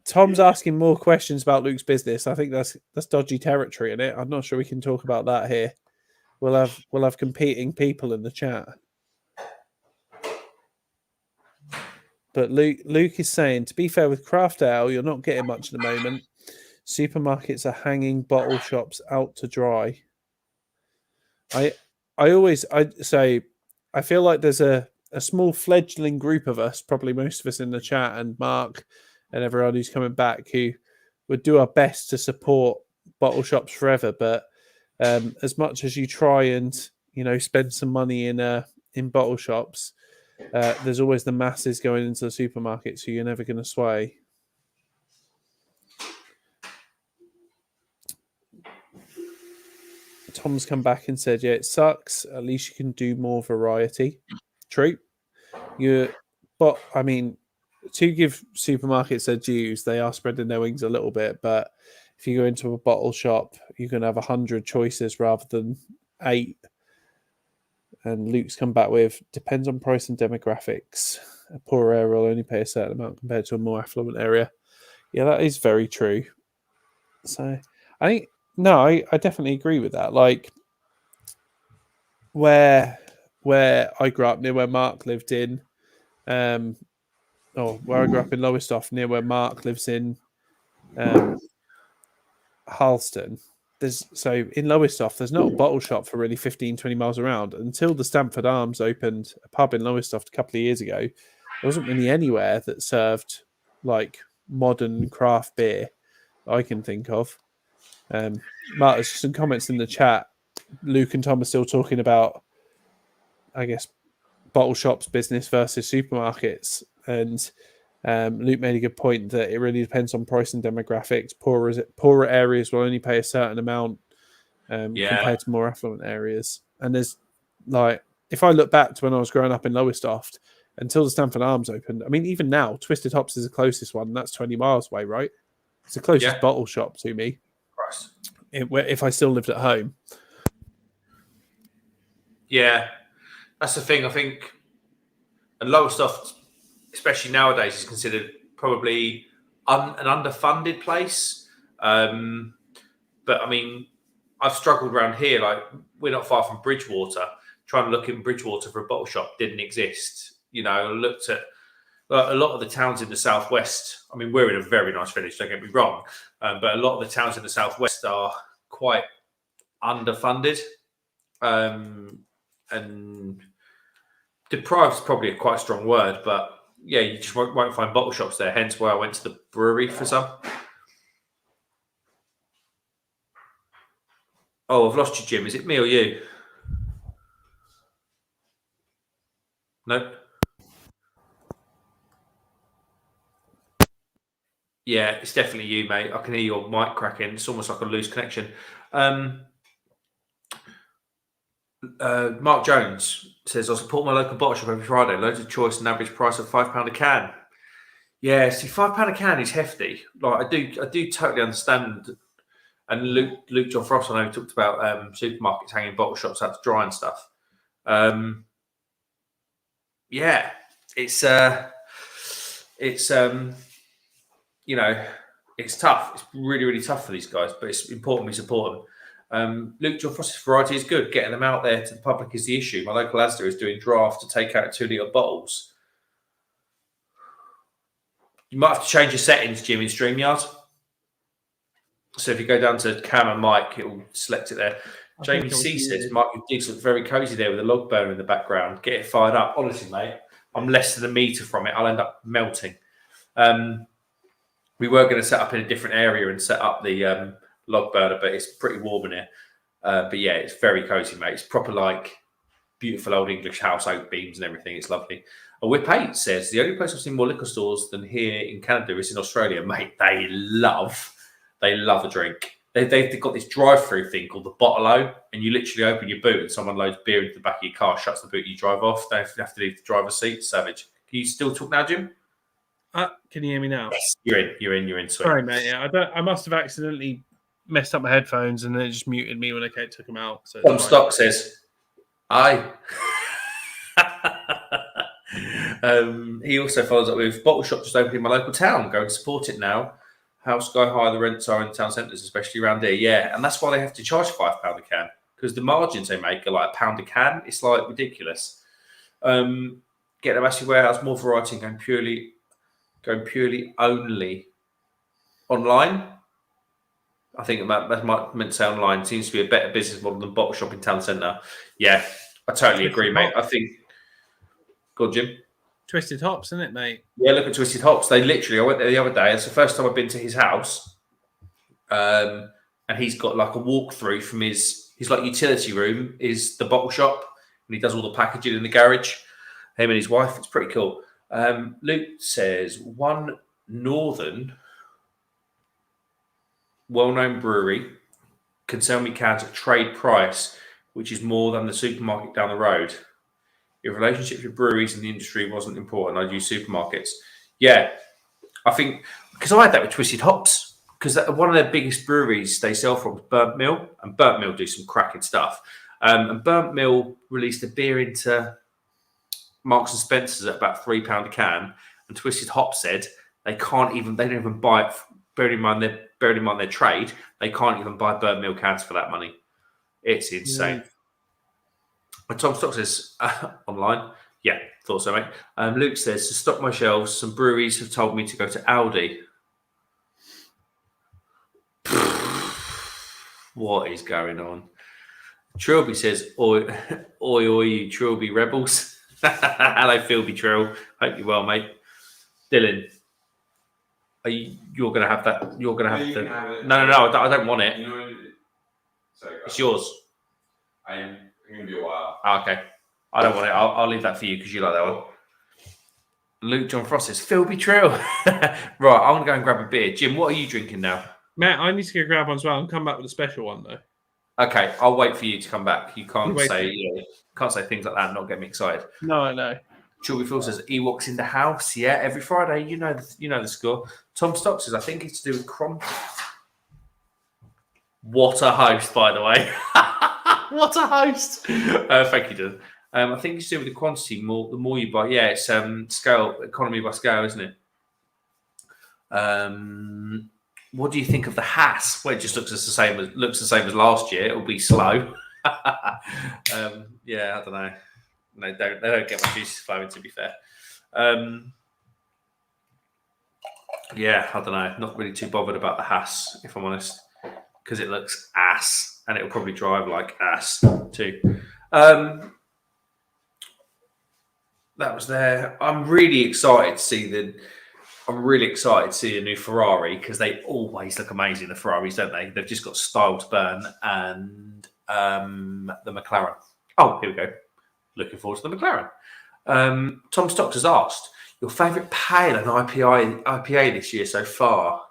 Tom's asking more questions about Luke's business. I think that's dodgy territory in it. I'm not sure we can talk about that here. We'll have competing people in the chat. But Luke is saying, to be fair, with craft ale, you're not getting much at the moment. Supermarkets are hanging bottle shops out to dry. I feel like there's a small fledgling group of us, probably most of us in the chat, and Mark and everyone who's coming back, who would do our best to support bottle shops forever. But as much as you try and spend some money in bottle shops, there's always the masses going into the supermarket, so you're never going to sway. Tom's come back and said, yeah, it sucks. At least you can do more variety. True. But I mean, to give supermarkets their dues, they are spreading their wings a little bit. But if you go into a bottle shop, you're going to have 100 choices rather than 8. And Luke's come back with, depends on price and demographics. A poorer area will only pay a certain amount compared to a more affluent area. Yeah, that is very true. So I think, no, I definitely agree with that. Like, where I grew up, near where Mark lived in, where I grew up in Lowestoft, near where Mark lives in Harleston. So in Lowestoft, there's not a bottle shop for really 15, 20 miles around. Until the Stamford Arms opened a pub in Lowestoft a couple of years ago, there wasn't really anywhere that served like modern craft beer that I can think of. Mark, there's some comments in the chat. Luke and Tom are still talking about, I guess, bottle shops business versus supermarkets. And Luke made a good point that it really depends on price and demographics. Poorer areas will only pay a certain amount compared to more affluent areas. And there's like, if I look back to when I was growing up in Lowestoft, until the Stamford Arms opened, I mean, even now, Twisted Hops is the closest one. And that's 20 miles away, right? It's the closest bottle shop to me. If I still lived at home. Yeah, that's the thing. I think, and Lowestoft, especially nowadays, is considered probably an underfunded place. But I mean, I've struggled around here. Like, we're not far from Bridgewater. Trying to look in Bridgewater for a bottle shop didn't exist. You know, I looked at a lot of the towns in the southwest. I mean, we're in a very nice village, don't get me wrong, but a lot of the towns in the southwest are quite underfunded, and deprived is probably quite a strong word, but yeah, you just won't find bottle shops there. Hence why I went to the brewery for some. Oh, I've lost you, Jim. Is it me or you? No. Yeah, it's definitely you, mate. I can hear your mic cracking. It's almost like a loose connection. Mark Jones says, I support my local bottle shop every Friday. Loads of choice and average price of £5 a can. Yeah, see, £5 a can is hefty. Like, I do totally understand. And Luke John Frost, I know, talked about supermarkets hanging bottle shops out to dry and stuff. Yeah, it's you know, it's tough. It's really, really tough for these guys, but it's important we support them. Luke John Frost's variety is good. Getting them out there to the public is the issue. My local Asda is doing draft to take out 2-litre bottles. You might have to change your settings, Jim, in StreamYard. So if you go down to Cam and Mike, it will select it there. Jamie C says, Mark, your digs look very cozy there with a log burner in the background. Get it fired up. Honestly, mate, I'm less than a metre from it. I'll end up melting. We were going to set up in a different area and set up the log burner, but it's pretty warm in here. But yeah, it's very cozy, mate. It's proper, like, beautiful old English house, oak beams and everything. It's lovely. Whip 8 says, the only place I've seen more liquor stores than here in Canada is in Australia. Mate, they love a drink. They've got this drive-through thing called the bottle-o, and you literally open your boot and someone loads beer into the back of your car, shuts the boot, you drive off. Don't have to leave the driver's seat. Savage. Can you still talk now, Jim? Can you hear me now? Yes, you're in. Sweet. Sorry, mate. Yeah, I must have accidentally messed up my headphones and then it just muted me when I took them out. So Tom Stock says, aye. He also follows up with, bottle shop just opened in my local town. Go and support it now. How sky high the rents are in town centres, especially around here. Yeah, and that's why they have to charge £5 a can, because the margins they make are like £1 a can. It's like ridiculous. Get a massive warehouse, more variety, and going purely only online. I think that might meant to say online. Seems to be a better business model than bottle shop in town centre. Yeah, I totally agree, mate. I think. Go on, Jim. Twisted Hops, isn't it, mate? Yeah, look at Twisted Hops. I went there the other day. It's the first time I've been to his house. And he's got like a walkthrough from his like utility room is the bottle shop. And he does all the packaging in the garage. Him and his wife. It's pretty cool. Luke says, one northern well-known brewery can sell me cans at trade price, which is more than the supermarket down the road. If relationships with breweries in the industry wasn't important, I'd use supermarkets. Yeah, I think, because I had that with Twisted Hops, because one of their biggest breweries they sell from is Burnt Mill, and Burnt Mill do some cracking stuff. And Burnt Mill released a beer into Marks and Spencer's at about £3 a can, and Twisted Hops said they don't even buy it, bearing in mind their trade, they can't even buy Burnt Mill cans for that money. It's insane. Yeah. Tom Stock says, online, yeah, thought so, mate. Luke says, to stock my shelves, some breweries have told me to go to Aldi. What is going on? Trilby says, oi, you Trilby rebels. Hello, Philby Trill. Hope you're well, mate. Dylan, you're going to have that? You're going to have the... No, I don't want it. Sorry, it's yours. I'm going to be a while. Okay. I don't want it. I'll leave that for you because you like that one. Luke John Frost says, Philby Trill. Right, I'm going to go and grab a beer. Jim, what are you drinking now? Matt, I need to go grab one as well and come back with a special one, though. Okay, I'll wait for you to come back. You can't say things like that and not get me excited. No, I know. Chubby Phil says, Ewoks in the house. Yeah, every Friday. You know the score. Tom Stock says, I think it's to do with What a host, by the way. What a host. Thank you, Dylan. I think it's to do with the quantity. The more you buy. Yeah, it's scale, economy by scale, isn't it? what do you think of the Haas? Well, it just looks the same as last year. It'll be slow. Yeah, I don't know. They don't get much juices flowing, to be fair. Yeah, I don't know. Not really too bothered about the Haas, if I'm honest, because it looks ass, and it'll probably drive like ass too. That was there. I'm really excited to see a new Ferrari because they always look amazing. The Ferraris, don't they? They've just got style to burn, and the McLaren. Oh, here we go. Looking forward to the McLaren. Tom Stocks has asked your favourite pale and IPA this year so far.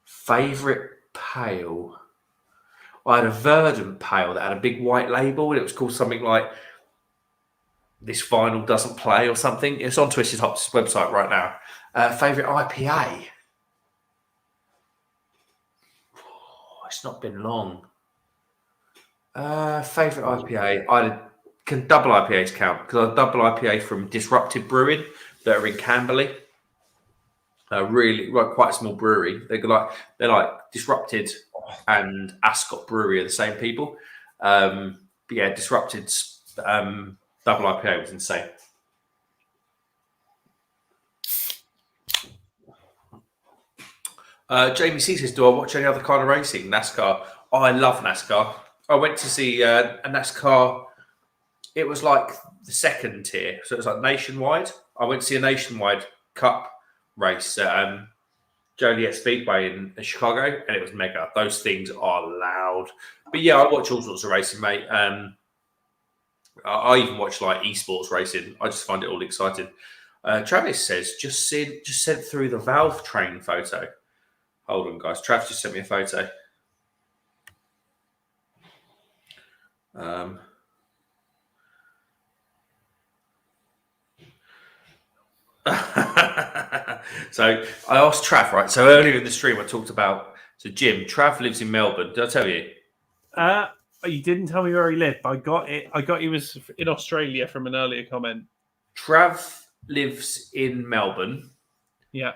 Favourite pale. I had a Verdant pale that had a big white label, and it was called something like "This Vinyl Doesn't Play" or something. It's on Twisted Hops' website right now. Favourite IPA? Oh, it's not been long. Favourite IPA? Can double IPAs count? Because I double IPA from Disrupted Brewing that are in Camberley. Really, quite a small brewery. They're like Disrupted and Ascot Brewery are the same people. But yeah, Disrupted's double IPA was insane. Jamie C says, "Do I watch any other kind of racing? NASCAR? Oh, I love NASCAR. I went to see a NASCAR. It was like the second tier, so it was like nationwide. I went to see a nationwide Cup race at Joliet Speedway in Chicago, and it was mega. Those things are loud. But yeah, I watch all sorts of racing, mate. I even watch like esports racing. I just find it all exciting. Travis says, just sent through the Valve train photo. Hold on, guys. Travis just sent me a photo. So I asked Trav, right? So earlier in the stream, I talked about Jim. Trav lives in Melbourne. Did I tell you? You didn't tell me where he lived. But I got he was in Australia from an earlier comment. Trav lives in Melbourne. Yeah.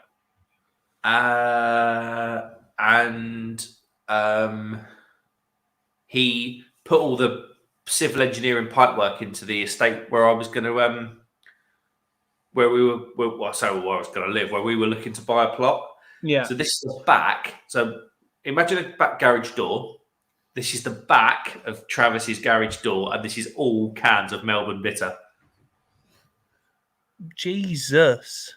And he put all the civil engineering pipework into the estate where I was going to where we were where I was going to live, where we were looking to buy a plot. Yeah. So this is the back. So imagine a back garage door. This is the back of Travis's garage door, and this is all cans of Melbourne bitter. Jesus.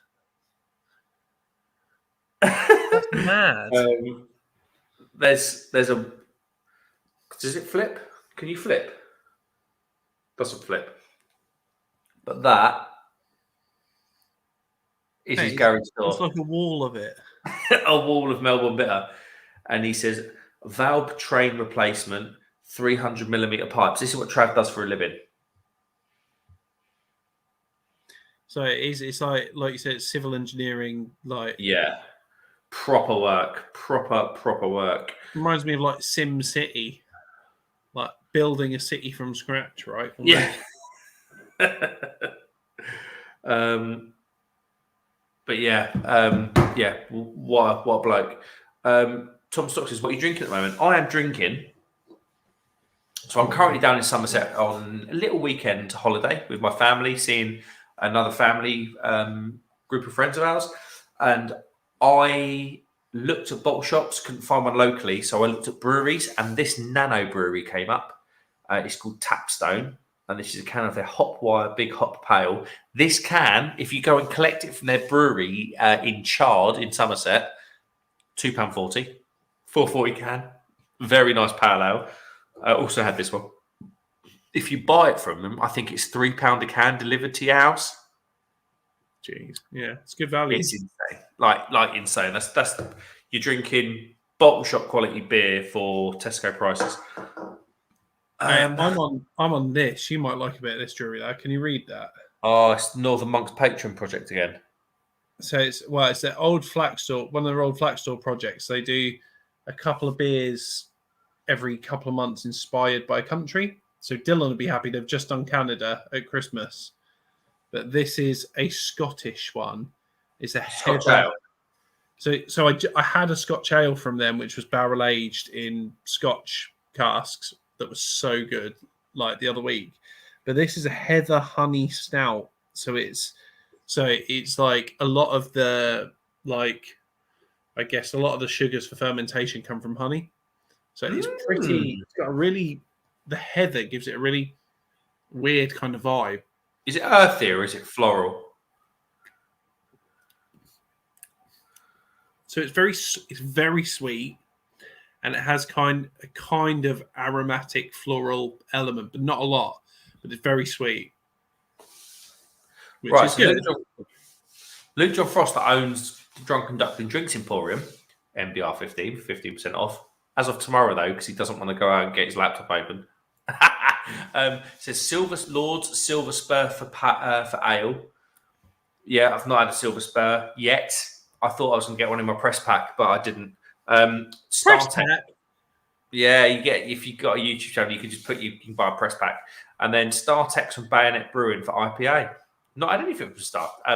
That's mad. There's a. Does it flip? Can you flip? Doesn't flip. But that is his garage door. It's like a wall of it. A wall of Melbourne bitter. And he says, valve train replacement, 300mm pipes. This is what Trav does for a living. So it's like you said, it's civil engineering, like yeah, proper work, proper work. Reminds me of like Sim City, like building a city from scratch, right? Yeah. But yeah, what a bloke. Tom Stocks says, what are you drinking at the moment? I am drinking. So I'm currently down in Somerset on a little weekend holiday with my family, seeing another family group of friends of ours. And I looked at bottle shops, couldn't find one locally. So I looked at breweries, and this nano brewery came up. It's called Tapstone. And this is a can of their Hopwire Big Hop Pale. This can, if you go and collect it from their brewery in Chard in Somerset, £2.40, 440 can. Very nice pale ale. I also had this one. If you buy it from them, I think it's £3 a can delivered to your house. Jeez, yeah, it's good value. It's insane, like insane. That's you're drinking bottle shop quality beer for Tesco prices. I'm on this. You might like a bit of this, Drury. Can you read that? Oh, it's Northern Monks Patron project again. So it's their old flax store, one of their old flax store projects. They do a couple of beers every couple of months inspired by a country. So Dylan will be happy. They've just done Canada at Christmas. but this is a Scottish one. It's a Scotch heather. ale. So I had a Scotch ale from them, which was barrel aged in Scotch casks. That was so good, like the other week. But this is a heather honey stout. So it's like a lot of the I guess a lot of the sugars for fermentation come from honey. So it's pretty. It's got a really. The heather gives it a really weird kind of vibe. Is it earthy or is it floral? So it's very sweet, and it has a kind of aromatic floral element, but not a lot. But it's very sweet, which Right, is so good. Luke John Frost, that owns the Drunken Duckling Drinks Emporium, MBR 15% off. As of tomorrow, though, because he doesn't want to go out and get his laptop open. Says Lords Silver Spur for ale. Yeah, I've not had a Silver Spur yet. I thought I was going to get one in my press pack, but I didn't. Press pack. Yeah, you get, if you've got a YouTube channel, you can just you can buy a press pack. And then Startex from Bayonet Brewing for IPA. Not had anything from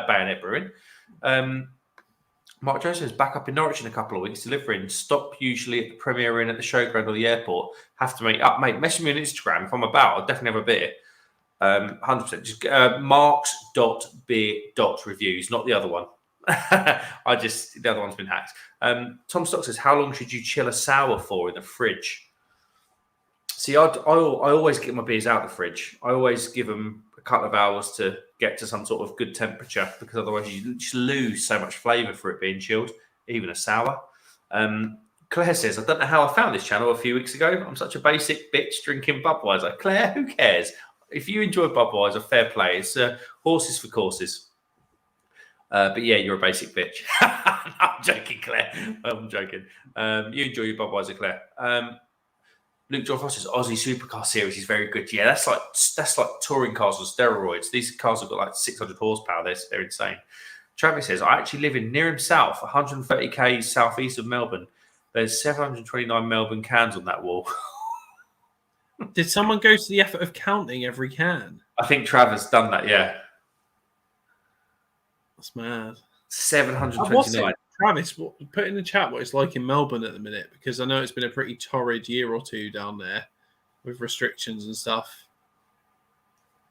Bayonet Brewing. Mark Jones is back up in Norwich in a couple of weeks, delivering. Stop usually at the Premier Inn at the showground or the airport. Have to meet up, mate. Message me on Instagram if I'm about. I'll definitely have a beer. 100%. Just marks.beer.reviews, not the other one. The other one's been hacked. Tom Stock says, how long should you chill a sour for in the fridge? See, I always get my beers out of the fridge. I always give them a couple of hours to get to some sort of good temperature, because otherwise you just lose so much flavour for it being chilled, even a sour. Claire says, I don't know how I found this channel a few weeks ago. I'm such a basic bitch drinking Budweiser. Claire, who cares? If you enjoy Budweiser, fair play. It's horses for courses. But yeah, you're a basic bitch. I'm joking, Claire. I'm joking. You enjoy your Budweiser, Claire. Luke John Foster's Aussie Supercar Series is very good. Yeah, that's like touring cars on steroids. These cars have got like 600 horsepower. They're insane. Travis says, I actually live in Nearham South, 130k southeast of Melbourne. There's 729 Melbourne cans on that wall. Did someone go to the effort of counting every can? I think Travis done that, yeah. That's mad. 729. Travis, put in the chat what it's like in Melbourne at the minute, because I know it's been a pretty torrid year or two down there with restrictions and stuff.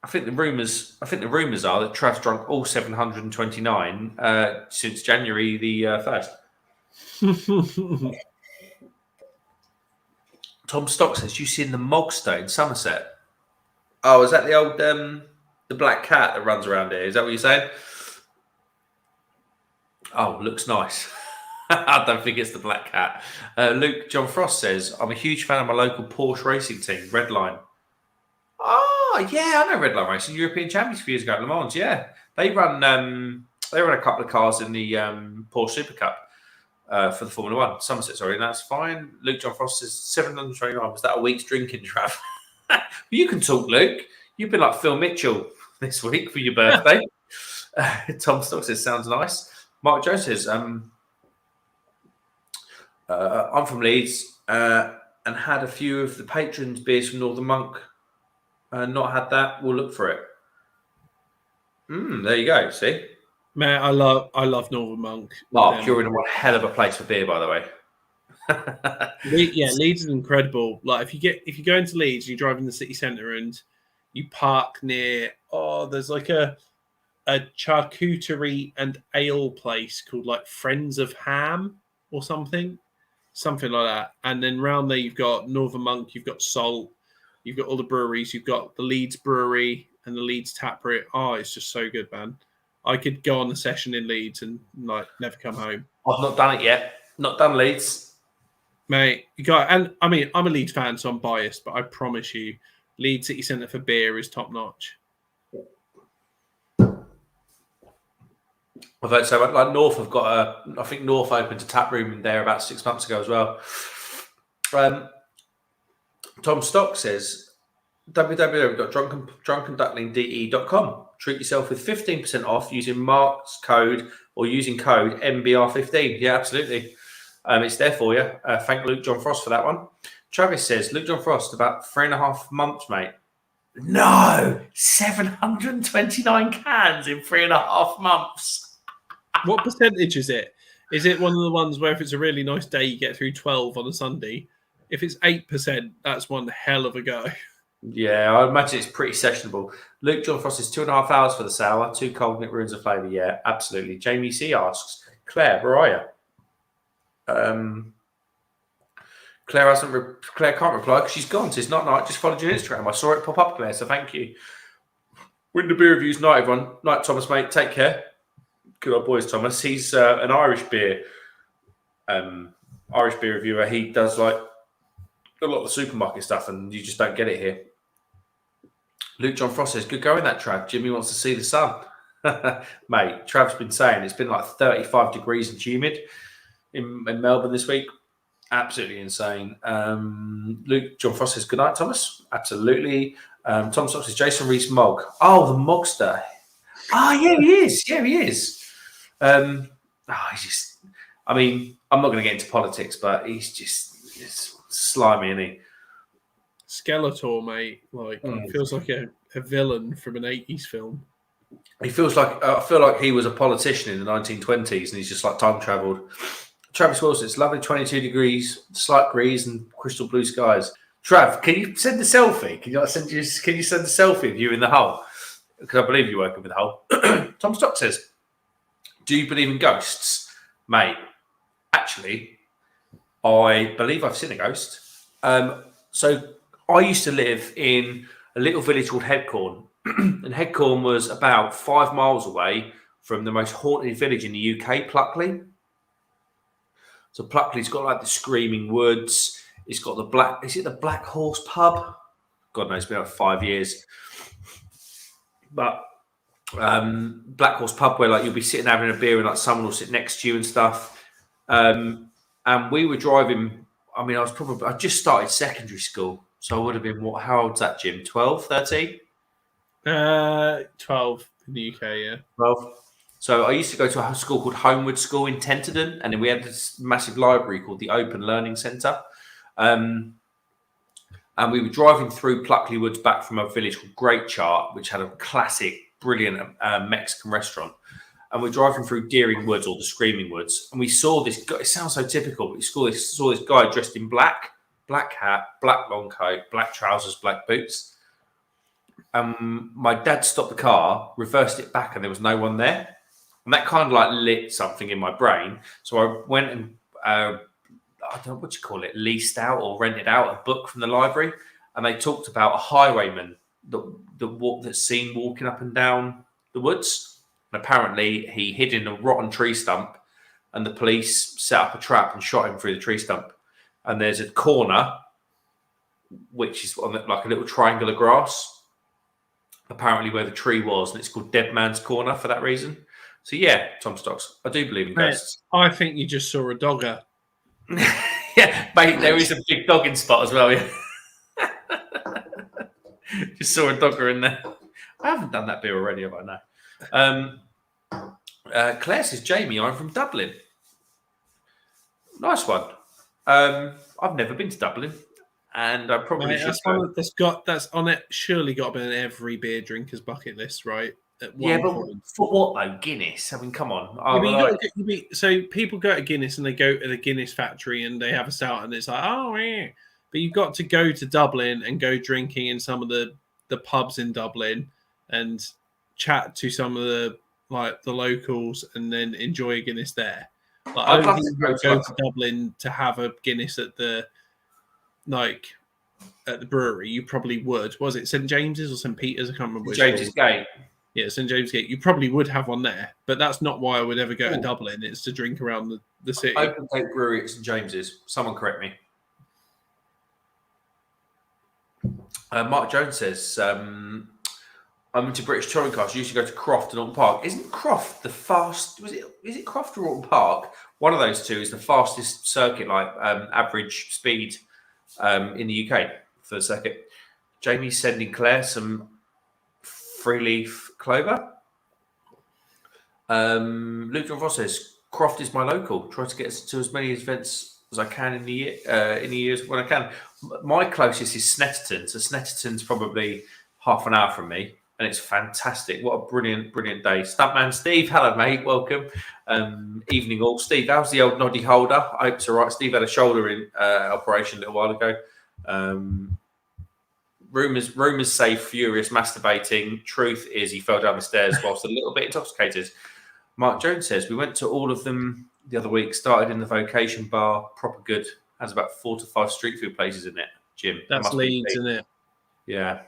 I think the rumours are that Trav's drunk all 729 since January the 1st. Tom Stock says, you seen the Mogster in Somerset? Oh, is that the old the black cat that runs around here? Is that what you're saying? Oh, looks nice. I don't think it's the black cat. Luke John Frost says, I'm a huge fan of my local Porsche racing team, Redline. Oh, yeah, I know Redline Racing, European Champions a few years ago at Le Mans. Yeah, they run a couple of cars in the Porsche Super Cup for the Formula One. Somerset, sorry, and that's fine. Luke John Frost says 729. Was that a week's drinking, Trav? You can talk, Luke. You've been like Phil Mitchell this week for your birthday. Tom Stock says, sounds nice. Mark Jones says, I'm from Leeds and had a few of the patrons' beers from Northern Monk. Not had that. We'll look for it. There you go. See, man, I love Northern Monk. Mark, you're in one hell of a place for beer, by the way. Leeds is incredible. Like if you go into Leeds, you drive in the city centre and you park near. Oh, there's like a charcuterie and ale place called like Friends of Ham or something like that. And then round there you've got Northern Monk, you've got Salt, you've got all the breweries, you've got the Leeds Brewery and the Leeds Tap Room. Oh, it's just so good, man. I could go on a session in Leeds and like never come home. I've not done it yet. Not done Leeds, mate. You got, and I mean, I'm a Leeds fan, so I'm biased, but I promise you, Leeds City Centre for beer is top notch. I've heard so. Like North have got I think North opened a tap room in there about 6 months ago as well. Tom Stock says www.drunkenducklingde.com. Treat yourself with 15% off using Mark's code or using code MBR15. Yeah, absolutely. It's there for you. Thank Luke John Frost for that one. Travis says, Luke John Frost, about 3.5 months, mate. No, 729 cans in 3.5 months. What percentage is it? Is it one of the ones where if it's a really nice day, you get through 12 on a Sunday? If it's 8%, that's one hell of a go. Yeah, I imagine it's pretty sessionable. Luke John Frost is 2.5 hours for the sour, too cold and it ruins the flavour. Yeah, absolutely. Jamie C asks, Claire, where are you? Claire can't reply because she's gone. It's not night. Just followed your Instagram. I saw it pop up, Claire. So thank you. Winter beer reviews. Night, everyone. Night, Thomas, mate. Take care. Good old boys, Thomas. He's an Irish beer reviewer. He does like a lot of the supermarket stuff, and you just don't get it here. Luke John Frost says, "Good going, that Trav. Jimmy wants to see the sun." Mate, Trav's been saying it's been like 35 degrees and humid in Melbourne this week. Absolutely insane. Luke John Frost says, "Good night, Thomas." Absolutely. Tom Stocks says, Jason Reese Mogg. Oh, the Mogster. Oh, yeah, he is. Yeah, he is. He's just, I mean, I'm not going to get into politics, but he's just slimy, isn't he? Skeletor, mate. Like, feels like a villain from an 80s film. He feels like, I feel like he was a politician in the 1920s and he's just like time traveled. Travis Wilson, it's lovely 22 degrees, slight breeze and crystal blue skies. Trav, can you send a selfie? Can you send a selfie of you in the Hull? Because I believe you're working with the Hull. Tom Stock says, do you believe in ghosts? Mate, actually, I believe I've seen a ghost. So I used to live in a little village called Headcorn. And Headcorn was about 5 miles away from the most haunted village in the UK, Pluckley. So Pluckley's got like the Screaming Woods. It's got the Black Horse pub? God knows, it's been like 5 years. But Black Horse pub where like you'll be sitting having a beer and like someone will sit next to you and stuff. And we were driving. I mean, I just started secondary school. So I would have been, how old's that, Jim? 12, 13? 12 in the UK, yeah. 12. So I used to go to a school called Homewood School in Tenterden, and then we had this massive library called the Open Learning Centre. And we were driving through Pluckley Woods back from a village called Great Chart, which had a classic, brilliant Mexican restaurant. And we're driving through Deering Woods or the Screaming Woods, and we saw this guy. It sounds so typical, but we saw this guy dressed in black hat, black long coat, black trousers, black boots. My dad stopped the car, reversed it back, and there was no one there. And that kind of like lit something in my brain. So I went and, I don't know what you call it, leased out or rented out a book from the library. And they talked about a highwayman that's seen walking up and down the woods. And apparently he hid in a rotten tree stump and the police set up a trap and shot him through the tree stump. And there's a corner, which is on like a little triangle of grass, apparently where the tree was. And it's called Dead Man's Corner for that reason. So yeah, Tom Stocks, I do believe in ghosts. I think you just saw a dogger. Yeah, mate, there is a big dogging spot as well. Yeah. Just saw a dogger in there. I haven't done that bit already, have I? No. Claire says, Jamie, I'm from Dublin. Nice one. I've never been to Dublin, and I probably should go. That's on it. Surely got to be on every beer drinker's bucket list, right? Yeah, but for what though? Guinness. I mean, come on. So people go to Guinness and they go to the Guinness factory and they have a stout and it's like, oh yeah. But you've got to go to Dublin and go drinking in some of the pubs in Dublin and chat to some of the locals and then enjoy a Guinness there. Like, I don't think you go to Dublin to have a Guinness at the brewery. You probably would. Was it St James's or St Peter's? I can't remember. James's Gate. Yeah, St James Gate. You probably would have one there, but that's not why I would ever go to Dublin. It's to drink around the city. Open Gate Brewery at St James's. Someone correct me. Mark Jones says, I'm into British touring cars. I used to go to Croft and Alton Park. Isn't Croft the fast? Is it Croft or Alton Park? One of those two is the fastest circuit, average speed in the UK for the circuit. Jamie's sending Claire some free-leaf clover. Luke John Ross says, Croft is my local. Try to get to as many events as I can in the years when I can. My closest is Snetterton. So Snetterton's probably half an hour from me, and it's fantastic. What a brilliant day. Stuntman Steve, hello mate, welcome. Evening all. Steve, how's the old noddy holder? I hope it's all right. Steve had a shoulder operation a little while ago. Rumors say furious masturbating. Truth is he fell down the stairs whilst a little bit intoxicated. Mark Jones says we went to all of them the other week. Started in the Vocation Bar, proper good. Has about 4 to 5 street food places in it. Jim, That's Leeds, isn't it? Yeah.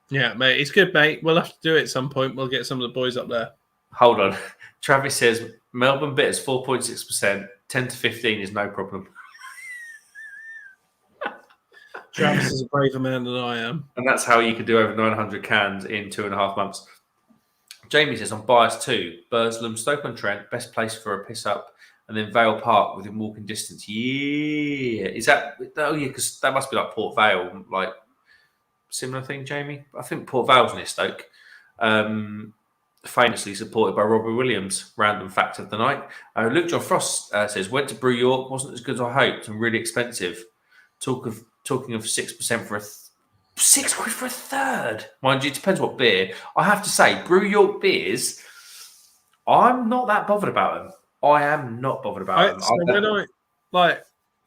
Yeah, mate. It's good, mate. We'll have to do it at some point. We'll get some of the boys up there. Hold on. Travis says Melbourne bitters 4.6%. 10 to 15 is no problem. Travis is a braver man than I am. And that's how you can do over 900 cans in 2.5 months. Jamie says, I'm biased too. Burslem, Stoke-on-Trent, best place for a piss up. And then Vale Park within walking distance. Yeah. Is that... Oh, yeah, because that must be like Port Vale. Like, similar thing, Jamie? I think Port Vale's near Stoke. Famously supported by Robbie Williams. Random fact of the night. Luke John Frost says, went to Brew York. Wasn't as good as I hoped and really expensive. Talking of 6% for £6 for a third. Mind you, it depends what beer. I have to say, Brew York beers, I'm not that bothered about them. I am not bothered about them. So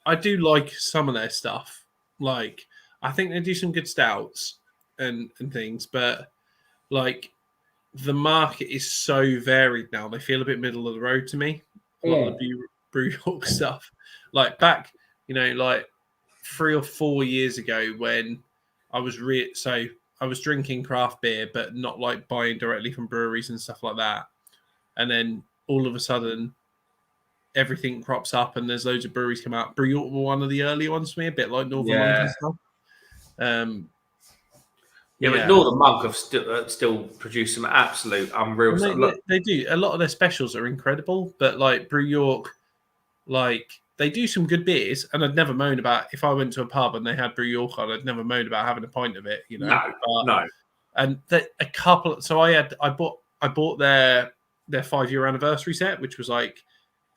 I do like some of their stuff. Like, I think they do some good stouts and things, but like the market is so varied now. They feel a bit middle of the road to me. A lot of the Brew York stuff. Like back, like 3 or 4 years ago when I was I was drinking craft beer, but not like buying directly from breweries and stuff like that. And then all of a sudden, everything crops up and there's loads of breweries come out. Brew York were one of the early ones for me, a bit like Northern Monk and stuff. But Northern Monk have still produced some absolute unreal stuff. They do. A lot of their specials are incredible, but like Brew York, like they do some good beers, and I'd never moan about if I went to a pub and they had Brew York on. I'd never moan about having a pint of it, No. And a couple. So I bought their 5-year anniversary set, which was like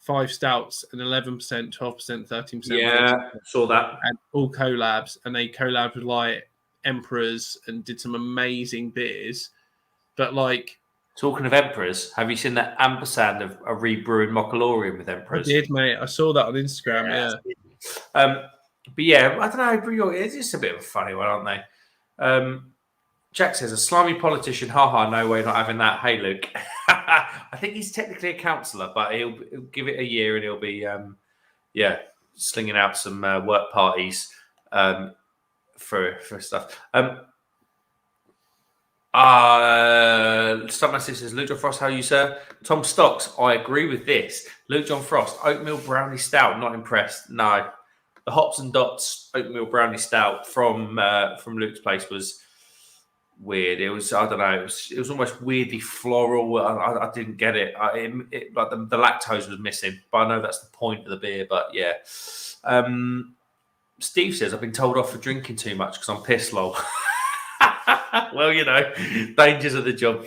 5 stouts and 11%, 12%, 13%. Yeah, saw that. And all collabs, and they collabed with like Emperors and did some amazing beers. But like, talking of Emperors, have you seen that ampersand of a rebrewing Mockalorian with Emperors? I did, mate. I saw that on Instagram. Yeah. But yeah, I don't know. Brew York is just a bit of a funny one, aren't they? Jack says a slimy politician. Ha, no way, not having that. Hey, Luke. I think he's technically a councillor, but he'll give it a year and he'll be, slinging out some work parties for stuff. Stuntman says, Luke John Frost, how are you, sir? Tom Stocks, I agree with this. Luke John Frost, oatmeal brownie stout, not impressed. No. The Hops and Dots oatmeal brownie stout from Luke's place was weird. It was, I don't know, it was almost weirdly floral. I didn't get it. Like the lactose was missing, but I know that's the point of the beer. But yeah, Steve says I've been told off for drinking too much because I'm piss lol. Well, dangers of the job,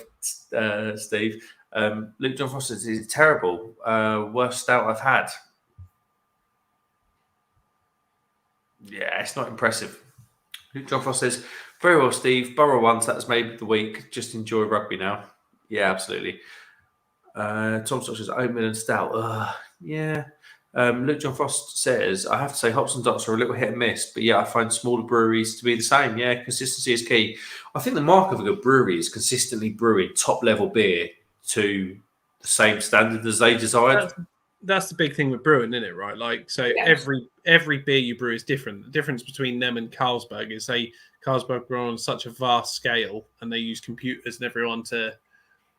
Steve. Luke John Frost says it's terrible. Worst stout I've had. Yeah, it's not impressive. Luke John Frost says, very well, Steve. Borough once, that was made the week. Just enjoy rugby now. Yeah, absolutely. Tom Stock says, oatmeal and stout. Yeah. Luke John Frost says, I have to say Hops and Dots are a little hit and miss, but yeah, I find smaller breweries to be the same. Yeah, consistency is key. I think the mark of a good brewery is consistently brewing top-level beer to the same standard as they desired. That's the big thing with brewing, isn't it? Right? Like, so every beer you brew is different. The difference between them and Carlsberg is Carlsberg brew on such a vast scale, and they use computers and everyone to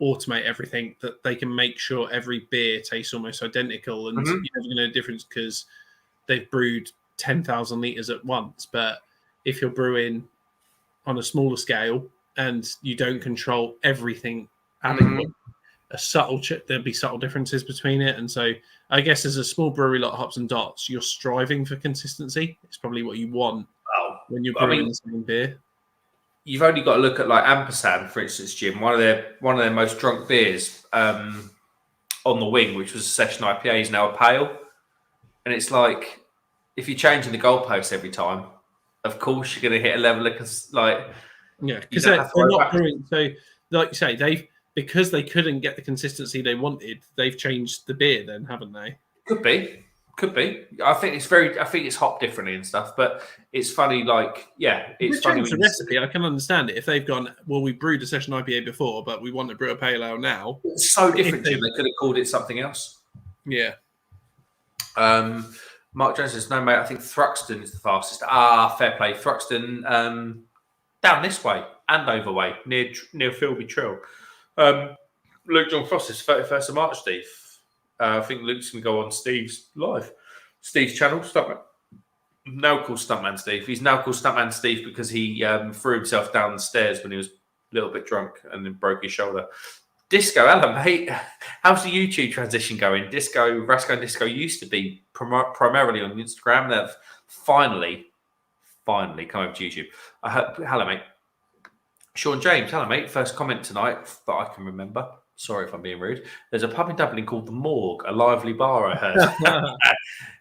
automate everything that they can make sure every beer tastes almost identical, and you never know the difference because they've brewed 10,000 liters at once. But if you're brewing on a smaller scale and you don't control everything adequately, there'll be subtle differences between it. And so I guess as a small brewery like Hops and Dots, you're striving for consistency. It's probably what you want when you're brewing the same beer. You've only got to look at like Ampersand, for instance, Jim, one of their most drunk beers on the wing, which was a session IPA, is now a pale. And it's like, if you're changing the goalposts every time, of course you're going to hit a level of like, Yeah, because they're not brewing. So, like you say, because they couldn't get the consistency they wanted, they've changed the beer. Then, haven't they? Could be. I think it's hop differently and stuff. But it's funny. It's funny when the recipe. I can understand it if they've gone. Well, we brewed a session IPA before, but we want to brew a pale ale now. It's so different. They could have called it something else. Yeah. Mark Jones says, no, mate, I think Thruxton is the fastest. Fair play. Thruxton down this way, Andover way, near Philby Trill. Luke John Frost is 31st of March, Steve. I think Luke's going to go on Steve's channel. Stuntman. Now called Stuntman Steve. He's now called Stuntman Steve because he threw himself down the stairs when he was a little bit drunk and then broke his shoulder. Disco, hello, mate. How's the YouTube transition going? Rasco and Disco used to be primarily on Instagram. They've finally come over to YouTube. Hello, mate. Sean James, hello, mate. First comment tonight that I can remember. Sorry if I'm being rude. There's a pub in Dublin called The Morgue, a lively bar, I heard.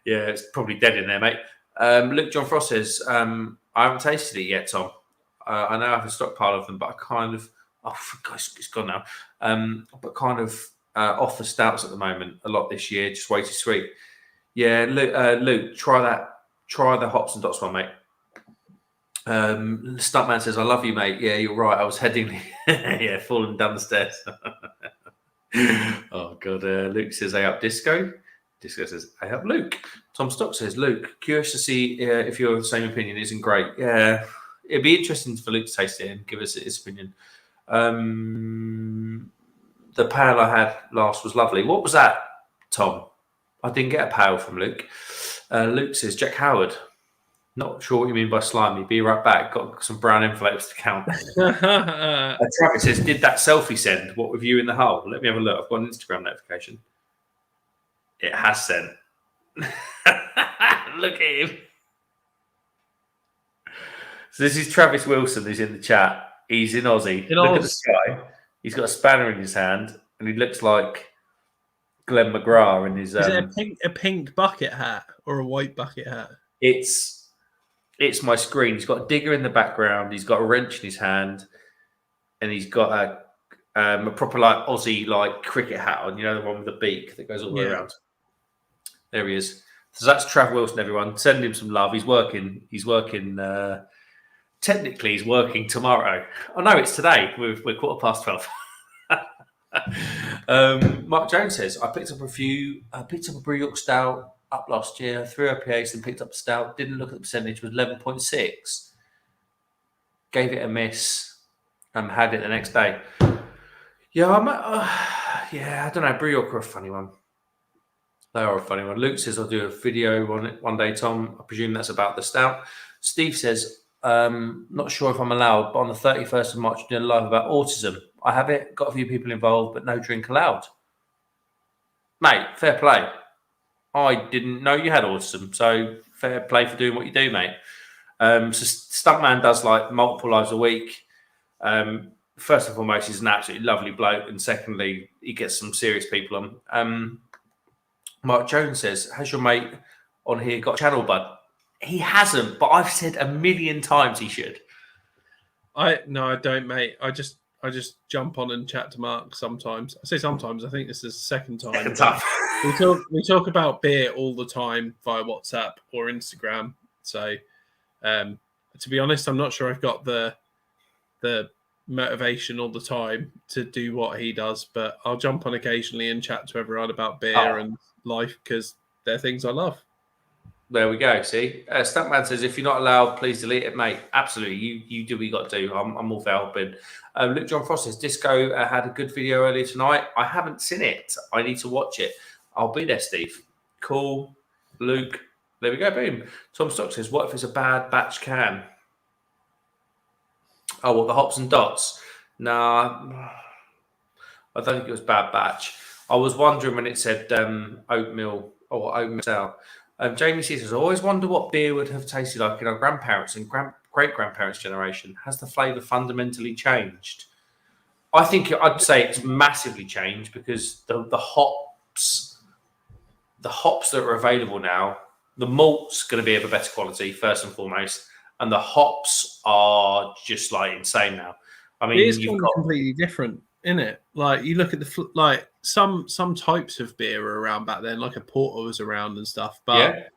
Yeah, it's probably dead in there, mate. Luke John Frost says, I haven't tasted it yet, Tom. I know I have a stockpile of them, but I kind of... Oh, gosh, it's gone now. But kind of off the stouts at the moment a lot this year, just way too sweet. Yeah, Luke, try the hops and dots one, mate. Stuntman says, I love you, mate. Yeah, you're right. I was heading, falling down the stairs. Oh, God. Luke says, I up Disco. Disco says, I up Luke. Tom Stock says, Luke, curious to see if you're of the same opinion. Isn't great. Yeah, it'd be interesting for Luke to taste it and give us his opinion. The pale I had last was lovely. What was that, Tom? I didn't get a pale from Luke. Luke says, Jack Howard. Not sure what you mean by slimy. Be right back. Got some brown envelopes to count. Travis says, did that selfie send? What with you in the hole? Let me have a look. I've got an Instagram notification. It has sent. Look at him. So this is Travis Wilson who's in the chat. He's in Aussie. Look at the sky. He's got a spanner in his hand and he looks like Glenn McGrath in his... Is it a pink bucket hat or a white bucket hat? It's my screen. He's got a digger in the background. He's got a wrench in his hand, and he's got a proper Aussie cricket hat on. You know, the one with the beak that goes all the way around. There he is. So that's Trav Wilson. Everyone, send him some love. He's working. Technically, he's working tomorrow. Oh no, it's today. We're 12:15. Mark Jones says, I picked up a Brew York Stout up last year, 3 IPAs, and picked up the stout. Didn't look at the percentage, was 11.6. Gave it a miss. Had it the next day. Yeah, I don't know. Brew York are a funny one. They are a funny one. Luke says, I'll do a video on it one day, Tom. I presume that's about the stout. Steve says, not sure if I'm allowed, but on the 31st of March, doing a live about autism. I have it, got a few people involved, but no drink allowed. Mate, fair play. I didn't know you had autism, so fair play for doing what you do, mate. So Stuntman does multiple lives a week. First and foremost, he's an absolutely lovely bloke, and secondly, he gets some serious people on. Mark Jones says, has your mate on here got a channel, bud? He hasn't, but I've said a million times he should. No, I don't, mate. I just jump on and chat to Mark sometimes. I say sometimes. I think this is the second time. We talk about beer all the time via WhatsApp or Instagram. So, to be honest, I'm not sure I've got the motivation all the time to do what he does, but I'll jump on occasionally and chat to everyone about beer and life because they're things I love. There we go. See, Stuntman says, if you're not allowed, please delete it, mate. Absolutely. You do what you got to do. I'm all for helping. Luke John Frost says, Disco had a good video earlier tonight. I haven't seen it. I need to watch it. I'll be there, Steve. Cool. Luke. There we go. Boom. Tom Stock says, what if it's a bad batch can? Oh, what, the hops and dots? Nah, I don't think it was bad batch. I was wondering when it said oatmeal or oatmeal stout. Jamie says, I always wonder what beer would have tasted like in our grandparents' and great-grandparents' generation. Has the flavour fundamentally changed? I think I'd say it's massively changed because the hops that are available now, the malt's going to be of a better quality, first and foremost. and the hops are just like insane now. I mean, Beer's you've kind got of completely different, isn't it? Like you look at like some types of beer were around back then, like a porter was around and stuff. But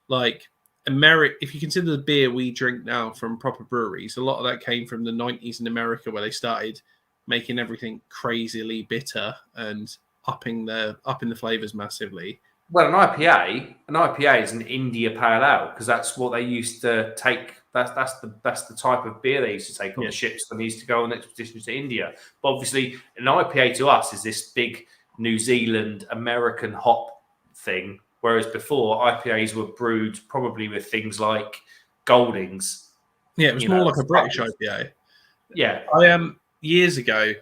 like America, if you consider the beer we drink now from proper breweries, a lot of that came from the 90s in America, where they started making everything crazily bitter and upping the flavors massively. Well, an IPA is an India Pale Ale, because that's what they used to take. That's the type of beer they used to take on the ships when they used to go on expeditions to India. But obviously, an IPA to us is this big New Zealand American hop thing, whereas before IPAs were brewed probably with things like Goldings. Yeah, it was more like a British IPA. Yeah, I years ago,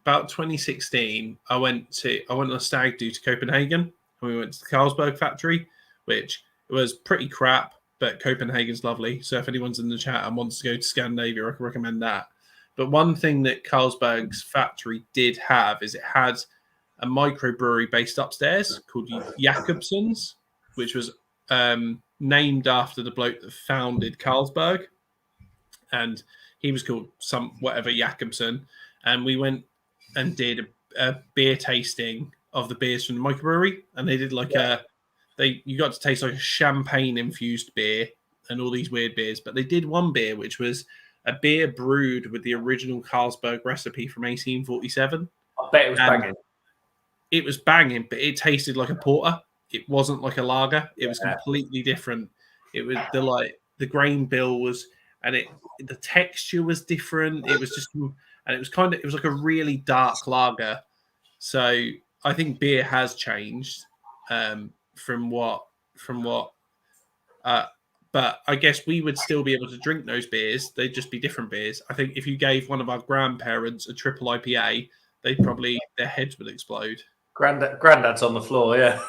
about 2016, I went on a stag do to Copenhagen. We went to the Carlsberg factory, which was pretty crap, but Copenhagen's lovely. So if anyone's in the chat and wants to go to Scandinavia, I can recommend that. But one thing that Carlsberg's factory did have is it had a microbrewery based upstairs called Jacobsen's, which was named after the bloke that founded Carlsberg. And he was called whatever Jacobsen. And we went and did a beer tasting of the beers from the microbrewery, and they did you got to taste like a champagne infused beer and all these weird beers. But they did one beer which was a beer brewed with the original Carlsberg recipe from 1847. I bet it was banging. It was banging, but it tasted like a porter. It wasn't like a lager. It was completely different. It was the grain bill was, and the texture was different. It was just, and it was like a really dark lager. So I think beer has changed from what. But I guess we would still be able to drink those beers. They'd just be different beers. I think if you gave one of our grandparents a triple IPA, their heads would explode. Granddad's on the floor. Yeah.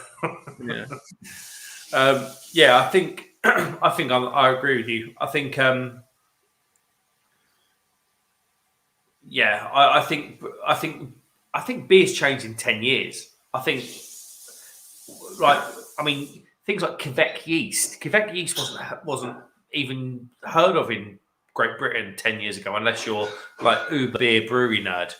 Yeah. I think I agree with you. I think I think beer's changed in 10 years. I think, things like Quebec yeast wasn't even heard of in Great Britain 10 years ago, unless you're like uber beer brewery nerd.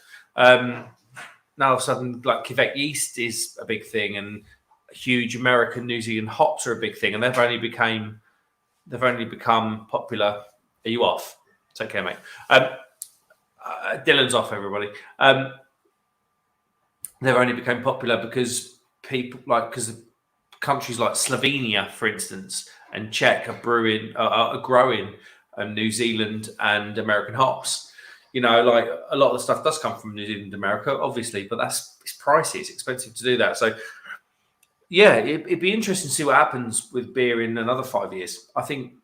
Now all of a sudden, like Quebec yeast is a big thing, and huge American, New Zealand hops are a big thing, and they've only become popular. Are you off? It's okay, mate. Dylan's off, everybody. They've only become popular because countries like Slovenia, for instance, and Czech are growing New Zealand and American hops. You know, like a lot of the stuff does come from New Zealand and America, obviously, but it's pricey. It's expensive to do that. So, yeah, it'd be interesting to see what happens with beer in another 5 years. I think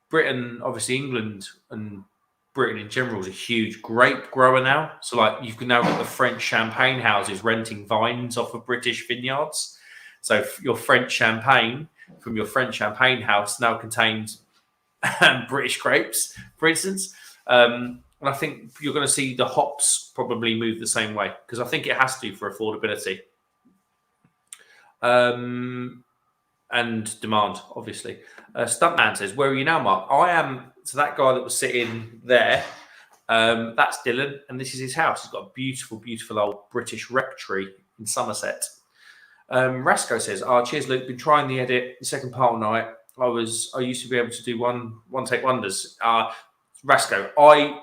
Britain, obviously England and Britain in general, is a huge grape grower now. So, like, you've now got the French champagne houses renting vines off of British vineyards. So your French champagne from your French champagne house now contains British grapes, for instance. And I think you're going to see the hops probably move the same way, because I think it has to for affordability and demand, obviously. Stuntman says, "Where are you now, Mark?" I am. So that guy that was sitting there, that's Dylan, and this is his house. He's got a beautiful, beautiful old British rectory in Somerset. Rasco says, "Cheers, Luke. Been trying the edit, the second part all night. I used to be able to do one take wonders." Rasco, I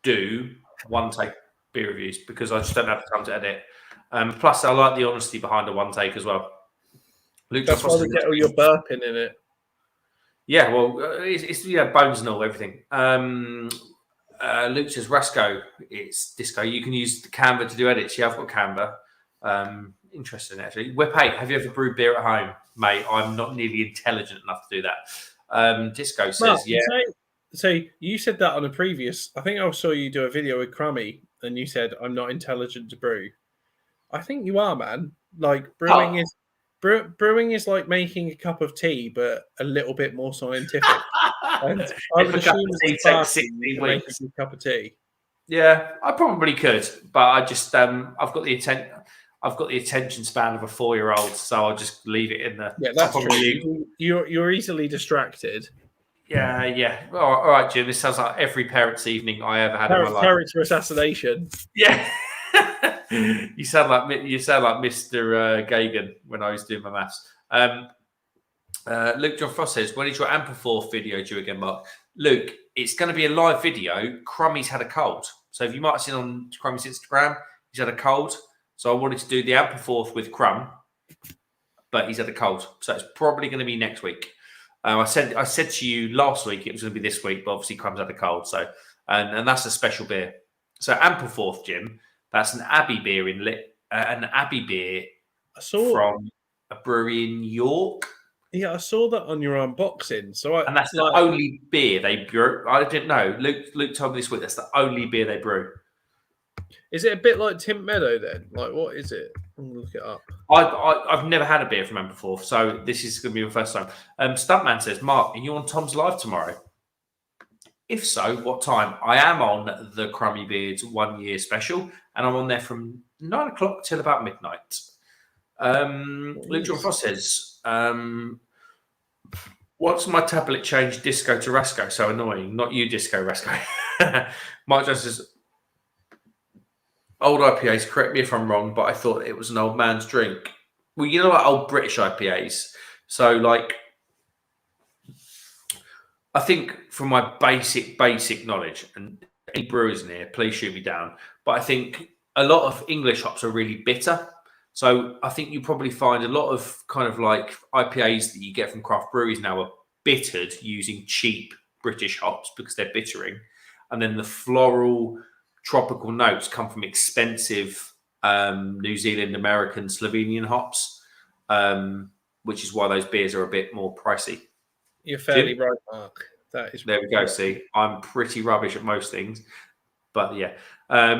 do one take beer reviews because I just don't have time to edit. Plus, I like the honesty behind a one take as well. Luke, that's why we get all your burping in it. Yeah, well, it's bones and all, everything. Luke says, "Rasco, it's Disco. You can use the Canva to do edits." Yeah, I've got Canva. Interesting, actually. Hey, have you ever brewed beer at home? Mate, I'm not nearly intelligent enough to do that. Disco says, Mark, yeah. So you said that on a previous. I think I saw you do a video with Crummy, and you said, "I'm not intelligent to brew." I think you are, man. Like brewing is like making a cup of tea, but a little bit more scientific. And I would assume it's make a cup of tea. Yeah, I probably could, but I just I've got the intent. I've got the attention span of a 4-year-old, so I'll just leave it in the Yeah, that's top of my league. true. You're easily distracted. Yeah. All right, Jim. This sounds like every parents' evening I ever had in my life. Character assassination. Yeah. you sound like Mr. Gagan when I was doing my maths. Luke John Frost says, "When is your Ampleforth video due again, Mark?" Luke, it's going to be a live video. Crummy's had a cold, so if you might have seen on Crummy's Instagram, he's had a cold. So I wanted to do the Ampleforth with Crumb, but he's had a cold, so it's probably going to be next week. I said to you last week it was going to be this week, but obviously Crumb's had a cold, so and that's a special beer. So Ampleforth, Jim, that's an Abbey beer from a brewery in York. Yeah, I saw that on your unboxing. And that's the only beer they brew. I didn't know. Luke told me this week that's the only beer they brew. Is it a bit like Tint Meadow then? Like, what is it? I'm gonna look it up. I've never had a beer from Ampleforth, so this is going to be my first time. Stuntman says, "Mark, are you on Tom's Live tomorrow? If so, what time?" I am on the Crummy Beards 1 year special, and I'm on there from 9 o'clock till about midnight. Luke John Frost says, "What's my tablet changed Disco to Rasco? So annoying. Not you, Disco Rasco." Mike Jones says, "Old IPAs, correct me if I'm wrong, but I thought it was an old man's drink." Well, you know, like old British IPAs. So, like, I think from my basic knowledge, and any brewers in here, please shoot me down, but I think a lot of English hops are really bitter. So I think you probably find a lot of kind of like IPAs that you get from craft breweries now are bittered using cheap British hops because they're bittering. And then the floral tropical notes come from expensive New Zealand, American, Slovenian hops, which is why those beers are a bit more pricey. You're fairly right, Mark. That is. There we go. See, I'm pretty rubbish at most things. But yeah,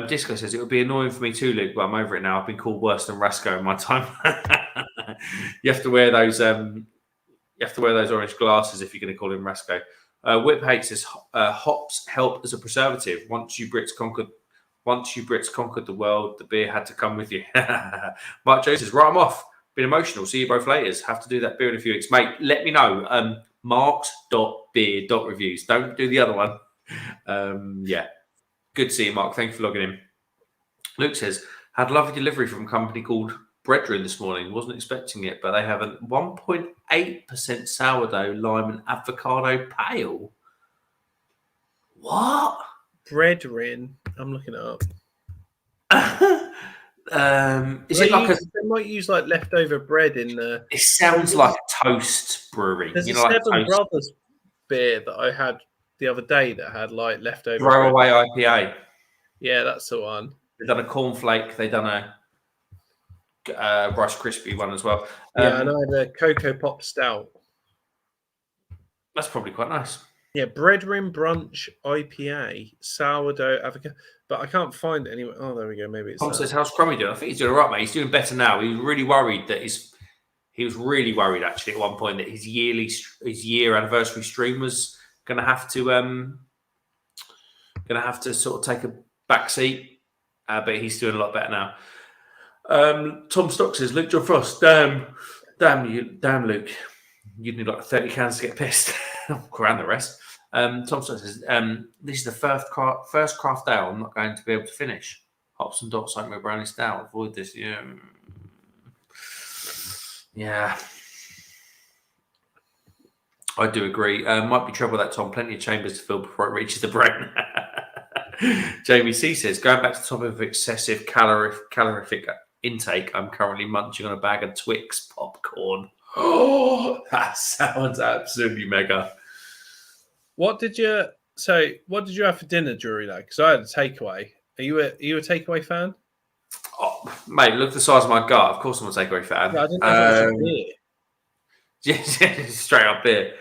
Disco says it would be annoying for me too, Luke, but I'm over it now. I've been called worse than Rasco in my time. You have to wear those. You have to wear those orange glasses if you're going to call him Rasco. Whip Hate says hops help as a preservative. Once you Brits conquered the world, the beer had to come with you. Mark Jones says, "Right, I'm off. Been emotional. See you both later. Have to do that beer in a few weeks, mate. Let me know. Marks.beer.reviews. Don't do the other one. Yeah." Good to see you, Mark. Thank you for logging in. Luke says, "Had lovely delivery from a company called Brethren this morning. Wasn't expecting it, but they have a 1.8% sourdough, lime, and avocado pale." What? Brethren. I'm looking it up. Is it like they might use like leftover bread in the? It sounds like a toast brewery. There's you a know, like Seven toast. Brothers beer that I had the other day that had like leftover Throwaway IPA. Yeah, that's the one. They've done a cornflake. They've done a Rice Krispie one as well. Yeah, and I had a Cocoa Pop Stout. That's probably quite nice. Yeah, Brethren Brunch IPA, sourdough, avocado. But I can't find it anywhere. Oh, there we go. Maybe it's. Tom says, "How's Crummy doing?" I think he's doing all right, mate. He's doing better now. He was really worried that he was really worried actually at one point that his year anniversary stream was going to have to sort of take a back seat, but he's doing a lot better now. Tom Stock says, "Luke John Frost, damn Luke, you'd need like 30 cans to get pissed." Around the rest. Tom Stock says, "This is the first craft ale I'm not going to be able to finish. Hops and dots like my brownie stout. Avoid this." Yeah. I do agree. Might be trouble with that, Tom. Plenty of chambers to fill before it reaches the brain. Jamie C says, "Going back to the topic of excessive calorific intake, I'm currently munching on a bag of Twix popcorn." Oh, that sounds absolutely mega. What did you have for dinner during that? Because I had a takeaway. Are you a takeaway fan? Oh, mate, look at the size of my gut. Of course I'm a takeaway fan. Yeah, I didn't know beer. Yeah, straight up beer.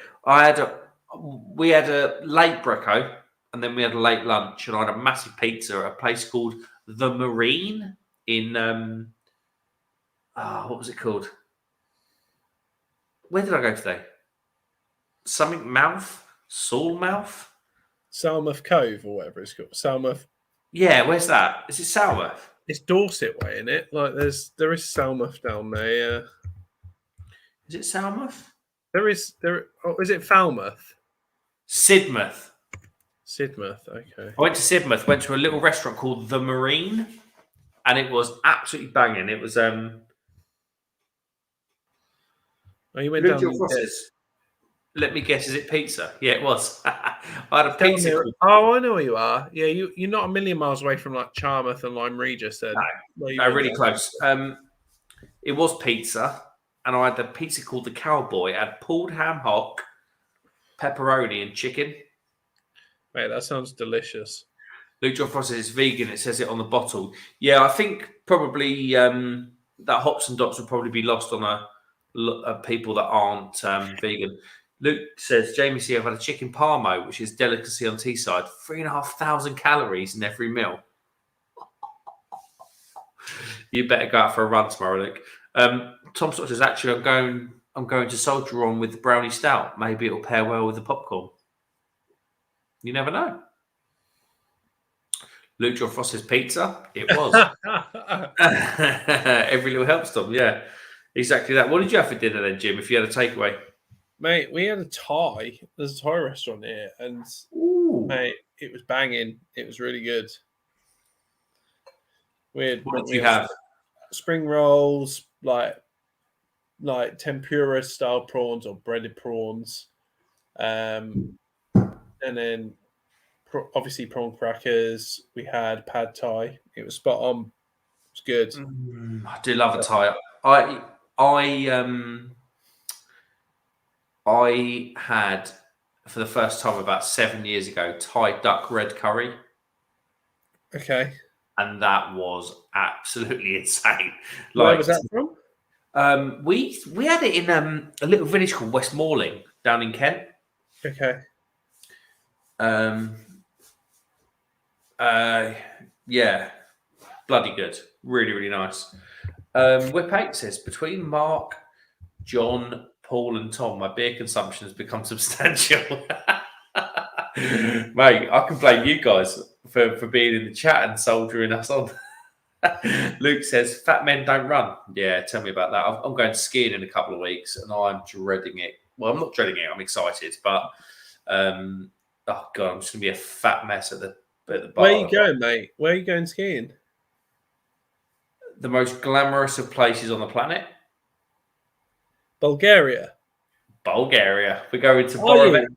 We had a late brecco, and then we had a late lunch, and I had a massive pizza at a place called The Marine in what was it called? Where did I go today? Something Mouth? Sawmouth? Salmouth Cove or whatever it's called. Salmouth. Yeah, where's that? Is it Salmouth? It's Dorset way, isn't it? Like there is Falmouth down there. Yeah. Is it Falmouth? Oh, is it Falmouth? Sidmouth. Sidmouth. Okay. I went to Sidmouth. Went to a little restaurant called The Marine, and it was absolutely banging. It was Oh, you went Luke down. Frost's. Let me guess. Is it pizza? Yeah, it was. I had a pizza. Oh, I know where you are. Yeah, you're not a million miles away from like Charmouth and Lyme Regis. Then. No, really close. It was pizza, and I had a pizza called the Cowboy. It had pulled ham hock, pepperoni, and chicken. Mate, that sounds delicious. Luke John Frost is vegan. It says it on the bottle. Yeah, I think probably that hops and dots would probably be lost on people that aren't vegan. Luke says, Jamie C, I've had a chicken parmo, which is delicacy on Teesside. 3,500 calories in every meal. You better go out for a run tomorrow, Luke. Tom Stott says, actually, I'm going to soldier on with the brownie stout. Maybe it'll pair well with the popcorn. You never know. Luke John Frost says pizza. It was. Every little helps, Tom. Yeah, exactly that. What did you have for dinner then, Jim, if you had a takeaway? Mate, we had a Thai. There's a Thai restaurant here, and mate, it was banging. It was really good. What did you have? Spring rolls, like tempura style prawns or breaded prawns, and then obviously prawn crackers. We had pad thai. It was spot on. It's good. I do love a Thai. I had, for the first time about 7 years ago, Thai duck red curry. Okay. And that was absolutely insane. Where was that from? We had it in a little village called West Malling down in Kent. Okay. Yeah, bloody good. Really, really nice. Whip 8 says, between Mark, John, Paul and Tom, my beer consumption has become substantial. Mate, I can blame you guys for being in the chat and soldiering us on. Luke says, fat men don't run. Yeah, tell me about that. I'm going skiing in a couple of weeks and I'm dreading it. Well, I'm not dreading it. I'm excited. But, oh, God, I'm just going to be a fat mess at the bar. Where are you going, mate? Where are you going skiing? The most glamorous of places on the planet. Bulgaria. We're going to Borovets.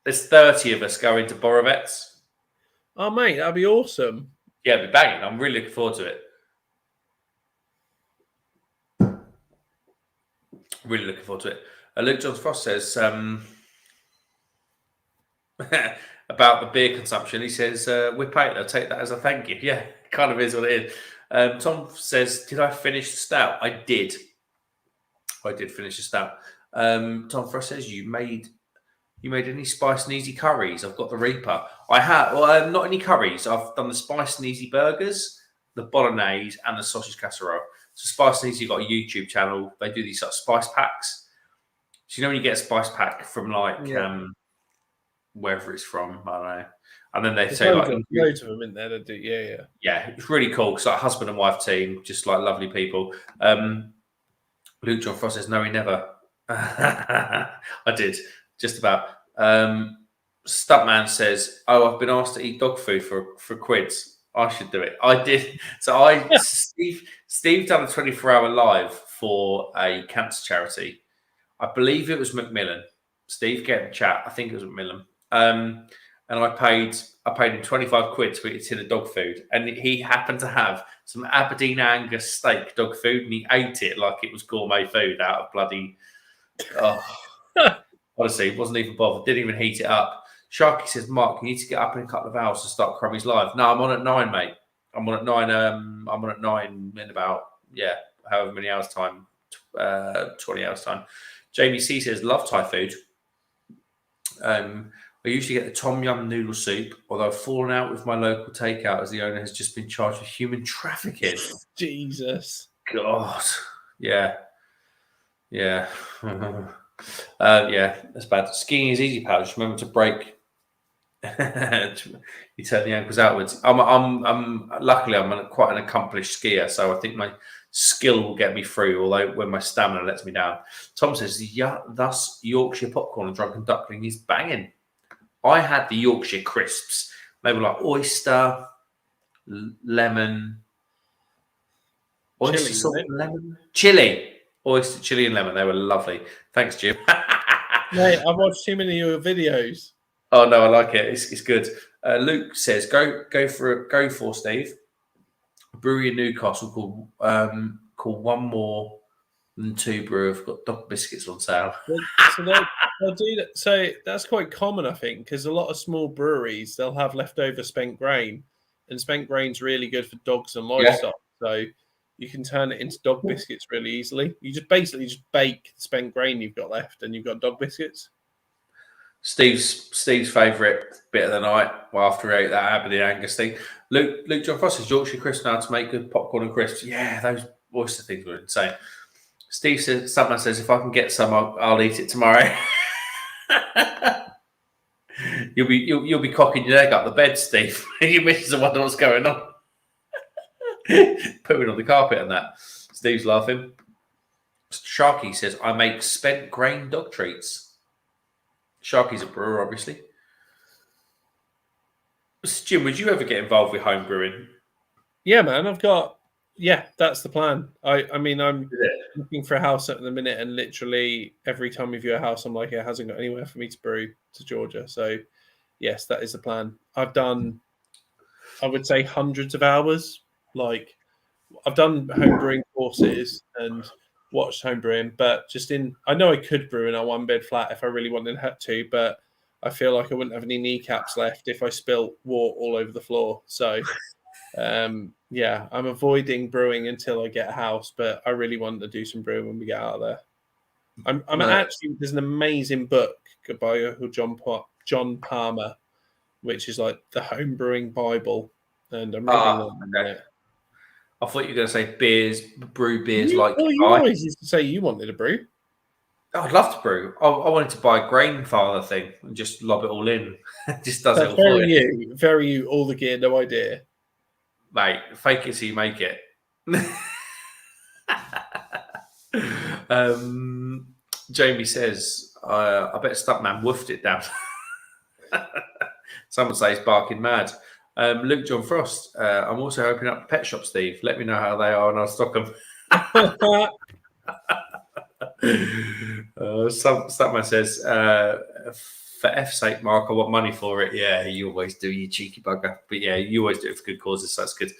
There's 30 of us going to Borovets. Oh, mate, that'd be awesome. Yeah, it'd be banging. I'm really looking forward to it. Really looking forward to it. Luke Johns Frost says about the beer consumption. He says, whip 8, I'll take that as a thank you. Yeah, it kind of is what it is. Tom says, did I finish the stout? I did. I did finish the stout. Tom Frost says, you made any spice and easy curries? I've got the Reaper. I have. Well, not any curries. I've done the spice and easy burgers, the bolognese, and the sausage casserole. So spice and easy got a YouTube channel. They do these sort of spice packs. So you know when you get a spice pack from wherever it's from, I don't know. And then they say loads of them in there. They do, yeah. Yeah, it's really cool. It's like a husband and wife team, just like lovely people. Luke John Frost says, no, he never. I did. Just about. Stuntman says, "Oh, I've been asked to eat dog food for quids. I should do it." I did. So Steve done a 24-hour live for a cancer charity. I believe it was Macmillan. Steve, get in the chat. I think it was Macmillan. And I paid him 25 quid to eat a tin of dog food, and he happened to have some Aberdeen Angus steak dog food, and he ate it like it was gourmet food out of bloody. Honestly, it wasn't even bothered. Didn't even heat it up. Sharky says, Mark, you need to get up in a couple of hours to start Crummy's live. No, I'm on at 9, mate. I'm on at 9. I'm on at 9 in about, however many hours time, 20 hours time. Jamie C says, love Thai food. I usually get the tom yum noodle soup, although I've fallen out with my local takeout as the owner has just been charged with human trafficking. Jesus. God. Yeah. Yeah, that's bad. Skiing is easy, pal. Just remember to break You turn the ankles outwards. I'm luckily I'm quite an accomplished skier, so I think my skill will get me through. Although when my stamina lets me down, Tom says, "Yeah, thus Yorkshire popcorn and drunken duckling is banging." I had the Yorkshire crisps. They were like oyster, lemon, oyster Chili, salt, isn't it? lemon, chili, oyster, chili, and lemon. They were lovely. Thanks, Jim. Mate, I've watched too many of your videos. Oh no, I like it. It's good. Luke says, "Go for Steve. A brewery in Newcastle called One More Than Two Brew. I've got dog biscuits on sale." So they'll do that. So that's quite common, I think, because a lot of small breweries, they'll have leftover spent grain, and spent grain's really good for dogs and livestock. So you can turn it into dog biscuits really easily. You just basically bake the spent grain you've got left, and you've got dog biscuits. Steve's favourite bit of the night. Well, after we ate that Aberdeen Angus thing, Luke John Frost says Yorkshire crisps now to make good popcorn and crisps. Yeah, those oyster things were insane. Steve says, someone says, if I can get some, I'll eat it tomorrow. You'll be cocking your leg up the bed, Steve. Your missus will wonder what's going on. Put it on the carpet and that. Steve's laughing. Sharky says, I make spent grain dog treats. Sharky's a brewer, obviously. Jim, would you ever get involved with home brewing? Yeah, man. That's the plan. I mean, I'm looking for a house at the minute, and literally every time we view a house, I'm like, it hasn't got anywhere for me to brew to Georgia. So, yes, that is the plan. I've done, I would say, hundreds of hours. Like, I've done home brewing courses and watched home brewing, but I know I could brew in a one bed flat if I really wanted to, but I feel like I wouldn't have any kneecaps left if I spilt wort all over the floor. So, I'm avoiding brewing until I get a house, but I really want to do some brewing when we get out of there. Actually, there's an amazing book by John Palmer, which is like the home brewing Bible, and I'm reading it. I thought you were going to say brew beers you always used to say you wanted a brew. I'd love to brew. I wanted to buy a grain father thing and just lob it all in. It just does it all for you. Very you, all the gear, no idea. Mate, fake it so you make it. Jamie says, I bet Stuntman woofed it down. Someone says barking mad. Luke John Frost, I'm also opening up a pet shop, Steve. Let me know how they are and I'll stock them. Stuntman says, for F's sake, Mark, I want money for it. Yeah, you always do, you cheeky bugger. But yeah, you always do it for good causes, so that's good.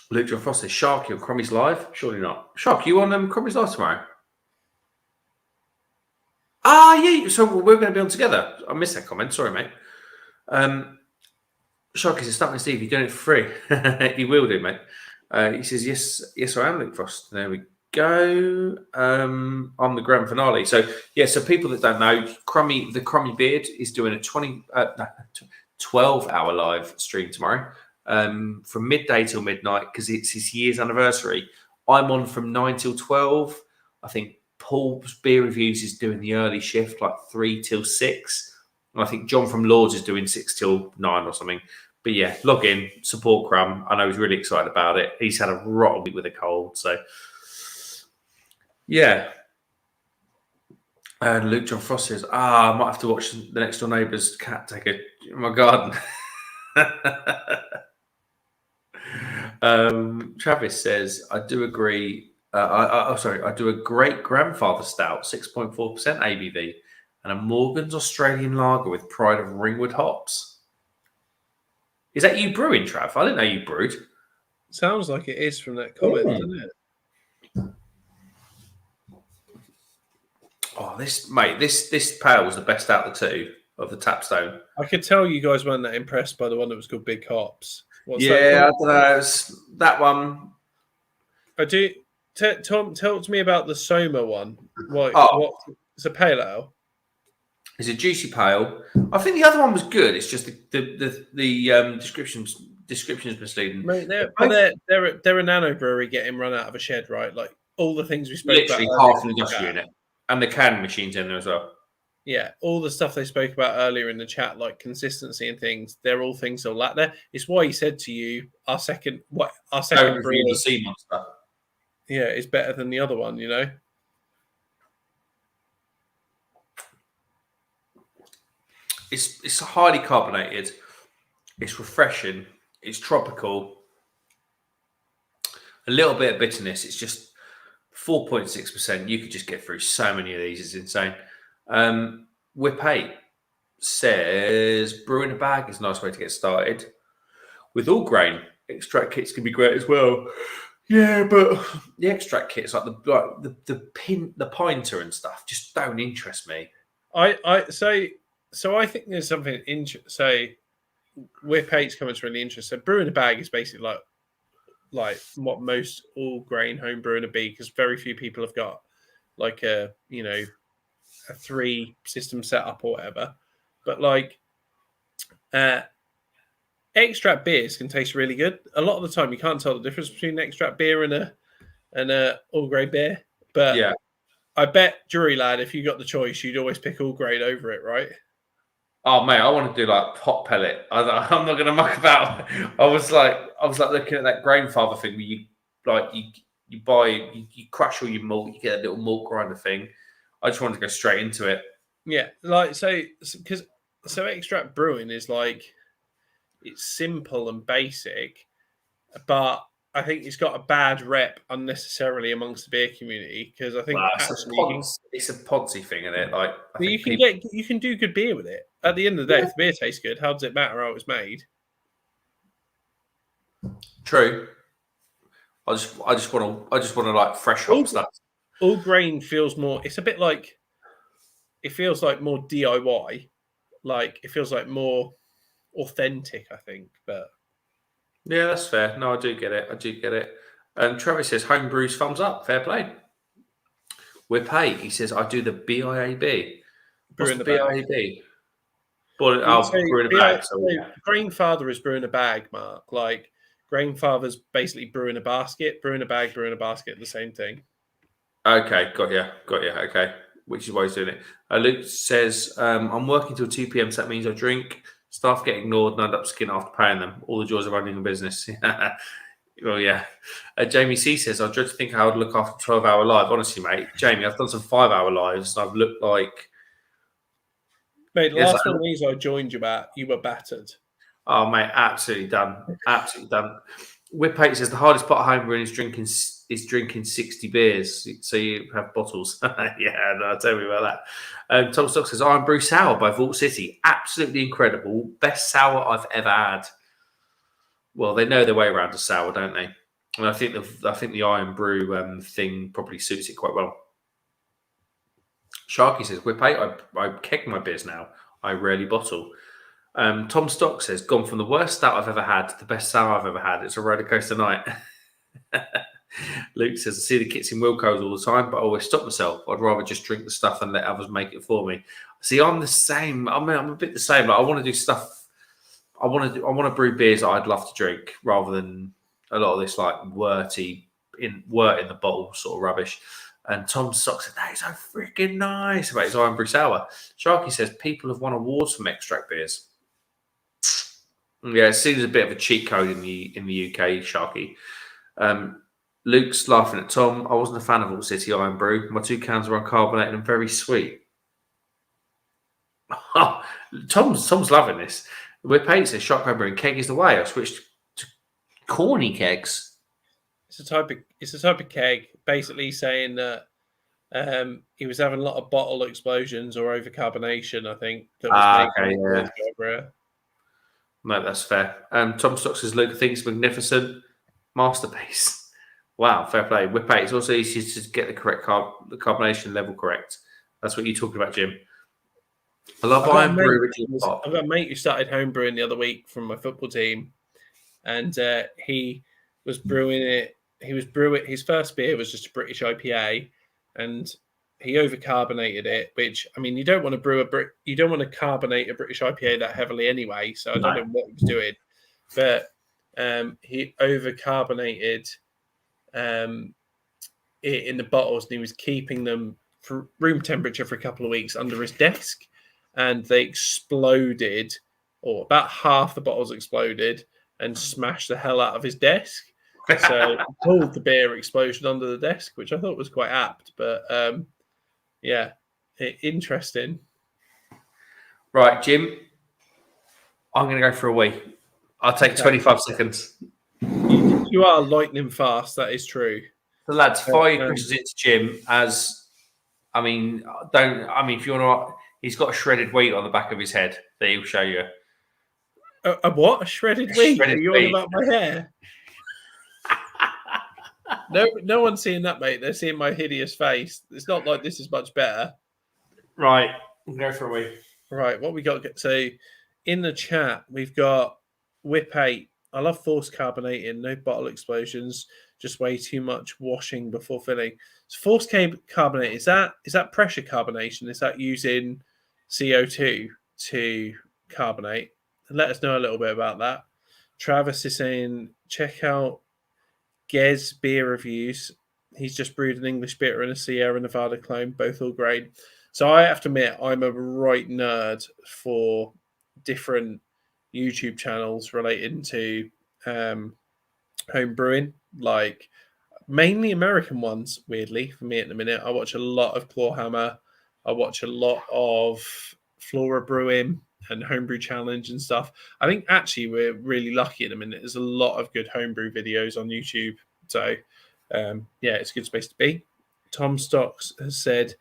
Luke John Frost says, Sharky on Crummy's Live? Surely not. Shark, you on Crummy's Live tomorrow? Yeah, so we're going to be on together. I missed that comment. Sorry, mate. Sharky says, Stuntman Steve, you're doing it for free. He will do, mate. He says, yes, I am, Luke Frost. There we go. On the grand finale. So people that don't know, the Crummy Beard is doing a 12-hour live stream tomorrow, from midday till midnight, because it's his year's anniversary. I'm on from 9 till 12. I think Paul's Beer Reviews is doing the early shift, like 3 till 6. And I think John from Lords is doing 6 till 9 or something. But yeah, log in, support Crumb. I know he's really excited about it. He's had a rotten week with a cold. So, yeah. And Luke John Frost says, I might have to watch the next door neighbour's cat take a in my garden. Travis says, I do agree. I do a great grandfather stout, 6.4% ABV, and a Morgan's Australian lager with pride of Ringwood hops. Is that you brewing, Trav? I didn't know you brewed. Sounds like it is from that comment, doesn't it? Oh, this pale was the best out of the two of the Tapstone. I could tell you guys weren't that impressed by the one that was called Big Hops. I don't know. It's that one. I do. Tom, tell to me about the Soma one. What? It's a pale ale. It's a juicy pale. I think the other one was good. It's just the description is misleading. Mate, they're a nano brewery getting run out of a shed, right? Like all the things we spoke literally about. Half an industrial unit, and the can machines in there as well. Yeah, all the stuff they spoke about earlier in the chat, like consistency and things, they're all things they'll lack there. It's why he said to you, our second Don't review brewer, the sea monster. yeah, is better than the other one. You know, It's highly carbonated. It's refreshing. It's tropical. A little bit of bitterness. It's just 4.6%. You could just get through so many of these. It's insane. Whip 8 says brewing a bag is a nice way to get started. With all grain, extract kits can be great as well. Yeah, but the extract kits like the pinter and stuff just don't interest me. So I think there's something so Whip 8's coming to really interesting. So brewing a bag is basically like what most all grain home brewing would be, because very few people have got like a 3 system setup or whatever. But like extract beers can taste really good. A lot of the time you can't tell the difference between an extract beer and a all grain beer. But Yeah. I bet, Jury Lad, if you got the choice, you'd always pick all grain over it, right? Oh mate, I want to do like pot pellet. I'm not going to muck about. I was like looking at that Grainfather thing where you buy you crush all your malt, you get a little malt grinder thing. I just wanted to go straight into it. Yeah, like so extract brewing is like, it's simple and basic, but I think it's got a bad rep unnecessarily amongst the beer community, because I think it's a Ponzi thing, isn't it? Like you can do good beer with it. At the end of the day, if the beer tastes good, how does it matter how it was made? True. I just want to like fresh hop stuff. All grain feels more. It's a bit like, it feels like more DIY. Like it feels like more authentic, I think. But yeah, that's fair. No, I do get it. Trevor says home brews, thumbs up. Fair play. Whip 8, he says I do the BIAB. What's the BIAB? Brewing a bag. So Grainfather is brewing a bag, Mark. Like Grainfather's basically brewing a basket. Brewing a bag, brewing a basket, the same thing. Okay, got you. Okay, which is why he's doing it. Luke says, I'm working till 2 p.m, so that means I drink. Staff get ignored and end up skin after paying them. All the joys of running a business. Well, yeah. Jamie C says, I dread to think how I'd look after a 12-hour live. Honestly, mate, Jamie, I've done some 5-hour lives and I've looked like... Mate, the last one of these I joined you at, you were battered. Oh, mate, absolutely done. Whip 8 says the hardest part of homebrewing is drinking 60 beers, so you have bottles. Yeah, no, tell me about that. Tom Stock says Iron Brew Sour by Vault City, absolutely incredible, best sour I've ever had. Well, they know their way around a sour, don't they? And I think the Iron Brew thing probably suits it quite well. Sharky says Whip 8, I keg my beers now. I rarely bottle. Tom Stock says, gone from the worst stout I've ever had to the best sour I've ever had. It's a roller coaster night. Luke says, I see the kits in Wilco's all the time, but I always stop myself. I'd rather just drink the stuff and let others make it for me. See, I'm the same. I'm a bit the same. Like, I want to do stuff. I want to brew beers that I'd love to drink rather than a lot of this like wort in the bottle sort of rubbish. And Tom Stock said, that is so freaking nice about his Iron Brew Sour. Sharky says, people have won awards from extract beers. Yeah, it seems a bit of a cheat code in the UK, Sharky. Luke's laughing at Tom. I wasn't a fan of Vault City Iron Brew. My 2 cans were uncarbonated and very sweet. Tom's loving this. Whip 8 says shotgun brewing keg is the way. I switched to corny kegs. It's a type of keg, basically saying that he was having a lot of bottle explosions or overcarbonation, I think. That was No, that's fair. Tom Stock says Luke thinks magnificent masterpiece. Wow, fair play. Whip 8. It's also easy to get the correct the carbonation level correct. That's what you're talking about, Jim. I love Iron Brew. I've got a mate who started home brewing the other week from my football team, and he was brewing it. His first beer was just a British IPA, and he overcarbonated it. Which, I mean, you don't want to carbonate a British IPA that heavily anyway. So I don't know what he was doing, but he overcarbonated it in the bottles, and he was keeping them for room temperature for a couple of weeks under his desk, and they exploded, or about half the bottles exploded and smashed the hell out of his desk. So he called the beer explosion under the desk, which I thought was quite apt. But interesting. Right, Jim, I'm going to go for a wee. I'll take 25 seconds. You are lightning fast. That is true. The lads, fire your questions into Jim. If you want to, he's got a shredded wheat on the back of his head that he'll show you. A what? A shredded wheat? Are you wheat. on about my hair? No one's seeing that, mate. They're seeing my hideous face. It's not like this is much better. Right, we'll go for a wee. Right, what we got? So in the chat, we've got Whip 8. I love forced carbonating, no bottle explosions, just way too much washing before filling. So forced carbonate, is that pressure carbonation? Is that using CO2 to carbonate? And let us know a little bit about that. Travis is saying, check out Gez beer reviews. He's just brewed an English bitter and a Sierra Nevada clone, both all great. So I have to admit, I'm a right nerd for different YouTube channels relating to home brewing, like mainly American ones, weirdly, for me at the minute. I watch a lot of Clawhammer. I watch a lot of Flora Brewing and Homebrew Challenge and stuff. I think actually we're really lucky at the minute. There's a lot of good homebrew videos on YouTube. So, it's a good space to be. Tom Stocks has said,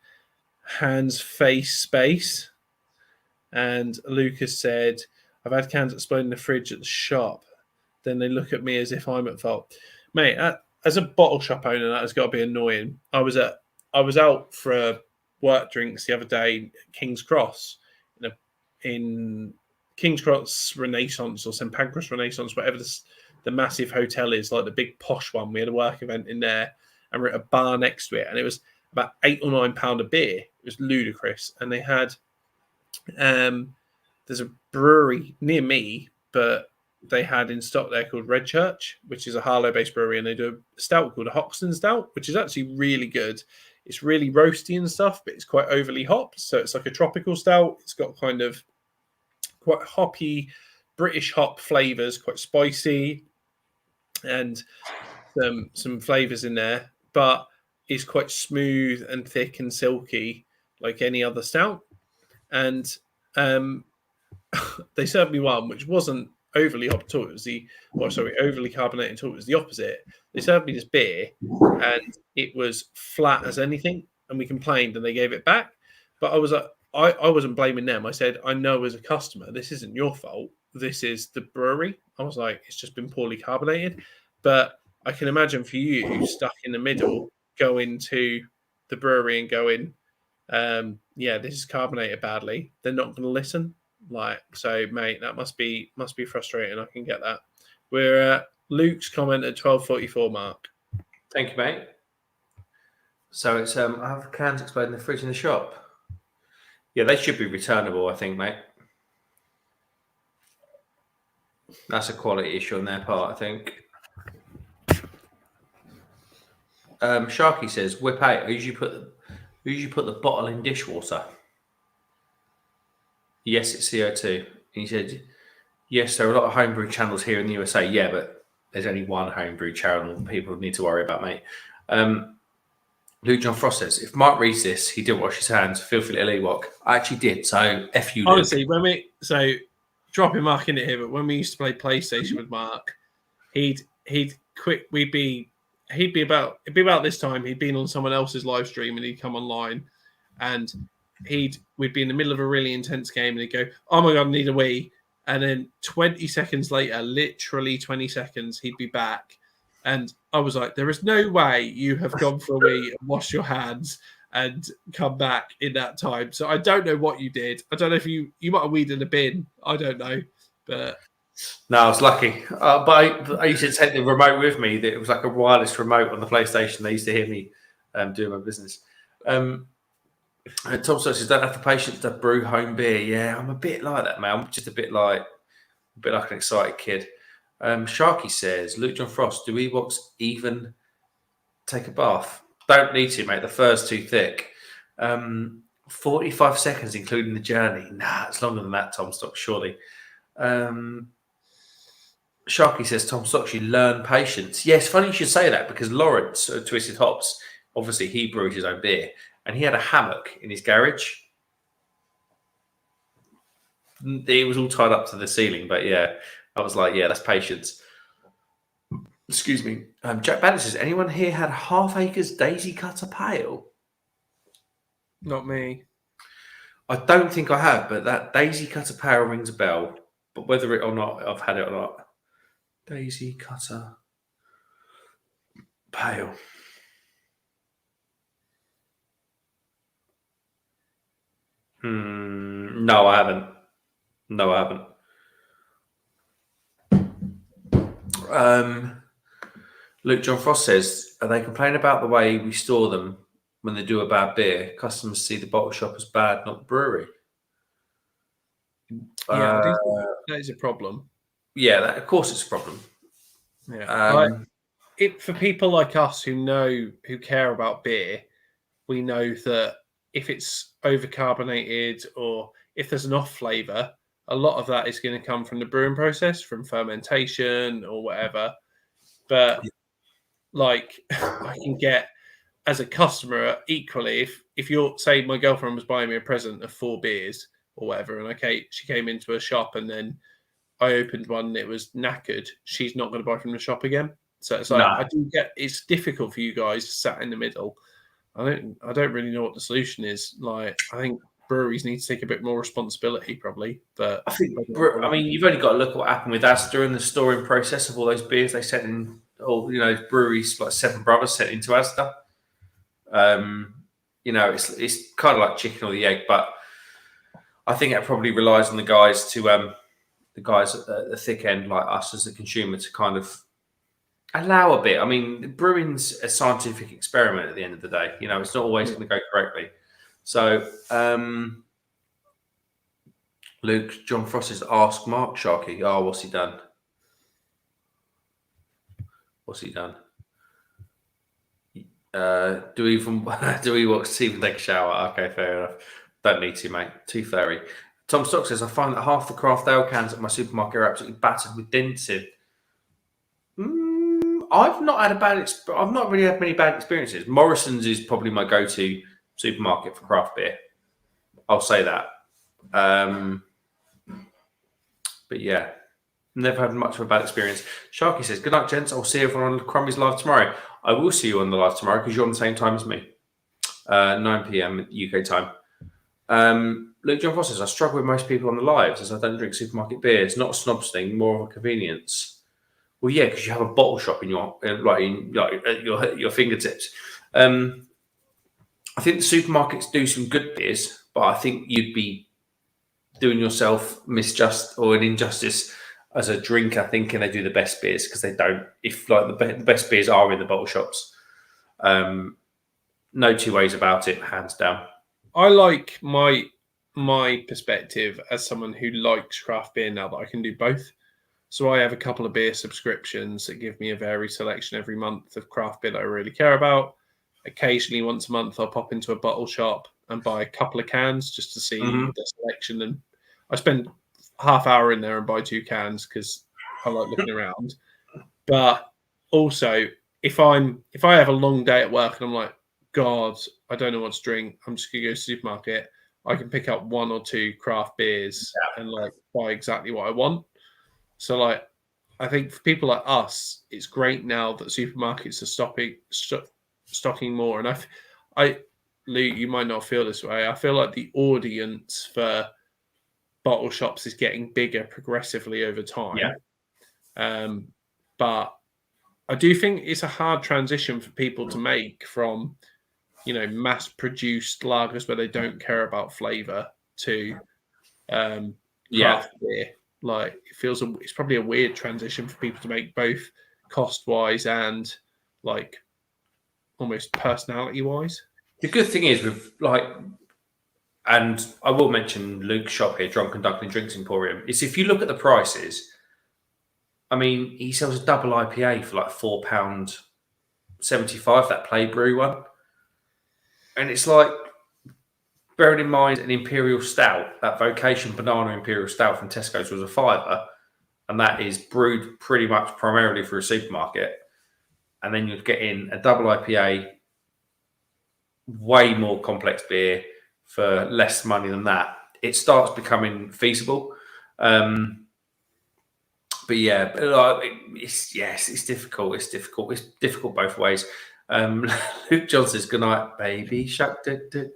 hands, face, space. And Lucas said, I've had cans explode in the fridge at the shop. Then they look at me as if I'm at fault. Mate, as a bottle shop owner, that has got to be annoying. I was out for work drinks the other day at King's Cross, in King's Cross Renaissance or St Pancras Renaissance, whatever the massive hotel is, like the big posh one. We had a work event in there, and we're at a bar next to it, and it was about £8 or £9 a beer. It was ludicrous, and they had there's a brewery near me, but they had in stock there called Red Church, which is a Harlow-based brewery, and they do a stout called a Hoxton Stout, which is actually really good. It's really roasty and stuff, but it's quite overly hopped, so it's like a tropical stout. It's got kind of quite hoppy British hop flavors, quite spicy, and some flavors in there, but it's quite smooth and thick and silky like any other stout. And they served me one which wasn't overly hopped at all. It was overly carbonated at all. It was the opposite. They served me this beer and it was flat as anything, and we complained and they gave it back. But I was like, I wasn't blaming them. I said, I know as a customer, this isn't your fault. This is the brewery. I was like, it's just been poorly carbonated. But I can imagine for you, stuck in the middle, going to the brewery and going, this is carbonated badly. They're not going to listen. So, mate, that must be frustrating. I can get that. We're at Luke's comment at 12:44 mark. Thank you, mate. So it's I have cans explode in the fridge in the shop. Yeah, they should be returnable, I think, mate. That's a quality issue on their part, I think. Sharky says, whip out. I usually put the bottle in dishwater. Yes, it's CO2. He said, yes, there are a lot of homebrew channels here in the USA. Yeah, but there's only one homebrew channel people need to worry about, mate. Luke John Frost says, if Mark reads this, he didn't wash his hands. Feel free to Ewok. I actually did. So F you, Luke. Honestly, dropping Mark in it here, but when we used to play PlayStation with Mark, it'd be about this time. He'd been on someone else's live stream and he'd come online, and we'd be in the middle of a really intense game and he'd go, oh my God, I need a wee. And then 20 seconds later, literally 20 seconds, he'd be back. And I was like, there is no way you have gone for a wee and washed your hands and come back in that time. So I don't know what you did. I don't know if you might have weed in a bin. I don't know. But no, I was lucky. But I used to take the remote with me. It was like a wireless remote on the PlayStation. They used to hear me doing my business. Tom says, don't have the patience to brew home beer. Yeah, I'm a bit like that, man. I'm just a bit like an excited kid. Sharky says, Luke John Frost, do Ewoks even take a bath? Don't need to, mate. The fur's too thick. Um, 45 seconds, including the journey. Nah, it's longer than that, Tom Stock, surely. Sharky says, Tom Stocks, you learn patience. Yes, funny you should say that because Lawrence, Twisted Hops, obviously he brewed his own beer and he had a hammock in his garage. It was all tied up to the ceiling, but yeah, I was like, yeah, that's patience. Excuse me. Jack Bannon says, anyone here had Half Acres Daisy Cutter Pale? Not me. I don't think I have, but that Daisy Cutter Pale rings a bell. But whether it or not, I've had it or not. Daisy Cutter Pale. No, I haven't. No, I haven't. Luke John Frost says, are they complaining about the way we store them when they do a bad beer? Customers see the bottle shop as bad, not the brewery. Yeah, I think that is a problem. Yeah, of course it's a problem. Yeah. For people like us who care about beer, we know that if it's overcarbonated or if there's an off flavour, a lot of that is going to come from the brewing process, from fermentation or whatever. But like I can get as a customer equally, if you're, say my girlfriend was buying me a present of 4 beers or whatever, and she came into a shop and then I opened one and it was knackered, she's not going to buy from the shop again. So it's like, I do get, it's difficult for you guys sat in the middle. I don't really know what the solution is. Like, I think breweries need to take a bit more responsibility, probably. But I mean, you've only got to look at what happened with us during the storing process of all those beers they sent in. Breweries like Seven Brothers sent into Asda. It's kind of like chicken or the egg, but I think it probably relies on the guys at the thick end, like us as a consumer, to kind of allow a bit. I mean, brewing's a scientific experiment at the end of the day. It's not always going to go correctly. So, Luke John Frost has asked Mark Sharkey, what's he done? What's he done? Do we want to see him take a shower? Okay, fair enough. Don't need to, mate. 2:30. Tom Stock says, I find that half the craft ale cans at my supermarket are absolutely battered with dents in. I've not had I've not really had many bad experiences. Morrison's is probably my go-to supermarket for craft beer. I'll say that. But yeah, never had much of a bad experience. Sharky says, good night, gents. I'll see everyone on Crummy's live tomorrow. I will see you on the live tomorrow because you're on the same time as me. 9 p.m. UK time. Luke John Foss says, I struggle with most people on the lives as I don't drink supermarket beer. It's not a snob thing, more of a convenience. Well, yeah, because you have a bottle shop in your fingertips. I think the supermarkets do some good beers, but I think you'd be doing yourself misjust or an injustice as a drinker thinking they do the best beers, because they don't. If the best beers are in the bottle shops, no two ways about it, hands down. I like my perspective as someone who likes craft beer now that I can do both. So I have a couple of beer subscriptions that give me a varied selection every month of craft beer that I really care about. Occasionally, once a month, I'll pop into a bottle shop and buy a couple of cans just to see the selection. And I spend half hour in there and buy 2 cans because I like looking around. But also, if I have a long day at work and I'm like, God, I don't know what to drink, I'm just gonna go to the supermarket, I can pick up 1 or 2 craft beers and buy exactly what I want. So I think for people like us, it's great now that supermarkets are stocking more. And Luke, you might not feel this way. I feel like the audience for bottle shops is getting bigger progressively over time. Yeah. But I do think it's a hard transition for people to make from, mass-produced lagers where they don't care about flavour to craft beer. It's probably a weird transition for people to make, both cost-wise and almost personality-wise. The good thing is and I will mention Luke's shop here, Drunken Duckling Drinks Emporium, is if you look at the prices, I mean, he sells a double IPA for £4.75, that Play Brew one. And it's bearing in mind an Imperial Stout, that Vocation Banana Imperial Stout from Tesco's was £5, and that is brewed pretty much primarily for a supermarket. And then you'd get in a double IPA, way more complex beer for less money than that. It starts becoming feasible. But yeah, it's difficult. It's difficult. It's difficult both ways. Luke John says, "Good night, baby shark." Luke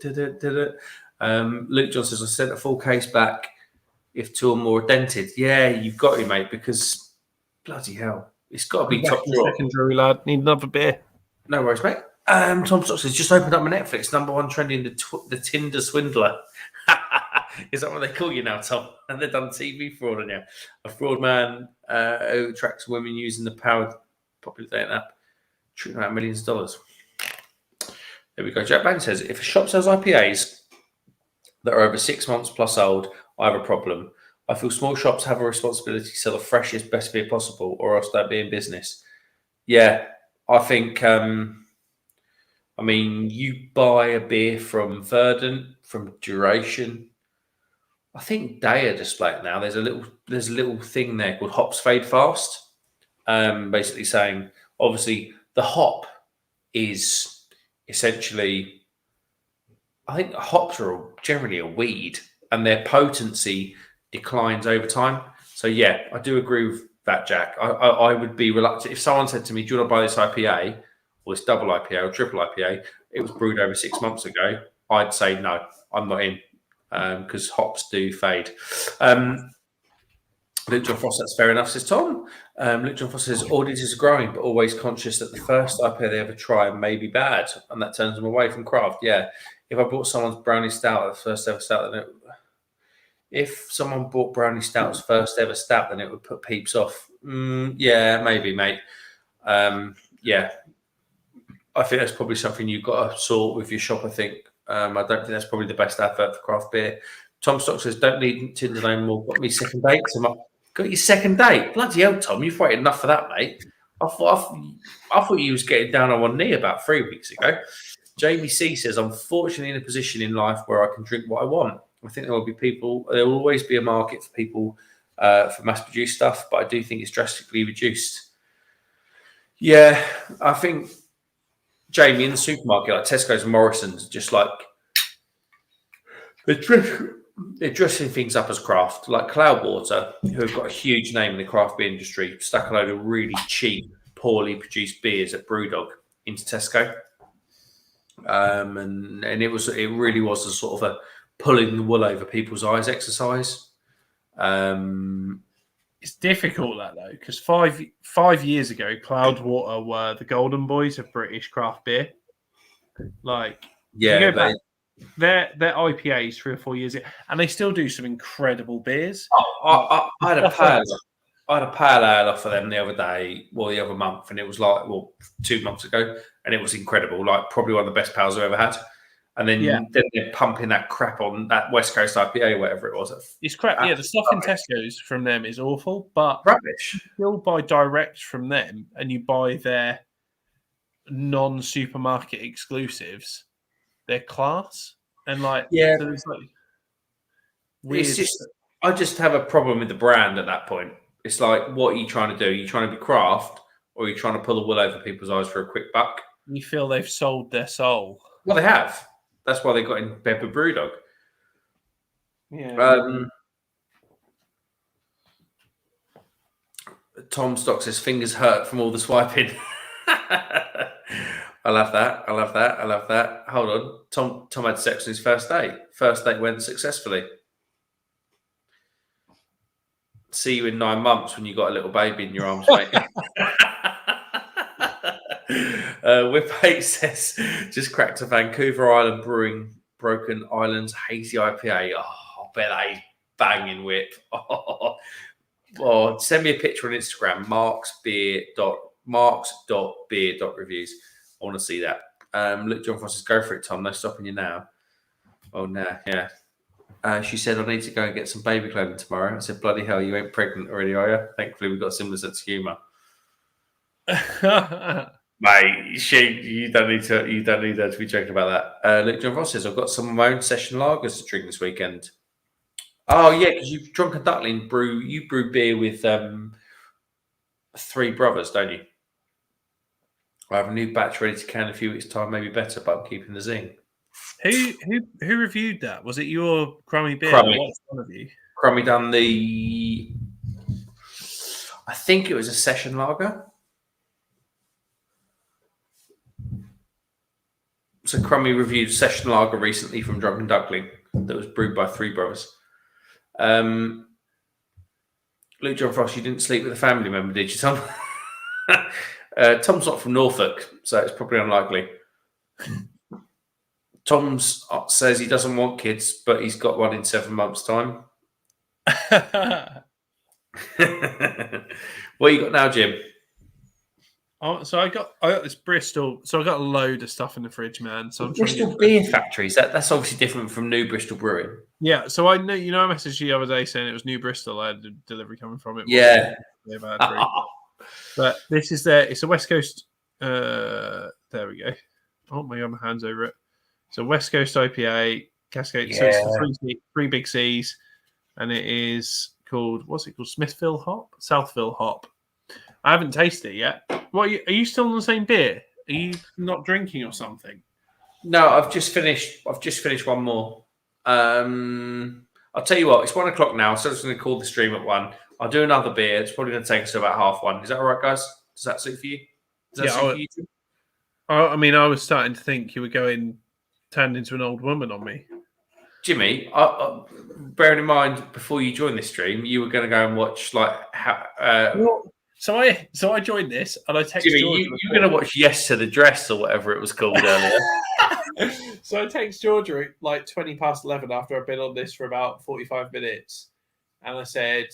John says, "I sent a full case back if two or more are dented." Yeah, you've got to, mate, because bloody hell, it's got to be top drawer. Second Drury lad, need another beer. No worries, mate. Tom Stock says, just opened up my Netflix, #1 trending the Tinder swindler. Is that what they call you now, Tom? And they've done TV fraud on you. A fraud man who attracts women using the powered popular dating app, treating out millions of dollars. There we go. Jack Bang says, if a shop sells IPAs that are over 6 months plus old, I have a problem. I feel small shops have a responsibility to sell the freshest, best beer possible, or else they'll be in business. Yeah, I think, you buy a beer from Verdant, from Duration. I think they are display it now. There's a little thing there called Hops Fade Fast. Basically saying, obviously, the hop is essentially, I think hops are generally a weed, and their potency declines over time. So yeah, I do agree with that, Jack. I would be reluctant if someone said to me, "Do you want to buy this IPA or this double IPA or triple IPA? It was brewed over 6 months ago." I'd say no, I'm not in, because hops do fade. Luke John Frost, that's fair enough, says Tom. Luke John Frost says, audiences are growing, but always conscious that the first IPA they ever try may be bad, and that turns them away from craft. Yeah, if I bought someone's brownie stout, the first ever stout, then if someone bought brownie stout's first ever stout, then it would put peeps off. Yeah, maybe, mate. Yeah, I think that's probably something you've got to sort with your shop, I think. I don't think that's probably the best advert for craft beer. Tom Stock says, don't need Tinder no more. Got me second date. So got your second date? Bloody hell, Tom. You've waited enough for that, mate. I thought you was getting down on one knee about 3 weeks ago. Jamie C says, I'm fortunately in a position in life where I can drink what I want. I think there will always be a market for people for mass-produced stuff, but I do think it's drastically reduced. Yeah, I think, Jamie, in the supermarket, like Tesco's and Morrison's, just like they're dressing things up as craft. Like Cloudwater, who have got a huge name in the craft beer industry, stuck a load of really cheap, poorly produced beers at Brewdog into Tesco. And it really was a sort of a pulling the wool over people's eyes exercise. It's difficult that though, because five years ago, Cloudwater were the golden boys of British craft beer. Like, yeah, their IPAs 3 or 4 years ago, and they still do some incredible beers. I had a pale ale off of them the other month, and it was 2 months ago, and it was incredible. Like, probably one of the best pales I've ever had. And then they're pumping that crap on that West Coast IPA, whatever it was. It's crap. Yeah, the stuff in Tesco's from them is awful, but rubbish. You still buy direct from them, and you buy their non-supermarket exclusives. They're class, and so it's weird. It's I just have a problem with the brand at that point. It's like, what are you trying to do? Are you trying to be craft, or are you trying to pull the wool over people's eyes for a quick buck? You feel they've sold their soul. Well, they have. That's why they got in bed with Brewdog. Yeah. Tom Stock says, fingers hurt from all the swiping. I love that. Hold on. Tom had sex on his first date. First date went successfully. See you in 9 months when you got a little baby in your arms, mate. Whip8 says, just cracked a Vancouver Island Brewing Broken Islands Hazy IPA. Oh, I bet that is banging, Whip. Oh, send me a picture on Instagram, marks.beer.reviews. I want to see that. Luke John Frost says, go for it, Tom. No stopping you now. Oh, no, yeah. She said, I need to go and get some baby clothing tomorrow. I said, bloody hell, you ain't pregnant already, are you? Thankfully, we've got a similar sense of humour. Mate, you don't need to be joking about that. Luke John Ross says, I've got some of my own session lagers to drink this weekend. Oh yeah, because you've drunk a duckling you brew beer with Three Brothers, don't you? I have a new batch ready to can in a few weeks' time, maybe better, but I'm keeping the zing. Who reviewed that? Was it your Crummy beer? Crummy. What's one of you? Crummy done I think it was a session lager. So Crummy reviewed session lager recently from Drunken Duckling that was brewed by Three Brothers. Luke John Frost, you didn't sleep with a family member, did you, Tom? Tom's not from Norfolk, so it's probably unlikely. Tom says he doesn't want kids, but he's got one in 7 months' time. What you got now, Jim? So I got this Bristol. So I got a load of stuff in the fridge, man. So I'm Bristol Beer Factories. That's obviously different from New Bristol Brewing. Yeah. So I know, I messaged you the other day saying it was New Bristol. I had a delivery coming from it. Yeah. But this is it's a West Coast. There we go. Oh my God, my hands over it. So West Coast IPA, Cascade. Yeah. So it's three big C's, and it is called, what's it called? Smithville Hop, Southville Hop. I haven't tasted it yet. What are you still on the same beer? Are you not drinking or something? No, I've just finished one more. I'll tell you what, it's 1 o'clock now, so I'm just going to call the stream at 1. I'll do another beer. It's probably going to take us to about 1:30. Is that all right, guys? Does that suit for you? I mean, I was starting to think you were turned into an old woman on me. Jimmy, bearing in mind, before you joined this stream, you were going to go and watch So I joined this and I texted Jimmy, George. you were going to watch Yes to the Dress or whatever it was called earlier. So I text Georgia at like 20 past 11 after I've been on this for about 45 minutes. And I said,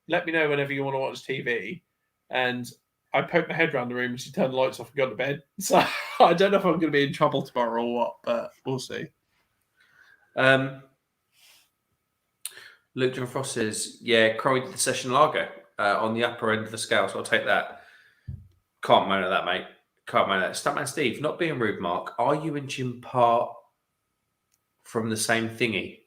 let me know whenever you want to watch TV. And I poked my head around the room and she turned the lights off and got to bed. So I don't know if I'm going to be in trouble tomorrow or what, but we'll see. Luke John Frost says, yeah, Crowley did the session lager on the upper end of the scale, so I'll take that. Can't moan at that, mate. Can't moan at that. Stuntman Steve, not being rude, Mark, are you and Jim part from the same thingy?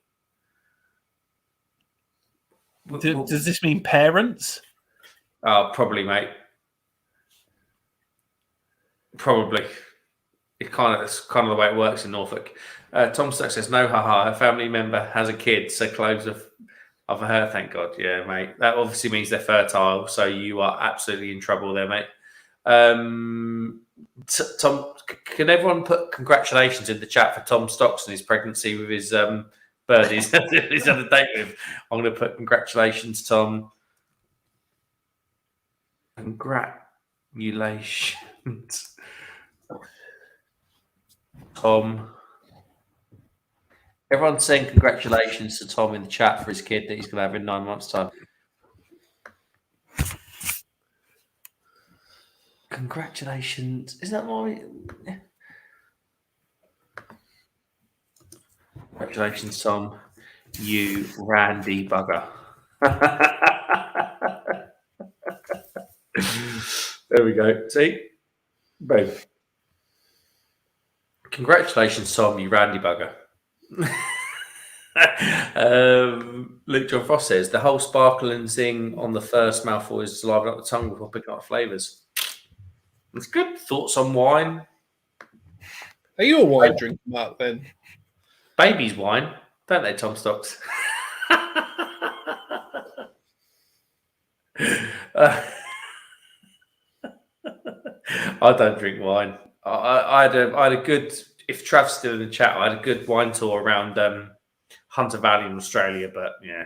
Does this mean parents? Oh, probably, mate. Probably. It's kind of the way it works in Norfolk. Tom Stuck says, no, haha, a family member has a kid, so clothes of her, thank God. Yeah, mate. That obviously means they're fertile, so you are absolutely in trouble there, mate. Tom, can everyone put congratulations in the chat for Tom Stocks and his pregnancy with his birdies he's had a date with? I'm going to put congratulations, Tom. Congratulations, Tom. Everyone's saying congratulations to Tom in the chat for his kid that he's going to have in 9 months' time. Congratulations. Is that my... Yeah. Congratulations, Tom. You randy bugger. There we go. See? Boom. Congratulations, Tom, you randy bugger. Luke John Frost says the whole sparkling zing on the first mouthful is to liven up the tongue before picking up flavours. It's good. Thoughts on wine? Are you a wine drinker, Mark, then? Babies wine, don't they, Tom Stocks? I don't drink wine. I had a good... If Trav's still in the chat, I had a good wine tour around Hunter Valley in Australia. But yeah,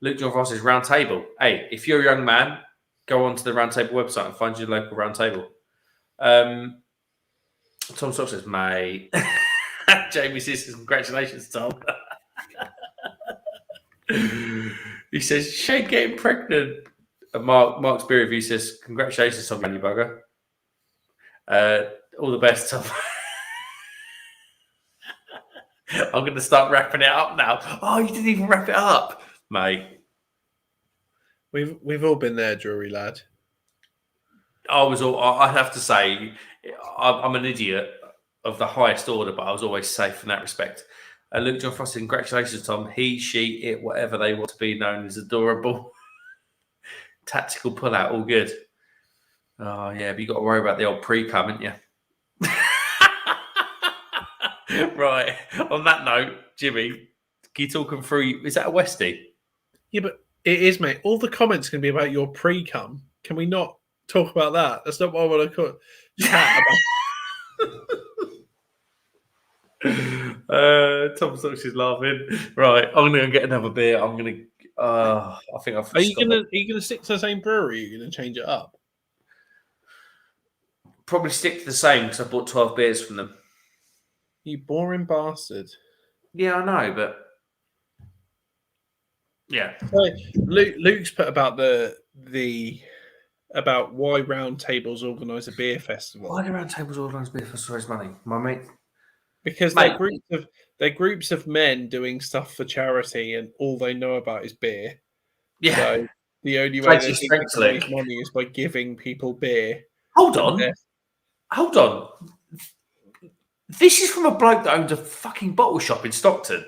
Luke John Frost is Round Table. Hey, if you're a young man, go onto the Round Table website and find your local Round Table. Tom Stock says, mate. Jamie says, congratulations, Tom. He says, Shane getting pregnant. And Mark's beer review says, congratulations, Tom, you bugger. All the best, Tom. I'm going to start wrapping it up now. Oh, you didn't even wrap it up, mate. We've all been there, Drury lad. I'd have to say, I'm an idiot of the highest order, but I was always safe in that respect. Luke John Frost, congratulations, Tom. He, she, it, whatever they want to be known as adorable. Tactical pullout, all good. Oh, yeah, but you got to worry about the old pre-cum, haven't you? Right. On that note, Jimmy, can you talk them through? Is that a Westie? Yeah, but it is, mate. All the comments can be about your pre-cum. Can we not talk about that? That's not what I want to chat about. Tom Stocks is laughing. Right, I'm going to get another beer. I'm going to. I think I've. Are you gonna stick to the same brewery? Or are you gonna change it up? Probably stick to the same because I bought 12 beers from them. You boring bastard. Yeah, I know, but yeah. So, Luke's put about the about why Round Tables organise a beer festival. Why do Round Tables organise beer festival to raise money, my mate? Because they're groups of men doing stuff for charity, and all they know about is beer. Yeah. So the only way they can raise money is by giving people beer. Hold on. This is from a bloke that owns a fucking bottle shop in Stockton.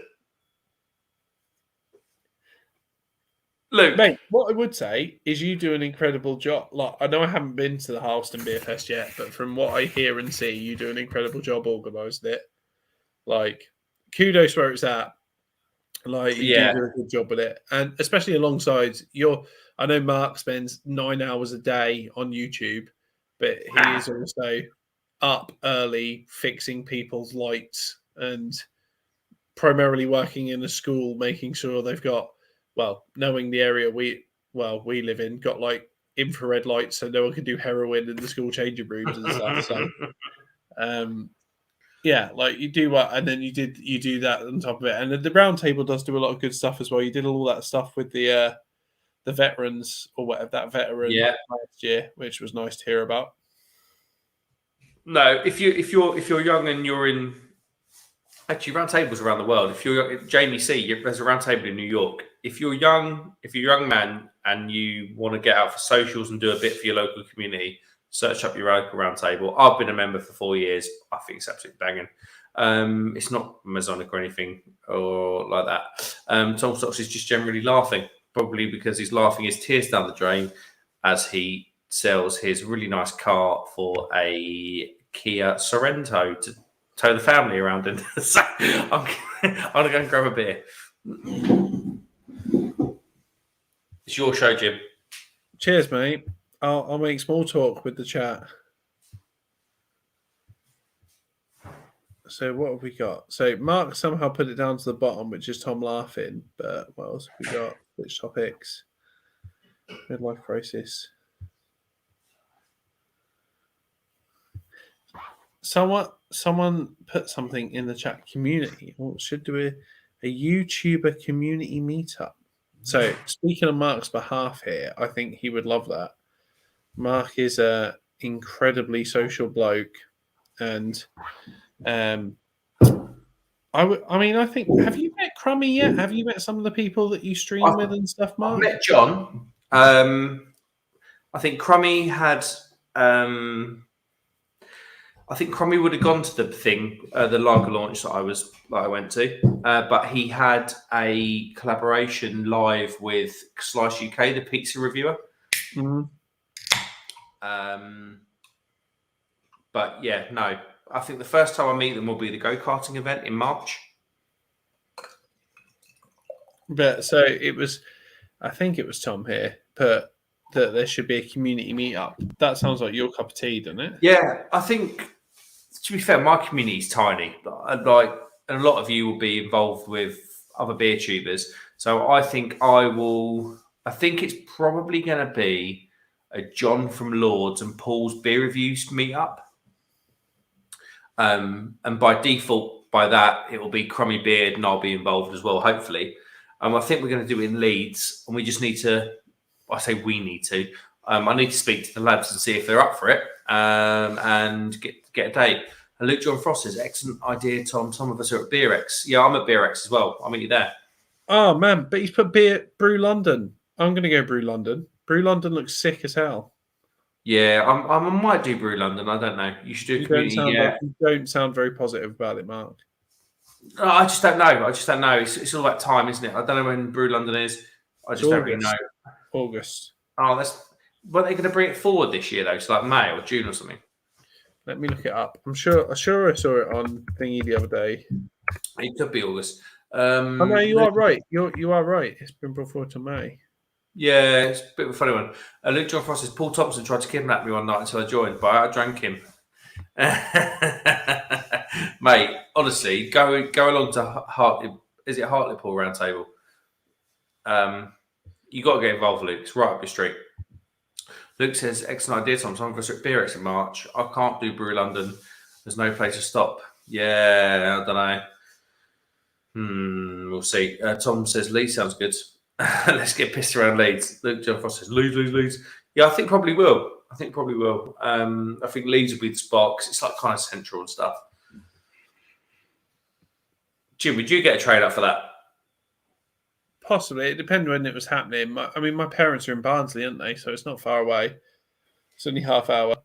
Luke, mate, what I would say is you do an incredible job. Like, I know I haven't been to the Harleston Beer Fest yet, but from what I hear and see, you do an incredible job organising it. Like, kudos where it's at. Like, you do a good job with it, and especially alongside I know Mark spends 9 hours a day on YouTube, but he is also up early fixing people's lights and primarily working in a school, making sure they've got, well, knowing the area we live in, got like infrared lights so no one can do heroin in the school changing rooms and stuff. So, yeah, like you do what, and then you do that on top of it, and the Round Table does do a lot of good stuff as well. You did all that stuff with the veterans or whatever, that veteran last year, which was nice to hear about. No, if you're young and you're in, actually Round Tables around the world. If you're Jamie C, there's a Round Table in New York. If you're a young man and you want to get out for socials and do a bit for your local community, search up your local Round Table. I've been a member for 4 years. I think it's absolutely banging. It's not Masonic or anything or like that. Tom Stocks is just generally laughing, probably because he's laughing his tears down the drain as he sells his really nice car for a Kia Sorrento to tow the family around in. So I'm going to go and grab a beer. It's your show, Jim. Cheers, mate. I'll make small talk with the chat. So what have we got? So Mark somehow put it down to the bottom, which is Tom laughing. But what else have we got? Which topics? Midlife crisis. Someone put something in the chat community. Or should do a YouTuber community meetup. So speaking on Mark's behalf here, I think he would love that. Mark is a incredibly social bloke, and I think, have you met Crummy yet? Have you met some of the people that you stream with and stuff, Mark? I've met John. I think Crummy had. I think Crummy would have gone to the thing, the lager launch that I went to, but he had a collaboration live with Slice UK, the pizza reviewer. Mm-hmm. But yeah, no. I think the first time I meet them will be the go-karting event in March. But so it was, I think it was Tom here, put that there should be a community meetup. That sounds like your cup of tea, doesn't it? Yeah, I think, to be fair, my community is tiny. And a lot of you will be involved with other beer tubers. So I think it's probably going to be a John from Lords and Paul's beer reviews meetup. And by default, by that, it will be Crummy Beard and I'll be involved as well, hopefully. I think we're going to do it in Leeds, and we just need to, I say we need to, I need to speak to the lads and see if they're up for it, and get a date. And Luke John Frost says, excellent idea, Tom. Some of us are at BeerX. Yeah, I'm at BeerX as well. I'll meet you there. Oh, man, but he's put Brew London. I'm going to go Brew London. Brew London looks sick as hell. Yeah, I might do Brew London. I don't know. You should do a community. Yeah, you don't sound very positive about it, Mark. I just don't know. It's all about time, isn't it? I don't know when Brew London is. I just don't really know. August. Oh, but they're going to bring it forward this year though. It's like May or June or something. Let me look it up. I'm sure I saw it on thingy the other day. It could be August. Oh no, you are right. You are right. It's been brought forward to May. Yeah, it's a bit of a funny one. Luke John Frost says Paul Thompson tried to kidnap me one night until I joined, but I drank him. Mate, honestly, go along to Hartley. Is it Hartlepool round table? You got to get involved, Luke. It's right up your street. Luke says, excellent idea, Tom. Some of us are at Beerex in March. I can't do Brew London. There's no place to stop. Yeah, I don't know. We'll see. Tom says Leeds sounds good. Let's get pissed around Leeds. Luke John Frost says Leeds. Yeah, I think probably will. I think Leeds will be the spot because it's like kind of central and stuff. Jim, would you get a trade up for that? Possibly. It depends when it was happening. My parents are in Barnsley, aren't they? So it's not far away. It's only half hour.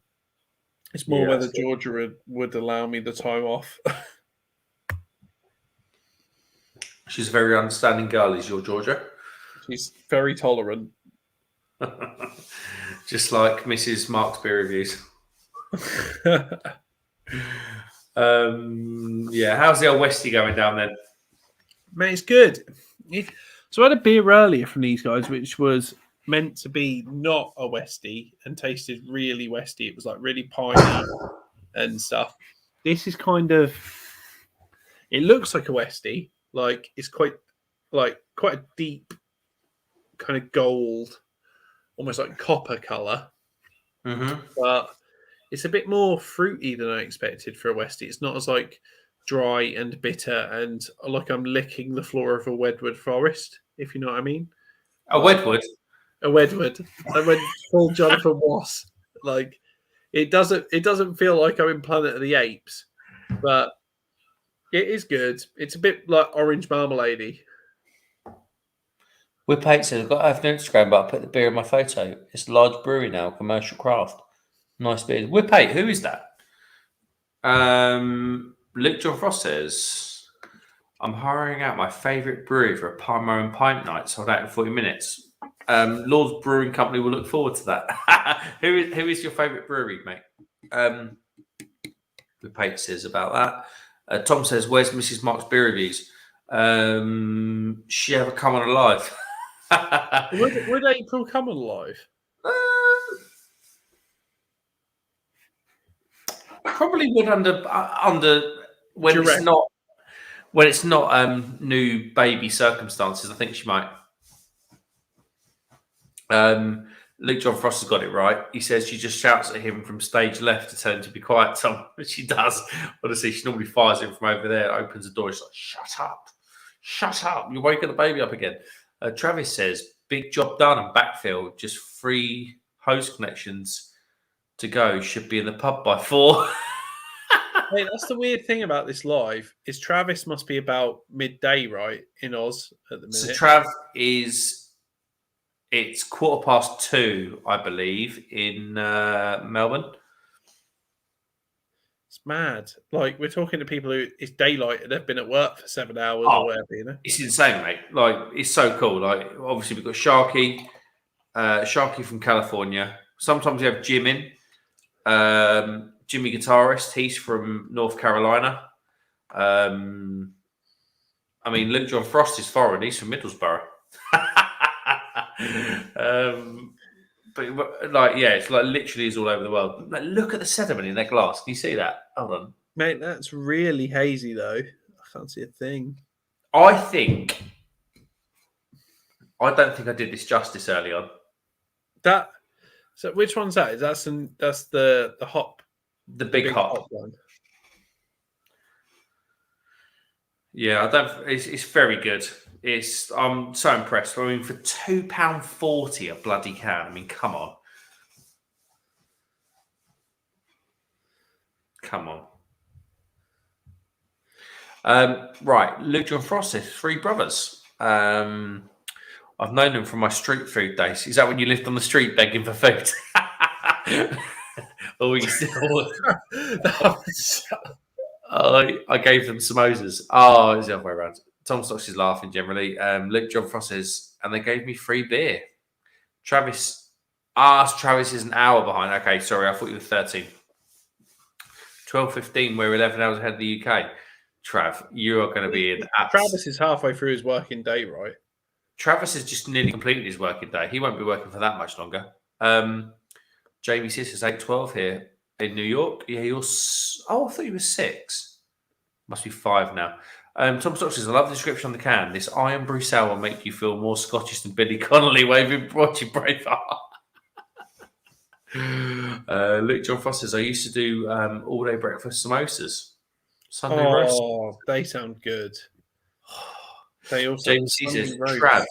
It's more whether Georgia would allow me the time off. She's a very understanding girl, is your Georgia? She's very tolerant. Just like Mrs. Mark's beer reviews. How's the old Westie going down then? Mate, it's good. So I had a beer earlier from these guys, which was meant to be not a Westie and tasted really Westie. It was like really piney and stuff. This is kind of, it looks like a Westie. Like it's quite a deep kind of gold, almost like copper color. Mm-hmm. But it's a bit more fruity than I expected for a Westie. It's not as like dry and bitter and like I'm licking the floor of a Wedgwood forest, if you know what I mean. A Wedgwood? A Wedgwood. I went full Jonathan Ross. Like it doesn't feel like I'm in Planet of the Apes, but it is good. It's a bit like orange marmalade-y. With Pate says, I've got to have an Instagram, but I put the beer in my photo. It's Lords Brewing now, commercial craft. Nice beer. With Pate, who is that? Luke John Frost says, I'm hiring out my favourite brewery for a Parmo and Pint night, sold out in 40 minutes. Lords Brewing Company will look forward to that. Who is your favourite brewery, mate? With Pate says about that. Tom says, where's Mrs. Mark's beer reviews? She ever come on alive? Would April come on live? Probably would under when it's not new baby circumstances. I think she might. Luke John Frost has got it right. He says she just shouts at him from stage left to tell him to be quiet, Tom. But she does. Honestly, she normally fires him from over there, opens the door. She's like, shut up. You're waking the baby up again. Travis says, big job done and backfill. Just 3 hose connections to go. Should be in the pub by 4. Hey, that's the weird thing about this live is Travis must be about midday, right, in Oz at the minute. So Trav it's 2:15, I believe, in Melbourne. It's mad. Like we're talking to people who it's daylight and they've been at work for 7 hours or whatever, you know. It's insane, mate. Like it's so cool. Like obviously we've got Sharky from California. Sometimes we have Jim in. Jimmy guitarist, he's from North Carolina. I mean, Luke John Frost is foreign, he's from Middlesbrough. But like, yeah, it's like literally is all over the world. Like, look at the sediment in their glass. Can you see that? Hold on, mate. That's really hazy, though. I can't see a thing. I don't think I did this justice early on. So which one's that? That's the hop, the big hop one. Yeah, it's very good. I'm so impressed. I mean, for £2.40 a bloody can. I mean, come on. Right, Luke John Frost says 3 brothers. I've known them from my street food days. Is that when you lived on the street begging for food? Oh, I gave them samosas. Oh, it's the other way around. Tom Stocks is laughing generally. Luke John Frost says, and they gave me free beer. Travis is an hour behind. Okay, sorry, I thought you were 13. 12:15, we're 11 hours ahead of the UK. Trav, you are going to be in. Travis is halfway through his working day, right? Travis has just nearly completed his working day. He won't be working for that much longer. Jamie says 8:12 here in New York. Yeah, I thought you were 6. Must be 5 now. Tom Stock says, I love the description on the can. This iron brew sour will make you feel more Scottish than Billy Connolly watching Braveheart. Luke John Frost says, I used to do all-day breakfast samosas. Sunday roast. Oh, they sound good. They also James says, Trav,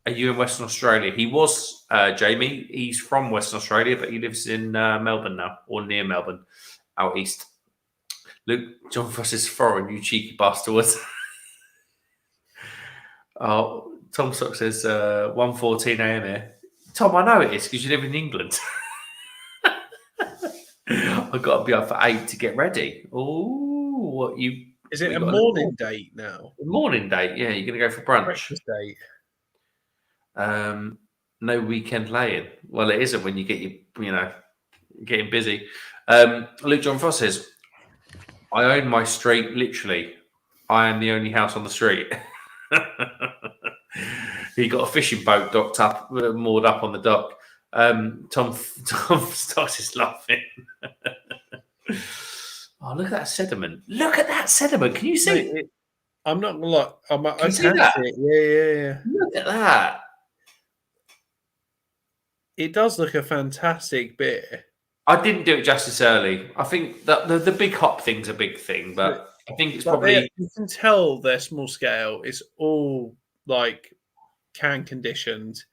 are you in Western Australia? He was, Jamie. He's from Western Australia, but he lives in Melbourne now, or near Melbourne, out east. Luke John Frost is foreign, you cheeky bastards. Oh, Tom Stock says 1:14 a.m. here. Tom, I know it is because you live in England. I've got to be up for 8 to get ready. Oh, what you? Is it a morning date now? A morning date, yeah. You're going to go for brunch. Breakfast date. No weekend laying. Well, it isn't when you get getting busy. Luke John Frost says, I own my street, literally. I am the only house on the street. He got a fishing boat docked up, moored up on the dock. Tom Stocks is laughing. Oh, look at that sediment. Look at that sediment. Can you see? Mate, I'm not going to lie. I can see that? see it. Yeah. Look at that. It does look a fantastic beer. I didn't do it justice early. I think that the big hop thing's a big thing, but I think it's probably... You can tell they're small scale. It's all like can conditioned.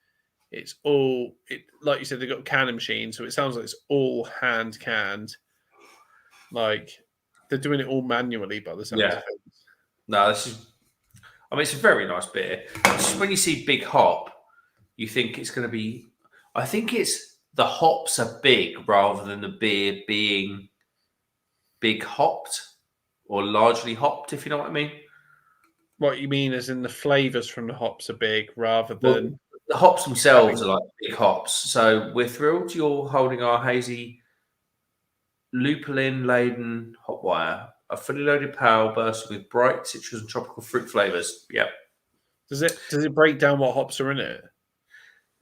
It's all, like you said, they've got a canning machine, so it sounds like it's all hand canned. Like they're doing it all manually by the sound of things. No, it's a very nice beer. Just when you see big hop, you think it's going to be... I think it's the hops are big rather than the beer being big hopped or largely hopped, if you know what I mean. What you mean is in the flavours from the hops are big rather than... The hops themselves are like big hops. So we're thrilled you're holding our hazy lupulin-laden hop wire, a fully loaded pail bursting with bright citrus and tropical fruit flavours. Yep. Does it break down what hops are in it?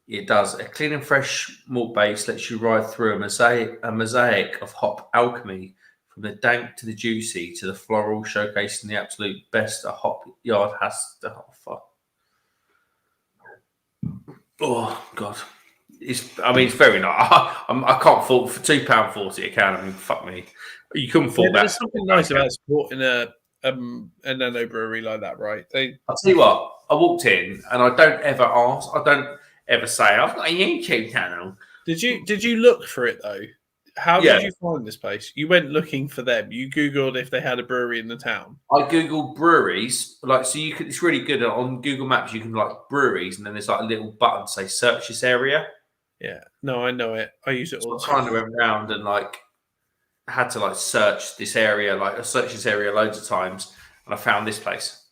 It does. A clean and fresh malt base lets you ride through a mosaic of hop alchemy, from the dank to the juicy to the floral, showcasing the absolute best a hop yard has to offer. Oh God, it's very nice. I can't fault for £2.40 a can. I mean, fuck me, you couldn't fault that. There's something nice about supporting a nano brewery like that, right? I'll tell you what. I walked in and I don't ever ask. I don't ever say I've got a YouTube channel. Did you look for it though? How did you find this place? You went looking for them. You Googled if they had a brewery in the town. I Googled breweries, it's really good on Google Maps. You can breweries, and then there's a little button say search this area. Yeah, no, I know it. I use it all the time. I kind of went around and had to search this area, I searched this area loads of times, and I found this place.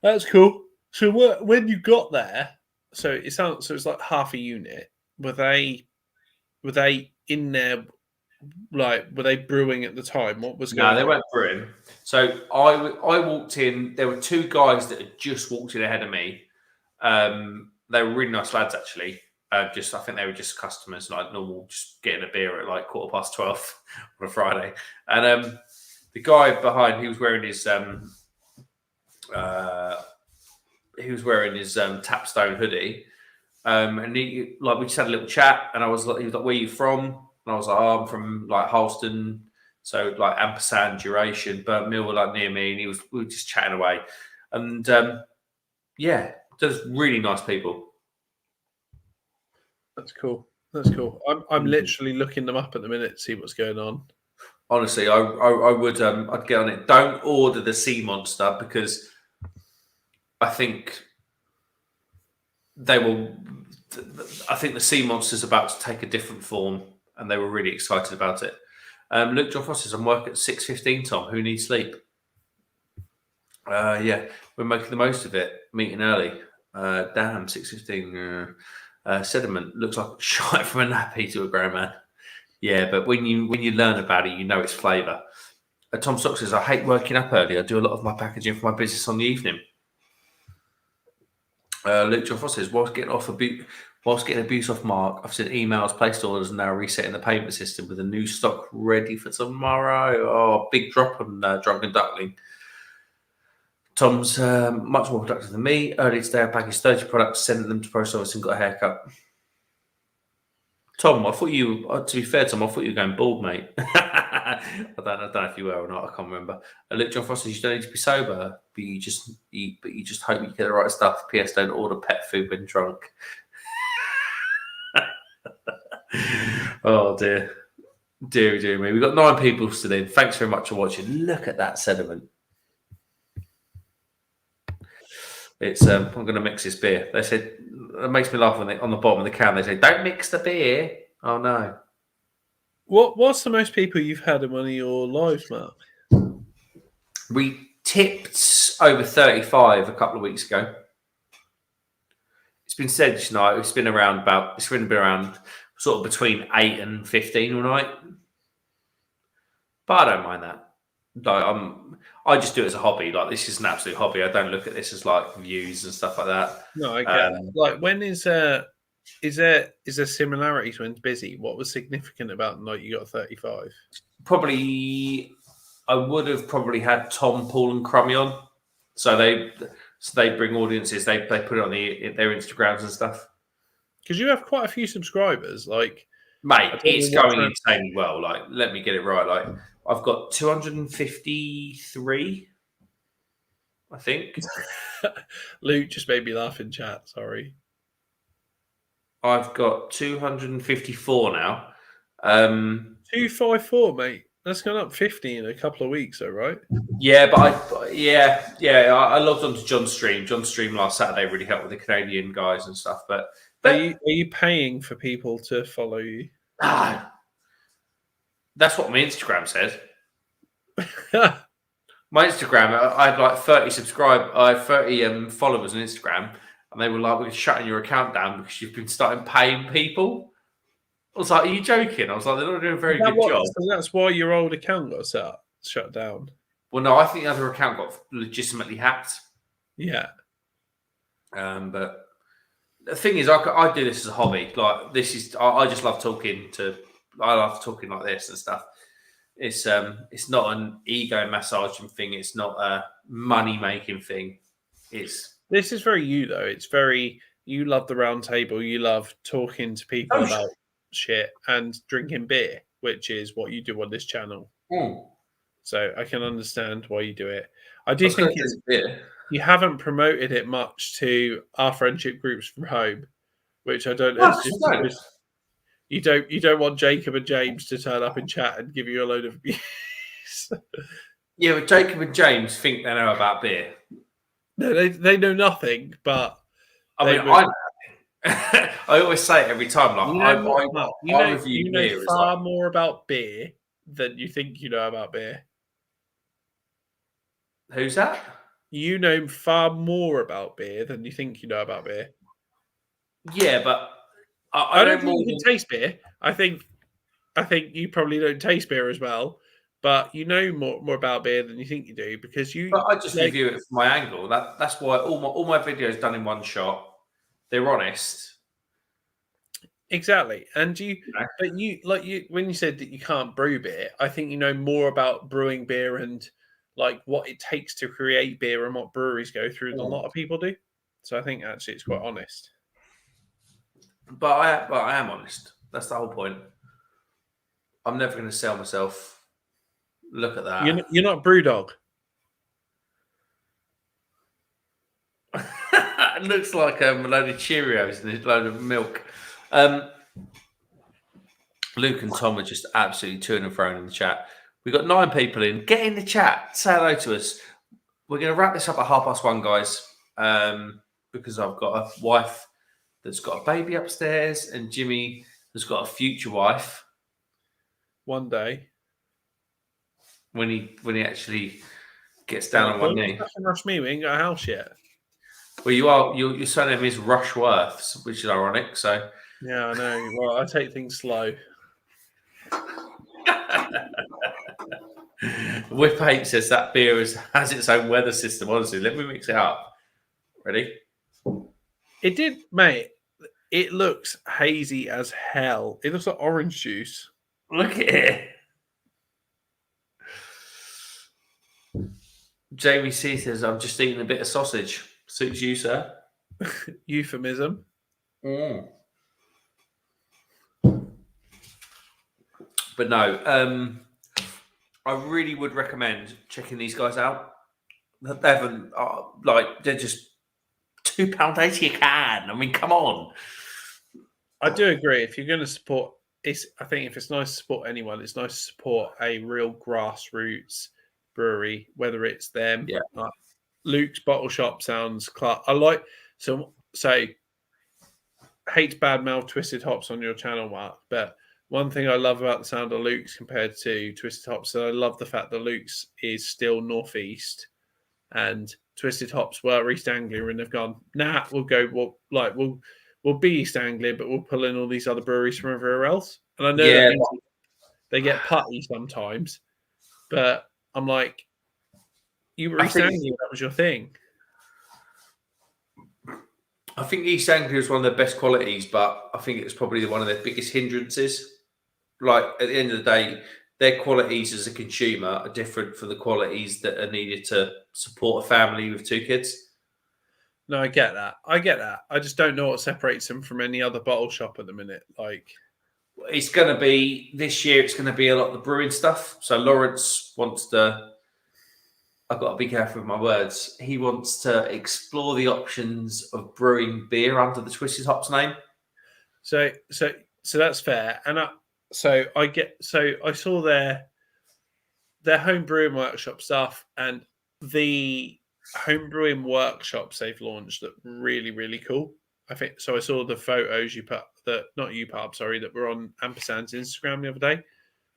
That's cool. So when you got there, so it's like half a unit. Were they in there? Were they brewing at the time? What was going on? No, they weren't brewing. So I walked in. There were 2 guys that had just walked in ahead of me. They were really nice lads, actually. I think they were just customers, like normal, just getting a beer at 12:15 on a Friday. And the guy behind, he was wearing his Tapstone hoodie. And we just had a little chat, and he was like, "Where are you from?" And I was like, "Oh, I'm from Halston, so ampersand, duration, Burnt Mill were near me." And we were just chatting away, and just really nice people. That's cool. I'm literally looking them up at the minute to see what's going on. Honestly, I would I'd get on it. Don't order the Sea Monster because I think they will I think the sea monster's about to take a different form, and they were really excited about it. Luke John Frost says, I'm working at 6:15, Tom. Who needs sleep? Yeah, we're making the most of it. Meeting early. Damn, 6:15. Sediment looks like shot from a nappy to a grown man. Yeah, but when you learn about it, you know its flavour. Tom Stock says, I hate working up early. I do a lot of my packaging for my business on the evening. Luke John Frost says, whilst getting abuse off Mark, I've sent emails, placed orders, and now resetting the payment system with a new stock ready for tomorrow. Oh, big drop on Drunken Duckling. Tom's much more productive than me. Earlier today, I packaged 30 products, sent them to post office, and got a haircut. Tom, I thought you. To be fair, Tom, I thought you were going bald, mate. I don't know if you were or not. I can't remember. Luke John Frost says, you don't need to be sober, but you just hope you get the right stuff. P.S. Don't order pet food when drunk. Oh dear me. We've got 9 people still in. Thanks very much for watching. Look at that sediment. It's I'm going to mix this beer. They said it makes me laugh when on the bottom of the can they say, "Don't mix the beer." Oh no! What's the most people you've had in one of your lives, Mark? We tipped over 35 a couple of weeks ago. It's been said, it's been around sort of between 8 and 15 all night. But I don't mind that. Like, I just do it as a hobby. Like, this is an absolute hobby. I don't look at this as like views and stuff like that. No, I get it. Like, when is there similarities when it's busy? What was significant about like you got 35? Probably, I would have probably had Tom, Paul, and Crummy on. So they bring audiences. They put it on their Instagrams and stuff. Because you have quite a few subscribers, like. Mate, it's going insanely well. Like, let me get it right. Like, I've got 253, I think. Luke just made me laugh in chat. Sorry. I've got 254 now. 254, mate. That's gone up 50 in a couple of weeks, though, right? Yeah, but I logged onto John's stream. John's stream last Saturday really helped with the Canadian guys and stuff. But are you paying for people to follow you? That's what my Instagram said. My Instagram, I had like 30 followers on Instagram, and they were like, "We're shutting your account down because you've been starting paying people." I was like, "Are you joking?" I was like, "They're not doing a very good job." So that's why your old account got shut down. Well, no, I think the other account got legitimately hacked. Yeah. But the thing is, I do this as a hobby. Like, I just love talking I love talking like this and stuff. It's not an ego massaging thing. It's not a money making thing. This is very you though. It's very you love the round table. You love talking to people about shit and drinking beer, which is what you do on this channel. So I can understand why you do it. I do think you haven't promoted it much to our friendship groups from home, which I don't know. You don't want Jacob and James to turn up in chat and give you a load of abuse. Yeah, but Jacob and James think they know about beer. No, they know nothing. But I always say it every time. Like, you know far more about beer than you think you know about beer. Who's that? You know far more about beer than you think you know about beer. Yeah, but I don't think you can taste beer. I think you probably don't taste beer as well, but you know more about beer than you think you do because you. But I just review it from my angle. That's why all my videos done in one shot. They're honest. Exactly, and when you said that you can't brew beer, I think you know more about brewing beer and like what it takes to create beer and what breweries go through than a lot of people do. So I think actually it's quite honest. But I am honest. That's the whole point. I'm never going to sell myself. Look at that. You're not Brewdog. It looks like a load of Cheerios and a load of milk. Luke and Tom are just absolutely to and fro in the chat. We've got 9 people in. Get in the chat. Say hello to us. We're going to wrap this up at 1:30, guys, because I've got a wife that's got a baby upstairs, and Jimmy has got a future wife. One day. When he actually gets down on one knee. Rush me, we ain't got a house yet. Well, your surname is Rushworth, which is ironic. So yeah, I know. Well, I take things slow. Whip 8 says that beer has its own weather system. Honestly, let me mix it up. Ready? It did, mate. It looks hazy as hell. It looks like orange juice. Look at it. Jamie C says, I'm just eating a bit of sausage. Suits you, sir. Euphemism. Mm. But no, I really would recommend checking these guys out. They haven't, they're just £2.80 a can. I mean, come on. I do agree. If you're going to support, I think if it's nice to support anyone, it's nice to support a real grassroots brewery, whether it's them. Yeah. Like Luke's Bottle Shop sounds class. I like so hate badmouth Twisted Hops on your channel, Mark, but one thing I love about the sound of Luke's compared to Twisted Hops, I love the fact that Luke's is still northeast and Twisted Hops were East Anglia, and they've gone, nah, we'll be East Anglia, but we'll pull in all these other breweries from everywhere else. And I know that means they get putty sometimes, but I'm like, you were East Anglia, that was your thing. I think East Anglia is one of their best qualities, but I think it's probably one of their biggest hindrances. Like, at the end of the day, their qualities as a consumer are different from the qualities that are needed to support a family with 2 kids. No, I get that. I just don't know what separates them from any other bottle shop at the minute. Like, it's going to be this year. It's going to be a lot of the brewing stuff. So Lawrence wants to. I've got to be careful with my words. He wants to explore the options of brewing beer under the Twisted Hops name. So that's fair. And I saw their home brewing workshop stuff, and the home brewing workshops they've launched look really, really cool. I think so. I saw the photos that were on Ampersand's Instagram the other day.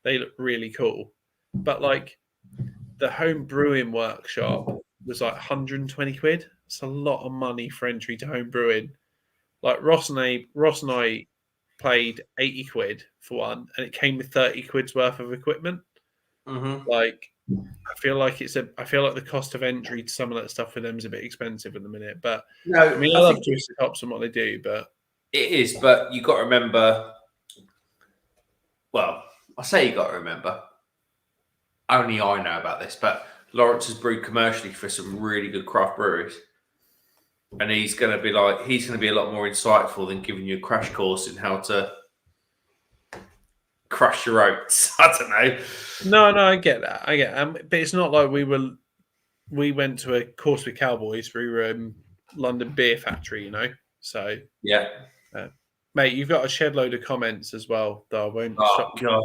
They look really cool. But like the home brewing workshop was like 120 quid. It's a lot of money for entry to home brewing. Like Ross and I paid 80 quid for one, and it came with 30 quid's worth of equipment. Mm-hmm. Like, I feel like the cost of entry to some of that stuff for them is a bit expensive at the minute. But no, I mean, I love Twisted Hops and what they do, but it is. But you got to remember. Well, I say you got to remember. Only I know about this, but Lawrence has brewed commercially for some really good craft breweries, and he's going to be a lot more insightful than giving you a crash course in how to crush your oats. I don't know. No, I get that. But it's not like we went to a course with cowboys through London Beer Factory, you know. So yeah, mate, you've got a shed load of comments as well. Though I won't. Oh God,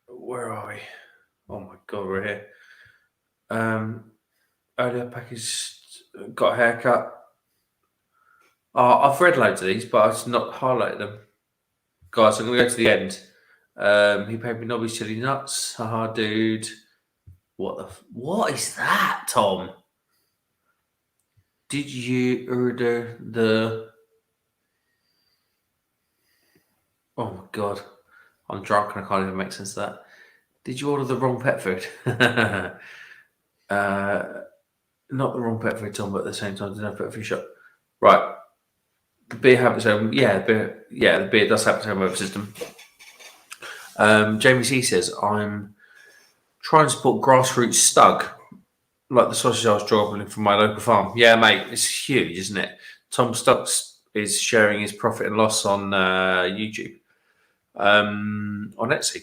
where are we? Oh my God, we're here. Earlier package got a haircut. Oh, I've read loads of these, but I've not highlighted them. Guys, I'm going to go to the end. He paid me Nobby's chili nuts. Haha, dude. What is that, Tom? Did you order the... Oh, my God. I'm drunk and I can't even make sense of that. Did you order the wrong pet food? Not the wrong pet food, Tom, but at the same time, there's no pet food shop. Right. The beer have its own... the beer does have its own weather system. Jamie C says, I'm trying to support grassroots stug, like the sausage I was dropping from my local farm. Yeah, mate, it's huge, isn't it? Tom Stocks is sharing his profit and loss on YouTube. On Etsy.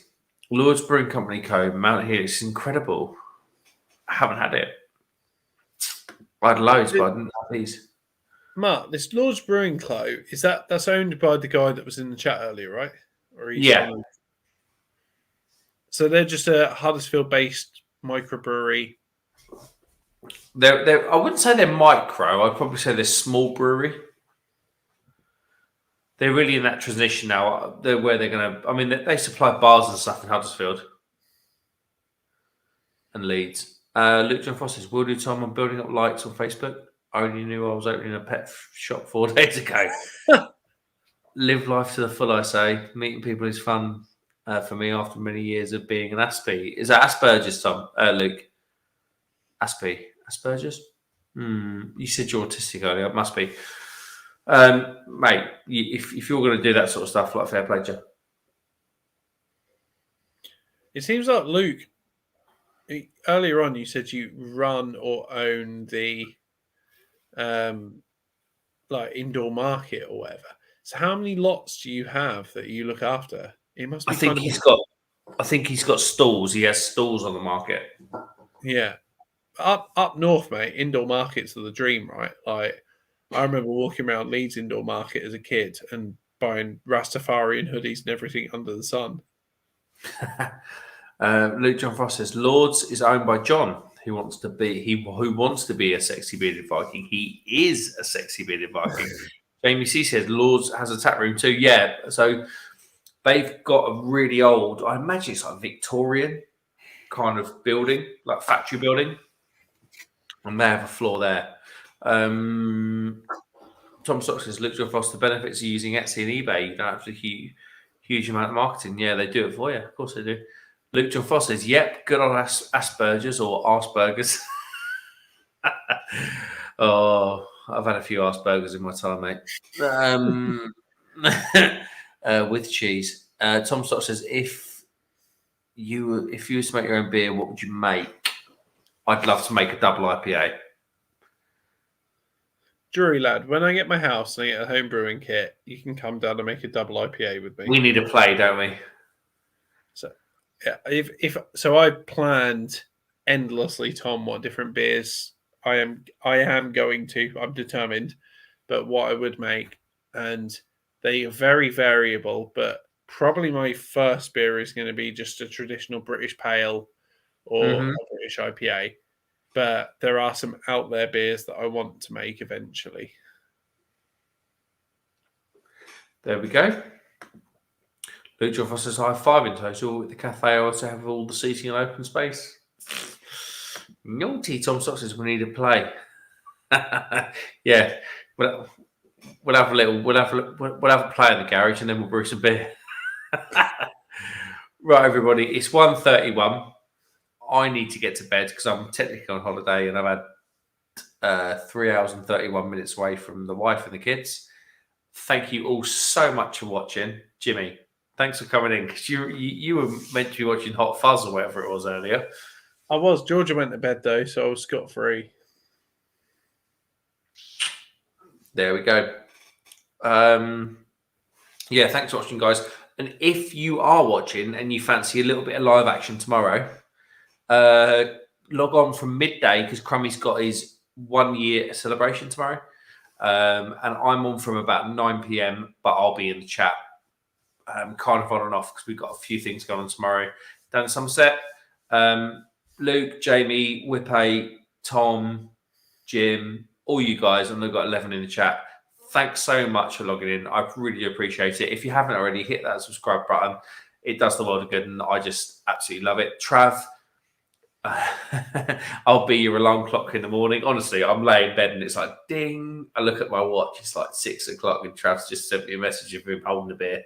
Lords Brewing Company Co. Mount Hill. It's incredible. I haven't had it. I had loads, but I didn't have these. Mark, this Lords Brewing Co. That's owned by the guy that was in the chat earlier, right? Or yeah. So they're just a Huddersfield-based microbrewery. I wouldn't say they're micro. I'd probably say they're small brewery. they're really in that transition now. They're where they're going to. I mean, they supply bars and stuff in Huddersfield and Leeds. Luke John Foss says, "Will do, Tom. I'm building up likes on Facebook. I only knew I was opening a pet shop 4 days ago. Live life to the full, I say. Meeting people is fun for me after many years of being an Aspie. Is that Asperger's, Tom? Luke? Aspie? Asperger's? You said you're autistic earlier. It must be. Mate, if you're going to do that sort of stuff, like fair play, Joe. It seems like Luke, earlier on you said you run or own the like indoor market or whatever. So how many lots do you have that you look after? It must be. I think he's got stalls. He has stalls on the market. Yeah. Up north, mate, indoor markets are the dream, right? Like, I remember walking around Leeds indoor market as a kid and buying Rastafarian hoodies and everything under the sun. Luke John Frost says Lords is owned by John, who wants to be a sexy bearded Viking. He is a sexy bearded Viking. Jamie C says Lords has a tap room too. Yeah, so they've got a really old, I imagine it's like Victorian kind of building, like factory building. And they have a floor there. Tom Stock says, Luke John Frost, the benefits of using Etsy and eBay, you don't have to huge amount of marketing. Yeah, they do it for you. Of course they do. Luke John Frost says, yep, good on Asperger's or Arsburgers. Oh, I've had a few Arsburgers in my time, mate. With cheese. Tom Stock says, if you were to make your own beer, what would you make? I'd love to make a double IPA. Drury lad, when I get my house and I get a home brewing kit, you can come down and make a double IPA with me. We need a play, don't we? So, yeah, if I planned endlessly, Tom, what different beers I am going to. I'm determined, but what I would make, and they are very variable. But probably my first beer is going to be just a traditional British pale or a British IPA. But there are some out there beers that I want to make eventually. There we go. Luke John Foster's high 5 in total. With the cafe, I also have all the seating and open space. Naughty Tom Stock says we need a play. Yeah, we'll have a play in the garage and then we'll brew some beer. Right, everybody, it's 1:31. I need to get to bed because I'm technically on holiday and I've had 3 hours and 31 minutes away from the wife and the kids. Thank you all so much for watching. Jimmy, thanks for coming in because you were meant to be watching Hot Fuzz or whatever it was earlier. I was. Georgia went to bed though, so I was scot-free. There we go. Yeah, thanks for watching, guys. And if you are watching and you fancy a little bit of live action tomorrow, log on from midday because Crummy's got his 1 year celebration tomorrow. And I'm on from about 9 p.m, but I'll be in the chat kind of on and off because we've got a few things going on tomorrow down at Somerset. Luke, Jamie, Whippay, Tom, Jim, all you guys, and they've got 11 in the chat. Thanks so much for logging in. I really appreciate it. If you haven't already, hit that subscribe button. It does the world of good, and I just absolutely love it. Trav, I'll be your alarm clock in the morning. Honestly, I'm laying in bed and it's like ding. I look at my watch, it's like 6 o'clock, and Trav's just sent me a message of him holding a beer.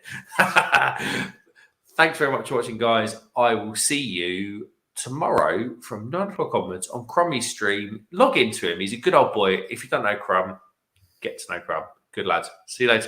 Thanks very much for watching, guys. I will see you tomorrow from 9 o'clock onwards on Crummy's stream. Log into him. He's a good old boy. If you don't know Crumb, get to know Crumb. Good lads. See you later.